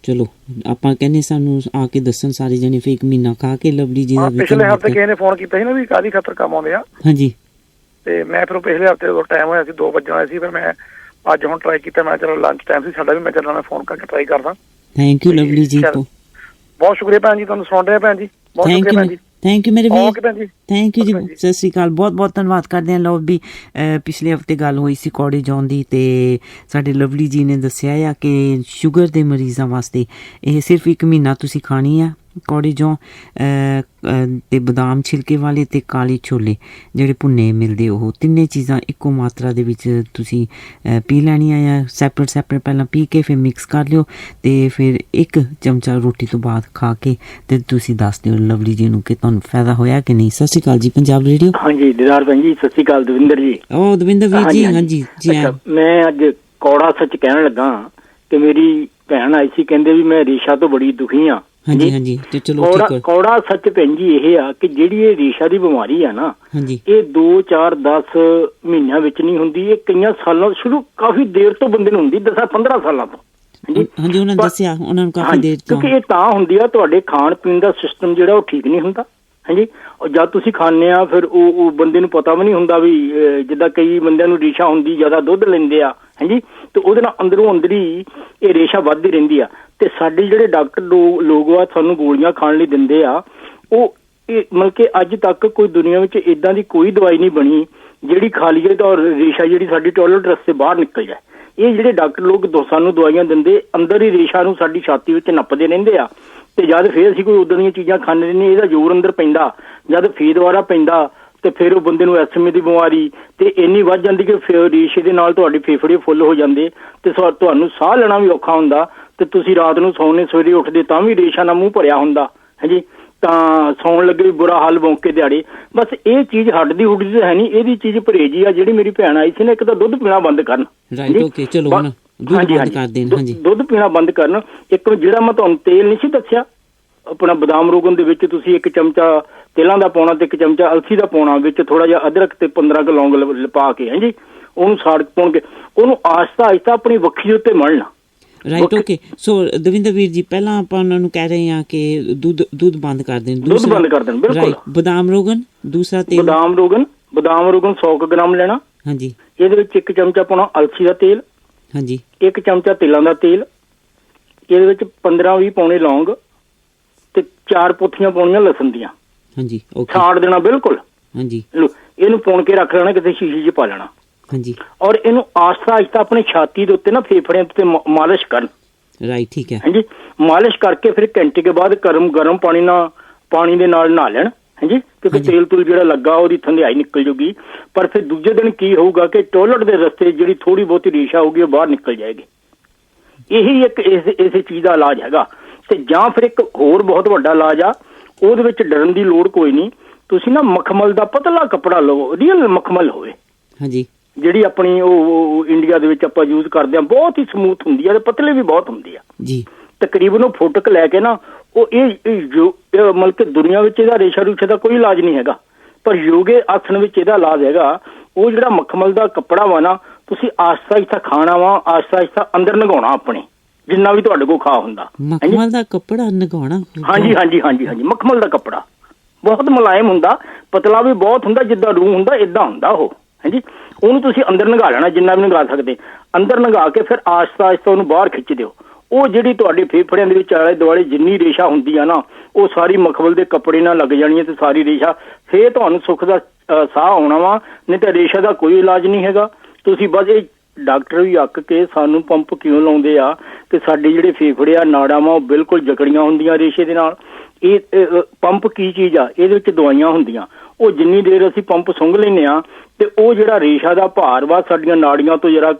ਚਲੋ ਆਪਾਂ ਕਹਿੰਦੇ ਸਾਨੂੰ ਆ ਕੇ ਦੱਸਣ ਸਾਰੇ ਜਣੇ ਫਿਰ 1 ਮਹੀਨਾ ਖਾ ਕੇ ਲਵਲੀ ਜੀ ਦਾ। ਪਿਛਲੇ ਹਫ਼ਤੇ ਕਿਸੇ ਨੇ ਫੋਨ ਕੀਤਾ ਸੀ ਨਾ ਵੀ ਕਾਹਦੀ ਖਾਤਰ ਕੰਮ ਆਉਂਦੇ ਆ। ਹਾਂਜੀ। ਤੇ ਮੈਂ ਫਿਰ ਪਿਛਲੇ ਹਫ਼ਤੇ ਜਦੋਂ ਟਾਈਮ ਹੋਇਆ ਸੀ 2 ਵਜੇ ਆਇਆ ਸੀ, ਫਿਰ ਮੈਂ ਅੱਜ ਹੁਣ ਟਰਾਈ ਕੀਤਾ। ਮੈਂ ਚਲੋ ਲੰਚ ਟਾਈਮ ਸੀ ਸਾਡਾ ਵੀ, ਮੈਂ ਚੱਲਣਾ ਫੋਨ ਕਰਕੇ ਟਰਾਈ ਕਰਦਾ। ਥੈਂਕ ਯੂ ਲਵਲੀ ਜੀ, ਬਹੁਤ ਸ਼ੁਕਰੀਆ ਭੈਣ ਜੀ, ਤੁਹਾਨੂੰ ਸੁਣ ਰਿਹਾ ਭੈਣ ਜੀ, ਬਹੁਤ ਸ਼ੁਕਰੀਆ ਭੈਣ ਜੀ। ਥੈਂਕ ਯੂ ਮੇਰੇ ਵੀਰ, ਓਕੇ ਭੈਣ ਜੀ, ਥੈਂਕ ਯੂ ਜੀ, ਸਤਿ ਸ਼੍ਰੀ ਅਕਾਲ। ਬਹੁਤ ਬਹੁਤ ਧੰਨਵਾਦ ਕਰਦੇ ਹਾਂ। ਲਓ ਵੀ ਪਿਛਲੇ ਹਫ਼ਤੇ ਗੱਲ ਹੋਈ ਸੀ ਕੌੜੇ ਜੌਨ ਦੀ, ਤੇ ਸਾਡੇ ਲਵਲੀ ਜੀ ਨੇ ਦੱਸਿਆ ਆ ਕਿ ਸ਼ੂਗਰ ਦੇ ਮਰੀਜ਼ਾਂ ਵਾਸਤੇ ਇਹ ਸਿਰਫ 1 ਮਹੀਨਾ ਤੁਸੀਂ ਖਾਣੀ ਆ ਕੌੜੇ ਜੌਂ ਤੇ ਬਦਾਮ ਛਿਲਕੇ ਵਾਲੇ ਤੇ ਕਾਲੇ ਛੋਲੇ ਜਿਹੜੇ ਭੁੰਨੇ ਮਿਲਦੇ, ਉਹ ਤਿੰਨੇ ਚੀਜ਼ਾਂ ਇੱਕੋ ਮਾਤਰਾ ਦੇ ਵਿੱਚ ਤੁਸੀਂ ਪੀ ਲੈਣੀਆਂ ਆ। ਸੈਪਰੇਟ ਪਹਿਲਾਂ ਪੀ ਕੇ ਫਿਰ ਮਿਕਸ ਕਰ ਲਿਓ ਤੇ ਫਿਰ 1 ਚਮਚਾ ਰੋਟੀ ਤੋਂ ਬਾਅਦ ਖਾ ਕੇ ਤੇ ਤੁਸੀਂ ਦੱਸ ਦਿਓ ਲਵਲੀ ਜੀ ਨੂੰ ਕਿ ਤੁਹਾਨੂੰ ਫਾਇਦਾ ਹੋਇਆ ਕਿ ਨਹੀਂ। ਸਤਿ ਸ਼੍ਰੀ ਅਕਾਲ ਜੀ ਪੰਜਾਬ ਰੇਡੀਓ। ਹਾਂਜੀ ਦੀਦਾਰ ਭੈਣ ਜੀ, ਸਤਿ ਸ਼੍ਰੀ ਅਕਾਲ ਦਵਿੰਦਰ ਜੀ। ਦਵਿੰਦਰ ਵੀਰ ਜੀ, ਹਾਂਜੀ ਜੀ। ਮੈਂ ਅੱਜ ਕੌੜਾ ਸੱਚ ਕਹਿਣ ਲੱਗਾ ਕਿ ਮੇਰੀ ਭੈਣ ਆਈ ਸੀ, ਕਹਿੰਦੇ ਵੀ ਮੈਂ ਰੇਸ਼ਾ ਤੋਂ ਬੜੀ ਦੁਖੀ ਆ। ਹਾਂਜੀ ਹਾਂਜੀ, ਤੇ ਚਲੋ ਕੌੜਾ ਸੱਚ ਭੈਣ ਜੀ ਇਹ ਆ ਕਿ ਜਿਹੜੀ ਇਹ ਰੇਸ਼ਾ ਦੀ ਬਿਮਾਰੀ ਆ ਨਾ, ਇਹ 2, 4, 10 ਮਹੀਨਿਆਂ ਵਿੱਚ ਨਹੀਂ ਹੁੰਦੀ, ਇਹ ਕਈਆਂ ਸਾਲਾਂ ਸ਼ੁਰੂ ਕਾਫੀ ਦੇਰ ਤੋਂ ਬੰਦੇ ਨੂੰ ਹੁੰਦੀ, 10-15 ਸਾਲਾਂ ਤੋਂ। ਹਾਂਜੀ, ਉਹਨਾਂ ਨੇ ਦੱਸਿਆ ਉਹਨਾਂ ਨੂੰ ਕਾਫੀ ਦੇਰ ਤੋਂ। ਕਿਉਂਕਿ ਇਹ ਤਾਂ ਹੁੰਦੀ ਆ, ਤੁਹਾਡੇ ਖਾਣ ਪੀਣ ਦਾ ਸਿਸਟਮ ਜਿਹੜਾ ਉਹ ਠੀਕ ਨਹੀਂ ਹੁੰਦਾ। ਹਾਂਜੀ, ਜਦ ਤੁਸੀਂ ਖਾਂਦੇ ਆ ਫਿਰ ਉਹ ਬੰਦੇ ਨੂੰ ਪਤਾ ਵੀ ਨਹੀਂ ਹੁੰਦਾ ਵੀ ਜਿੱਦਾਂ ਕਈ ਬੰਦਿਆਂ ਨੂੰ ਰੇਸ਼ਾ ਹੁੰਦੀ, ਜ਼ਿਆਦਾ ਦੁੱਧ ਲੈਂਦੇ ਆ, ਹਾਂਜੀ, ਤੇ ਉਹਦੇ ਨਾਲ ਅੰਦਰੋਂ ਅੰਦਰ ਹੀ ਇਹ ਰੇਸ਼ਾ ਵੱਧਦੀ ਰਹਿੰਦੀ ਆ। ਤੇ ਸਾਡੇ ਜਿਹੜੇ ਡਾਕਟਰ ਲੋਕ ਆ ਸਾਨੂੰ ਗੋਲੀਆਂ ਖਾਣ ਲਈ ਦਿੰਦੇ ਆ, ਉਹ ਇਹ ਮਤਲਬ ਕਿ ਅੱਜ ਤੱਕ ਕੋਈ ਦੁਨੀਆ ਵਿੱਚ ਇਦਾਂ ਦੀ ਕੋਈ ਦਵਾਈ ਨਹੀਂ ਬਣੀ ਜਿਹੜੀ ਖਾ ਲਈਏ ਤਾਂ ਰੇਸ਼ਾ ਜਿਹੜੀ ਸਾਡੀ ਟੋਇਲਟ ਰਸਤੇ ਬਾਹਰ ਨਿਕਲ ਜਾਏ। ਇਹ ਜਿਹੜੇ ਡਾਕਟਰ ਲੋਕ ਸਾਨੂੰ ਦਵਾਈਆਂ ਦਿੰਦੇ, ਅੰਦਰ ਹੀ ਰੇਸ਼ਾ ਨੂੰ ਸਾਡੀ ਛਾਤੀ ਵਿੱਚ ਨੱਪਦੇ ਰਹਿੰਦੇ ਆ, ਤੇ ਜਦ ਫਿਰ ਅਸੀਂ ਕੋਈ ਉਦਾਂ ਦੀਆਂ ਚੀਜ਼ਾਂ ਖਾਂਦੇ ਰਹਿੰਦੇ, ਇਹਦਾ ਜ਼ੋਰ ਅੰਦਰ ਪੈਂਦਾ, ਜਦ ਫੇਰ ਦੁਬਾਰਾ ਪੈਂਦਾ ਤੇ ਫਿਰ ਉਹ ਬੰਦੇ ਨੂੰ ਐਸਐਮਏ ਦੀ ਬਿਮਾਰੀ ਤੇ ਇੰਨੀ ਵੱਧ ਜਾਂਦੀ ਕਿ ਰੇਸ਼ੇ ਦੇ ਨਾਲ ਤੁਹਾਡੇ ਫੇਫੜੇ ਫੁੱਲ ਹੋ ਜਾਂਦੇ ਤੇ ਤੁਹਾਨੂੰ ਸਾਹ ਲੈਣਾ ਵੀ ਔਖਾ ਹੁੰਦਾ, ਤੇ ਤੁਸੀਂ ਰਾਤ ਨੂੰ ਸੌਣੇ ਸਵੇਰੇ ਉੱਠਦੇ ਤਾਂ ਵੀ ਰੇਸ਼ਾ ਨਾਲ ਮੂੰਹ ਭਰਿਆ ਹੁੰਦਾ, ਹਾਂਜੀ, ਤਾਂ ਸੌਣ ਲੱਗੇ ਵੀ ਬੁਰਾ ਹਾਲ ਬੌਂਕੇ ਦਿਹਾੜੇ। ਬਸ ਇਹ ਚੀਜ਼ ਹੱਡਦੀ ਹੁੱਡਦੀ ਤਾਂ ਹੈ ਨਹੀਂ, ਇਹਦੀ ਚੀਜ਼ ਪਰਹੇਜੀ ਆ। ਜਿਹੜੀ ਮੇਰੀ ਭੈਣ ਆਈ ਸੀ ਨਾ, ਇੱਕ ਤਾਂ ਦੁੱਧ ਪੀਣਾ ਬੰਦ ਕਰਨ, ਦੁੱਧ ਪੀਣਾ ਬੰਦ ਕਰਨ। ਇੱਕ ਜਿਹੜਾ ਮੈਂ ਤੁਹਾਨੂੰ ਤੇਲ ਨਹੀਂ ਸੀ ਦੱਸਿਆ ਆਪਣਾ ਬਦਾਮ ਰੋਗਨ ਦੇ ਵਿੱਚ ਤੁਸੀਂ 1 ਚਮਚਾ ਤੇਲਾਂ ਦਾ ਪਾਉਣਾ ਤੇ 1 ਚਮਚਾ ਅਲਸੀ ਦਾ ਪਾਉਣਾ, ਵਿੱਚ ਥੋੜਾ ਜਿਹਾ ਅਦਰਕ ਤੇ 15 ਕੁ ਲੌਂਗ ਪਾ ਕੇ, ਹਾਂਜੀ, ਉਹਨੂੰ ਸਾੜ ਪਾਉਣ ਕੇ ਉਹਨੂੰ ਆਹਿਸਤਾ ਆਹਿਸਤਾ ਆਪਣੀ ਵੱਖੀ ਦੇ ਉੱਤੇ ਮਲਣਾ। Right, okay. ਸੋ ਦਵਿੰਦਰ ਵੀਰ ਜੀ, ਪਹਿਲਾਂ ਆਪਾਂ ਉਹਨਾਂ ਨੂੰ ਕਹਿ ਰਹੇ ਹਾਂ ਕਿ ਦੁੱਧ ਬੰਦ ਕਰ ਦੇਣ, ਦੁੱਧ ਬੰਦ ਕਰ ਦੇਣ, ਬਿਲਕੁਲ। ਬਦਾਮ ਰੋਗਨ, ਦੂਸਰਾ ਤੇਲ ਬਦਾਮ ਰੋਗਨ 100 ਗ੍ਰਾਮ ਲੈਣਾ, ਹਾਂਜੀ, ਇਹਦੇ ਵਿੱਚ 1 ਚਮਚਾ ਪਾਉਣਾ ਅਲਸੀ ਦਾ ਤੇਲ, ਹਾਂਜੀ, 1 ਚਮਚਾ ਤਿਲਾਂ ਦਾ ਤੇਲ, ਇਹਦੇ ਵਿੱਚ 15-20 ਪਾਉਣੇ ਲੌਂਗ ਤੇ 4 ਪੁੱਥੀਆਂ ਪਾਉਣੀਆਂ ਲਸਣ ਦੀਆਂ, ਹਾਂਜੀ, ਛਾੜ ਦੇਣਾ ਬਿਲਕੁਲ, ਹਾਂਜੀ। ਇਹਨੂੰ ਪੁਣ ਕੇ ਰੱਖ ਲੈਣਾ, ਕਿਸੇ ਸ਼ੀਸ਼ੀ 'ਚ ਪਾ ਲੈਣਾ, ਹਾਂਜੀ, ਔਰ ਇਹਨੂੰ ਆਸਤਾ ਆਸਤਾ ਆਪਣੀ ਛਾਤੀ ਦੇ ਉੱਤੇ ਨਾ ਫੇਫੜਿਆਂ ਤੇ ਮਾਲਿਸ਼ ਕਰਨ। ਰਾਈਟ, ਠੀਕ ਹੈ, ਹਾਂਜੀ। ਮਾਲਿਸ਼ ਕਰਕੇ ਫਿਰ ਘੰਟੇ ਕੇ ਬਾਅਦ ਗਰਮ ਪਾਣੀ ਦੇ ਨਾਲ ਨਹਾ ਲੈਣ, ਹਾਂਜੀ, ਕਿਉਂਕਿ ਤੇਲ ਤੂਲ ਜਿਹੜਾ ਲੱਗਾ ਉਹਦੀ ਠੰਡਾਈ ਨਿਕਲ ਜੂਗੀ। ਪਰ ਫਿਰ ਦੂਜੇ ਦਿਨ ਕੀ ਹੋਊਗਾ ਕਿ ਟੋਇਲਟ ਦੇ ਰਸਤੇ ਜਿਹੜੀ ਥੋੜੀ ਬਹੁਤੀ ਰੇਸ਼ਾ ਹੋਊਗੀ ਉਹ ਬਾਹਰ ਨਿਕਲ ਜਾਏਗੀ। ਇਹੀ ਇੱਕ ਇਸੇ ਚੀਜ਼ ਦਾ ਇਲਾਜ ਹੈਗਾ। ਤੇ ਜਾਂ ਫਿਰ ਇੱਕ ਹੋਰ ਬਹੁਤ ਵੱਡਾ ਇਲਾਜ ਆ, ਉਹਦੇ ਵਿੱਚ ਡਰਨ ਦੀ ਲੋੜ ਕੋਈ ਨਹੀਂ। ਤੁਸੀਂ ਨਾ ਮਖਮਲ ਦਾ ਪਤਲਾ ਕੱਪੜਾ ਲਵੋ, ਰੀਅਲ ਮਖਮਲ ਹੋਵੇ, ਹਾਂਜੀ, ਜਿਹੜੀ ਆਪਣੀ ਉਹ ਇੰਡੀਆ ਦੇ ਵਿੱਚ ਆਪਾਂ ਯੂਜ਼ ਕਰਦੇ ਹਾਂ, ਬਹੁਤ ਹੀ ਸਮੂਥ ਹੁੰਦੀ ਆ ਤੇ ਪਤਲੇ ਵੀ ਬਹੁਤ ਹੁੰਦੀ ਆ ਜੀ। ਤਕਰੀਬਨ ਉਹ ਫੁੱਟ ਲੈ ਕੇ ਨਾ ਉਹ ਮਤਲਬ ਕਿ ਦੁਨੀਆ ਵਿੱਚ ਇਹਦਾ ਰੇਸ਼ਾ ਰੂਸ਼ੇ ਦਾ ਕੋਈ ਇਲਾਜ ਨਹੀਂ ਹੈਗਾ, ਪਰ ਯੋਗੇ ਆਸਣ ਵਿੱਚ ਇਹਦਾ ਇਲਾਜ ਹੈਗਾ। ਉਹ ਜਿਹੜਾ ਮਖਮਲ ਦਾ ਕੱਪੜਾ ਵਾ ਨਾ, ਤੁਸੀਂ ਆਸਤਾ ਆਸਤਾ ਖਾਣਾ ਵਾ, ਆਸਤਾ ਆਸਤਾ ਅੰਦਰ ਨਗਾਉਣਾ ਆਪਣੇ, ਜਿੰਨਾ ਵੀ ਤੁਹਾਡੇ ਕੋਲ ਖਾ ਹੁੰਦਾ। ਮਖਮਲ ਦਾ ਕੱਪੜਾ ਨਗਾਉਣਾ, ਹਾਂਜੀ ਹਾਂਜੀ ਹਾਂਜੀ ਹਾਂਜੀ, ਮਖਮਲ ਦਾ ਕੱਪੜਾ ਬਹੁਤ ਮੁਲਾਇਮ ਹੁੰਦਾ, ਪਤਲਾ ਵੀ ਬਹੁਤ ਹੁੰਦਾ, ਜਿੱਦਾਂ ਰੂਹ ਹੁੰਦਾ ਏਦਾਂ ਹੁੰਦਾ ਉਹ, ਹਾਂਜੀ। ਉਹਨੂੰ ਤੁਸੀਂ ਅੰਦਰ ਨਗਾ ਲੈਣਾ, ਜਿੰਨਾ ਵੀ ਨਗਾ ਸਕਦੇ, ਅੰਦਰ ਨਗਾ ਕੇ ਫਿਰ ਆਸਤਾ ਆਸਤਾ ਉਹਨੂੰ ਬਾਹਰ ਖਿੱਚ ਦਿਓ। ਉਹ ਜਿਹੜੀ ਤੁਹਾਡੇ ਫੇਫੜਿਆਂ ਦੇ ਵਿੱਚ ਆਲੇ ਦੁਆਲੇ ਜਿੰਨੀ ਰੇਸ਼ਾ ਹੁੰਦੀ ਆ ਨਾ, ਉਹ ਸਾਰੀ ਮਖਮਲ ਦੇ ਕੱਪੜੇ ਨਾਲ ਲੱਗ ਜਾਣੀ ਹੈ ਤੇ ਸਾਰੀ ਰੇਸ਼ਾ, ਫੇਰ ਤੁਹਾਨੂੰ ਸੁੱਖ ਦਾ ਸਾਹ ਆਉਣਾ ਵਾ। ਨਹੀਂ ਤਾਂ ਰੇਸ਼ਾ ਦਾ ਕੋਈ ਇਲਾਜ ਨਹੀਂ ਹੈਗਾ। ਤੁਸੀਂ ਬਸ ਇਹ ਡਾਕਟਰ ਵੀ ਅੱਕ ਕੇ ਸਾਨੂੰ ਪੰਪ ਕਿਉਂ ਲਾਉਂਦੇ ਆ ਕਿ ਸਾਡੇ ਜਿਹੜੇ ਫੇਫੜੇ ਆ, ਨਾੜਾਂ ਵਾ, ਉਹ ਬਿਲਕੁਲ ਜਕੜੀਆਂ ਹੁੰਦੀਆਂ ਰੇਸ਼ੇ ਦੇ ਨਾਲ। ਇਹ ਪੰਪ ਕੀ ਚੀਜ਼ ਆ, ਇਹਦੇ ਵਿੱਚ ਦਵਾਈਆਂ ਹੁੰਦੀਆਂ। ਉਹ ਜਿੰਨੀ ਦੇਰ ਅਸੀਂ ਪੰਪ ਸੁੰਘ ਲੈਂਦੇ ਆ ਤੇ ਉਹ ਜਿਹੜਾ ਰੇਸ਼ਾ ਦਾ ਭਾਰ ਵਾ ਸਾਡੀਆਂ ਨਾੜੀਆਂ ਤੋਂ ਜਰਾ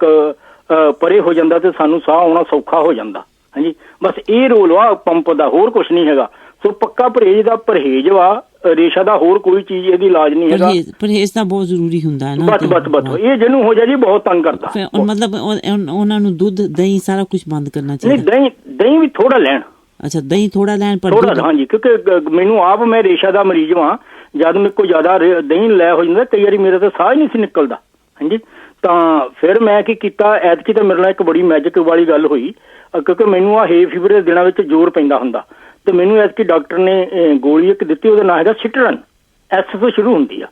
ਪਰੇ ਹੋ ਜਾਂਦਾ ਤੇ ਸਾਨੂੰ ਸਾਹ ਆਉਣਾ ਸੌਖਾ ਹੋ ਜਾਂਦਾ। ਹਾਂਜੀ, ਬਸ ਇਹ ਰੋਲ ਵਾ ਪੰਪ ਦਾ, ਹੋਰ ਕੁਛ ਨਹੀਂ ਹੈਗਾ। ਸੋ ਪੱਕਾ ਪਰਹੇਜ ਦਾ ਪਰਹੇਜ ਵਾ ਰੇਸ਼ਾ ਦਾ, ਹੋਰ ਕੋਈ ਚੀਜ਼ ਇਹਦੀ ਇਲਾਜ ਨਹੀਂ ਹੈਗਾ। ਪਰਹੇਜ ਤਾਂ ਬਹੁਤ ਜ਼ਰੂਰੀ ਹੁੰਦਾ ਹੈ ਨਾ। ਬਸ ਇਹ ਜਿਹਨੂੰ ਹੋ ਜਾ ਜੀ ਬਹੁਤ ਤੰਗ ਕਰਦਾ। ਮਤਲਬ ਉਹਨਾਂ ਨੂੰ ਦੁੱਧ ਦਹੀਂ ਸਾਰਾ ਕੁਝ ਬੰਦ ਕਰਨਾ ਚਾਹੀਦਾ। ਨਹੀਂ, ਦਹੀਂ ਵੀ ਥੋੜਾ ਲੈਣ। ਅੱਛਾ, ਦਹੀਂ ਥੋੜਾ ਲੈਣ ਪਰ ਥੋੜਾ। ਹਾਂਜੀ, ਕਿਉਂਕਿ ਮੈਨੂੰ ਆਪ, ਮੈਂ ਰੇਸ਼ਾ ਦਾ ਮਰੀਜ਼ ਵਾਂ, ਜਦ ਮੇਰੇ ਕੋਲ ਜ਼ਿਆਦਾ ਦਹੀਂ ਲੈ ਹੋ ਜਾਂਦਾ ਕਈ ਵਾਰੀ ਮੇਰਾ ਤਾਂ ਸਾਹ ਹੀ ਨਹੀਂ ਸੀ ਨਿਕਲਦਾ। ਹਾਂਜੀ, ਤਾਂ ਫਿਰ ਮੈਂ ਕੀ ਕੀਤਾ, ਐਤਕੀ ਤਾਂ ਮੇਰੇ ਨਾਲ ਇੱਕ ਬੜੀ ਮੈਜਿਕ ਵਾਲੀ ਗੱਲ ਹੋਈ, ਕਿਉਂਕਿ ਮੈਨੂੰ ਆ ਹੇ ਫੀਵਰ ਦੇ ਦਿਨਾਂ ਵਿੱਚ ਜ਼ੋਰ ਪੈਂਦਾ ਹੁੰਦਾ, ਤੇ ਮੈਨੂੰ ਐਤਕੀ ਡਾਕਟਰ ਨੇ ਗੋਲੀ ਇੱਕ ਦਿੱਤੀ, ਉਹਦਾ ਨਾਂ ਹੈਗਾ ਸਿਟਰਨ, ਐਸ ਤੋਂ ਸ਼ੁਰੂ ਹੁੰਦੀ ਆ।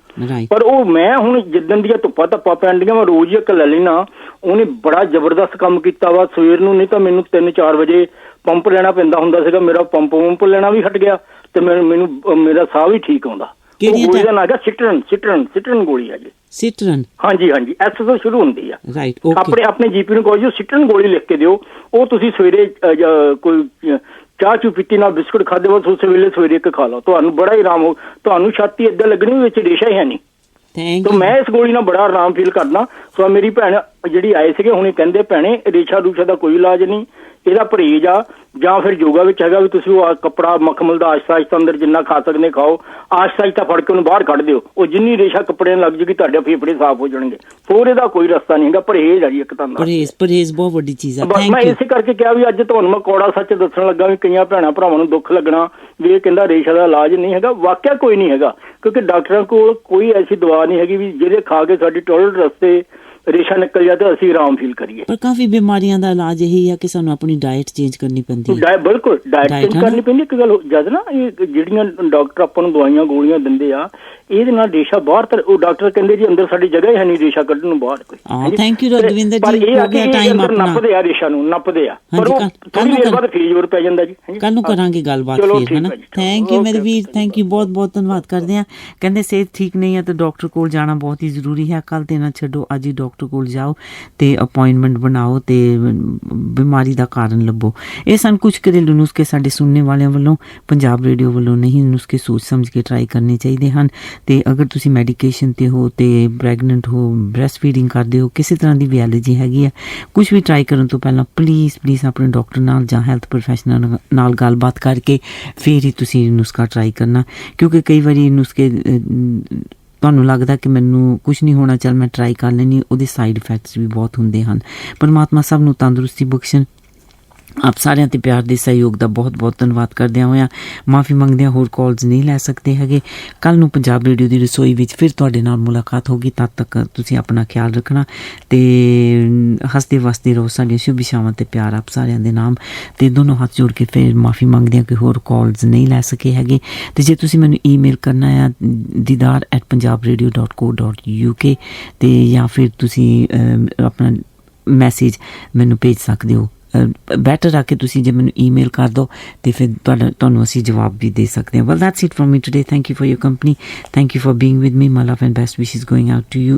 ਪਰ ਉਹ ਮੈਂ ਹੁਣ ਜਿੱਦਣ ਦੀਆਂ ਧੁੱਪਾਂ ਪੈਂਦੀਆਂ ਮੈਂ ਰੋਜ਼ ਹੀ ਇੱਕ ਲੈ ਲੈਣਾ। ਉਹਨੇ ਬੜਾ ਜ਼ਬਰਦਸਤ ਕੰਮ ਕੀਤਾ ਵਾ। ਸਵੇਰ ਨੂੰ ਨਹੀਂ ਤਾਂ ਮੈਨੂੰ 3-4 ਵਜੇ ਪੰਪ ਲੈਣਾ ਪੈਂਦਾ ਹੁੰਦਾ ਸੀਗਾ, ਮੇਰਾ ਪੰਪ ਲੈਣਾ ਵੀ ਹਟ ਗਿਆ ਤੇ ਮੈਨੂੰ ਮੇਰਾ ਸਾਹ ਵੀ ਠੀਕ ਆਉਂਦਾ। ਗੋਲੀ ਦਾ ਨਾਂ ਹੈਗਾ ਸਿਟਰਨ ਗੋਲੀ ਹੈ ਜੀ। ਸਿਟਰਨ? ਹਾਂਜੀ, ਐਸ ਤੋਂ ਸ਼ੁਰੂ ਹੁੰਦੀ ਆ। ਆਪਣੇ ਜੀਪੀ ਨੂੰ ਕਹੋ ਜੀ ਸਿਟਰਨ ਗੋਲੀ ਲਿਖ ਕੇ ਦਿਓ, ਉਹ ਤੁਸੀਂ ਸਵੇਰੇ ਕੋਈ ਚਾਹ ਚੂ ਪੀਤੀ ਨਾਲ ਬਿਸਕੁਟ ਖਾਦੇ, ਬਸ ਉਸੇ ਵੇਲੇ ਸਵੇਰੇ ਇੱਕ ਖਾ ਲਓ, ਤੁਹਾਨੂੰ ਬੜਾ ਹੀ ਆਰਾਮ ਹੋ, ਤੁਹਾਨੂੰ ਛਾਤੀ ਏਦਾਂ ਲੱਗਣੀ ਵਿੱਚ ਰੇਸ਼ਾ ਹੀ ਹੈ ਨਹੀਂ। ਤਾਂ ਮੈਂ ਇਸ ਗੋਲੀ ਨਾਲ ਬੜਾ ਆਰਾਮ ਫੀਲ ਕਰਦਾ। ਸੋ ਮੇਰੀ ਭੈਣ ਜਿਹੜੀ ਆਏ ਸੀਗੇ ਹੁਣੇ ਕਹਿੰਦੇ, ਭੈਣੇ ਰੇਸ਼ਾ ਦਾ ਕੋਈ ਇਲਾਜ ਨਹੀਂ, ਇਹਦਾ ਪਰਹੇਜ ਆ, ਜਾਂ ਫਿਰ ਯੋਗਾ ਵਿੱਚ ਹੈਗਾ ਵੀ ਤੁਸੀਂ ਉਹ ਕੱਪੜਾ ਮਖਮਲ ਦਾ ਆਹਿਸਤਾ ਅੰਦਰ ਜਿੰਨਾ ਖਾ ਸਕਦੇ ਖਾਓ, ਆਹਿਸਤਾ ਫੜ ਕੇ ਉਹਨੂੰ ਬਾਹਰ ਕੱਢ ਦਿਓ, ਉਹ ਜਿੰਨੀ ਰੇਸ਼ਾ ਕੱਪੜਿਆਂ ਲੱਗ ਜੂਗੀ ਤੁਹਾਡੇ ਫੇਫੜੇ ਸਾਫ਼ ਹੋ ਜਾਣਗੇ। ਹੋਰ ਇਹਦਾ ਕੋਈ ਰਸਤਾ ਨਹੀਂ ਹੈਗਾ, ਪਰਹੇਜ ਆ ਜੀ ਇੱਕ ਤਾਂ। ਪਰਹੇਜ ਬਹੁਤ ਵੱਡੀ ਚੀਜ਼ ਆ। ਬਸ ਮੈਂ ਇਸੇ ਕਰਕੇ ਕਿਹਾ ਵੀ ਅੱਜ ਤੁਹਾਨੂੰ ਮੈਂ ਕੌੜਾ ਸੱਚ ਦੱਸਣ ਲੱਗਾ ਵੀ ਕਈਆਂ ਭੈਣਾਂ ਭਰਾਵਾਂ ਨੂੰ ਦੁੱਖ ਲੱਗਣਾ ਵੀ ਇਹ ਕਹਿੰਦਾ ਰੇਸ਼ਾ ਦਾ ਇਲਾਜ ਨਹੀਂ ਹੈਗਾ। ਵਾਕਿਆ ਕੋਈ ਨਹੀਂ ਹੈਗਾ, ਕਿਉਂਕਿ ਡਾਕਟਰਾਂ ਕੋਲ ਕੋਈ ਐਸੀ ਦਵਾ ਨਹੀਂ ਹੈਗੀ ਵੀ ਜਿਹਦੇ ਖਾ ਕੇ ਸਾਡੀ ਟੋਇਲਟ ਰਸਤੇ ਰੇਸ਼ਾ ਨਿਕਲ ਜਾ ਤੇ ਅਸੀਂ ਆਰਾਮ ਫੀਲ ਕਰੀਏ। ਪਰ ਕਾਫੀ ਬਿਮਾਰੀਆਂ ਦਾ ਇਲਾਜ ਇਹੀ ਹੈ ਕਿ ਸਾਨੂੰ ਆਪਣੀ ਡਾਈਟ ਚੇਂਜ ਕਰਨੀ ਪੈਂਦੀ ਹੈ। ਬਿਲਕੁਲ ਡਾਈਟ ਚੇਂਜ ਕਰਨੀ ਪੈਂਦੀ। ਇੱਕ ਗੱਲ ਜਦ ਨਾ ਇਹ ਜਿਹੜੀਆਂ ਡਾਕਟਰ ਆਪਾਂ ਨੂੰ ਦਵਾਈਆਂ ਗੋਲੀਆਂ ਦਿੰਦੇ ਆ, ਇਹਦੇ ਨਾਲ ਰੇਸ਼ਾ ਬਾਹਰ, ਉਹ ਡਾਕਟਰ ਕਹਿੰਦੇ ਜੀ ਅੰਦਰ ਸਾਡੀ ਜਗ੍ਹਾ ਹੀ ਹੈ ਨਹੀਂ ਰੇਸ਼ਾ ਕੱਢਣ ਨੂੰ ਬਾਹਰ ਕੋਈ। ਥੈਂਕ ਯੂ ਰਘਵਿੰਦਰ ਜੀ, ਹੋ ਗਿਆ ਟਾਈਮ ਆਪਣਾ। ਨੱਪਦੇ ਆ ਰੇਸ਼ਾ ਨੂੰ, ਨੱਪਦੇ ਆ, ਪਰ ਉਹ ਥੋੜੀ ਦੇਰ ਬਾਅਦ ਫੇਜ਼ਰ ਪੈ ਜਾਂਦਾ ਜੀ। ਕੱਲ ਨੂੰ ਕਰਾਂਗੇ ਗੱਲਬਾਤ ਫਿਰ, ਹੈ ਨਾ। ਥੈਂਕ ਯੂ ਮੇਰੇ ਵੀਰ, ਥੈਂਕ ਯੂ, ਬਹੁਤ ਬਹੁਤ ਧੰਨਵਾਦ ਕਰਦੇ ਆ। ਕਹਿੰਦੇ ਸਿਹਤ ਠੀਕ ਨਹੀਂ ਹੈ ਤਾਂ ਡਾਕਟਰ ਕੋਲ ਜਾਣਾ ਬਹੁਤ ਹੀ ਜ਼ਰੂਰੀ ਹੈ। ਕੱਲ ਤੇ ਨਾ ਛੱਡੋ, ਅੱਜ ਹੀ ਡਾਕਟਰ ਕੋਲ ਜਾਓ ਤੇ ਅਪਾਇੰਟਮੈਂਟ ਬਣਾਓ ਤੇ ਬਿਮਾਰੀ ਦਾ ਕਾਰਨ ਲੱਭੋ। ਇਹ ਸਨ ਕੁਝ ਘਰੇਲੂ ਨੁਸਖੇ ਸਾਡੇ ਸੁਣਨੇ ਵਾਲਿਆਂ ਵੱਲੋਂ, ਪੰਜਾਬ ਰੇਡੀਓ ਵੱਲੋਂ ਨਹੀਂ। ਨੁਸਖੇ ਸੋਚ ਸਮਝ ਕੇ ਟਰਾਈ ਕਰਨੇ ਚਾਹੀਦੇ ਹਨ। ਤੇ ਅਗਰ ਤੁਸੀਂ ਮੈਡੀਕੇਸ਼ਨ ਤੇ ਹੋ ਤੇ ਪ੍ਰੈਗਨੈਂਟ ਹੋ, ਬ੍ਰੈਸਟ ਫੀਡਿੰਗ ਕਰਦੇ ਹੋ, ਕਿਸੇ ਤਰ੍ਹਾਂ ਦੀ ਵੀ ਐਲਰਜੀ ਹੈਗੀ ਆ, ਕੁਝ ਵੀ ਟਰਾਈ ਕਰਨ ਤੋਂ ਪਹਿਲਾਂ ਪਲੀਜ਼ ਆਪਣੇ ਡਾਕਟਰ ਨਾਲ ਜਾਂ ਹੈਲਥ ਪ੍ਰੋਫੈਸ਼ਨਲ ਨਾਲ ਗੱਲਬਾਤ ਕਰਕੇ ਫਿਰ ਹੀ ਤੁਸੀਂ ਨੁਸਖਾ ਟਰਾਈ ਕਰਨਾ। ਕਿਉਂਕਿ ਕਈ ਵਾਰੀ ਨੁਸਖੇ ਤੁਹਾਨੂੰ ਲੱਗਦਾ ਕਿ ਮੈਨੂੰ ਕੁਛ ਨਹੀਂ ਹੋਣਾ, ਚੱਲ ਮੈਂ ਟਰਾਈ ਕਰ ਲੈਂਦੀ, ਉਹਦੇ ਸਾਈਡ ਇਫੈਕਟਸ ਵੀ ਬਹੁਤ ਹੁੰਦੇ ਹਨ। ਪਰਮਾਤਮਾ ਸਭ ਨੂੰ ਤੰਦਰੁਸਤੀ ਬਖਸ਼ਣ। ਆਪ ਸਾਰਿਆਂ ਤੇ ਪਿਆਰ ਦੇ ਸਹਿਯੋਗ ਦਾ ਬਹੁਤ ਬਹੁਤ ਧੰਨਵਾਦ ਕਰਦਿਆਂ ਹੋਇਆਂ ਮਾਫੀ ਮੰਗਦਿਆਂ ਹੋਰ ਕਾਲਸ ਨਹੀਂ ਲੈ ਸਕਦੇ ਹੈਗੇ। ਕੱਲ੍ਹ ਨੂੰ ਪੰਜਾਬ ਰੇਡੀਓ ਦੀ ਰਸੋਈ ਵਿੱਚ ਫਿਰ ਤੁਹਾਡੇ ਨਾਲ ਮੁਲਾਕਾਤ ਹੋਗੀ। ਤਦ ਤੱਕ ਤੁਸੀਂ ਆਪਣਾ ਖਿਆਲ ਰੱਖਣਾ ਤੇ ਹੱਸਦੇ ਵਸਦੇ ਰਹੋ। ਸਾਡੀਆਂ ਸ਼ੁਭ ਇਛਾਵਾਂ ਤੇ ਪਿਆਰ ਆਪ ਸਾਰਿਆਂ ਦੇ ਨਾਮ। ਤੇ ਦੋਨੋਂ ਹੱਥ ਜੋੜ ਕੇ ਫਿਰ ਮਾਫੀ ਮੰਗਦਿਆਂ ਕਿ ਹੋਰ ਕਾਲਸ ਨਹੀਂ ਲੈ ਸਕੇ ਹੈਗੇ। ਤੇ ਜੇ ਤੁਸੀਂ ਮੈਨੂੰ ਈਮੇਲ ਕਰਨਾ ਆ didar@punjabradio.co.uk ਤੇ ਜਾਂ ਫਿਰ ਤੁਸੀਂ ਆਪਣਾ ਮੈਸੇਜ ਮੈਨੂੰ ਭੇਜ ਸਕਦੇ ਹੋ। ਬੈਟਰ ਆ ਕਿ ਤੁਸੀਂ ਜੇ ਮੈਨੂੰ ਈਮੇਲ ਕਰ ਦਿਓ ਤੇ ਫਿਰ ਤੁਹਾਨੂੰ ਅਸੀਂ ਜਵਾਬ ਵੀ ਦੇ ਸਕਦੇ ਹਾਂ। Well that's it from me today. Thank you for your company, thank you for being with me. My love and best ਵਿਸ਼ੇਸ ਗੋਇੰਗ ਆਊਟ ਟੂ ਯੂ।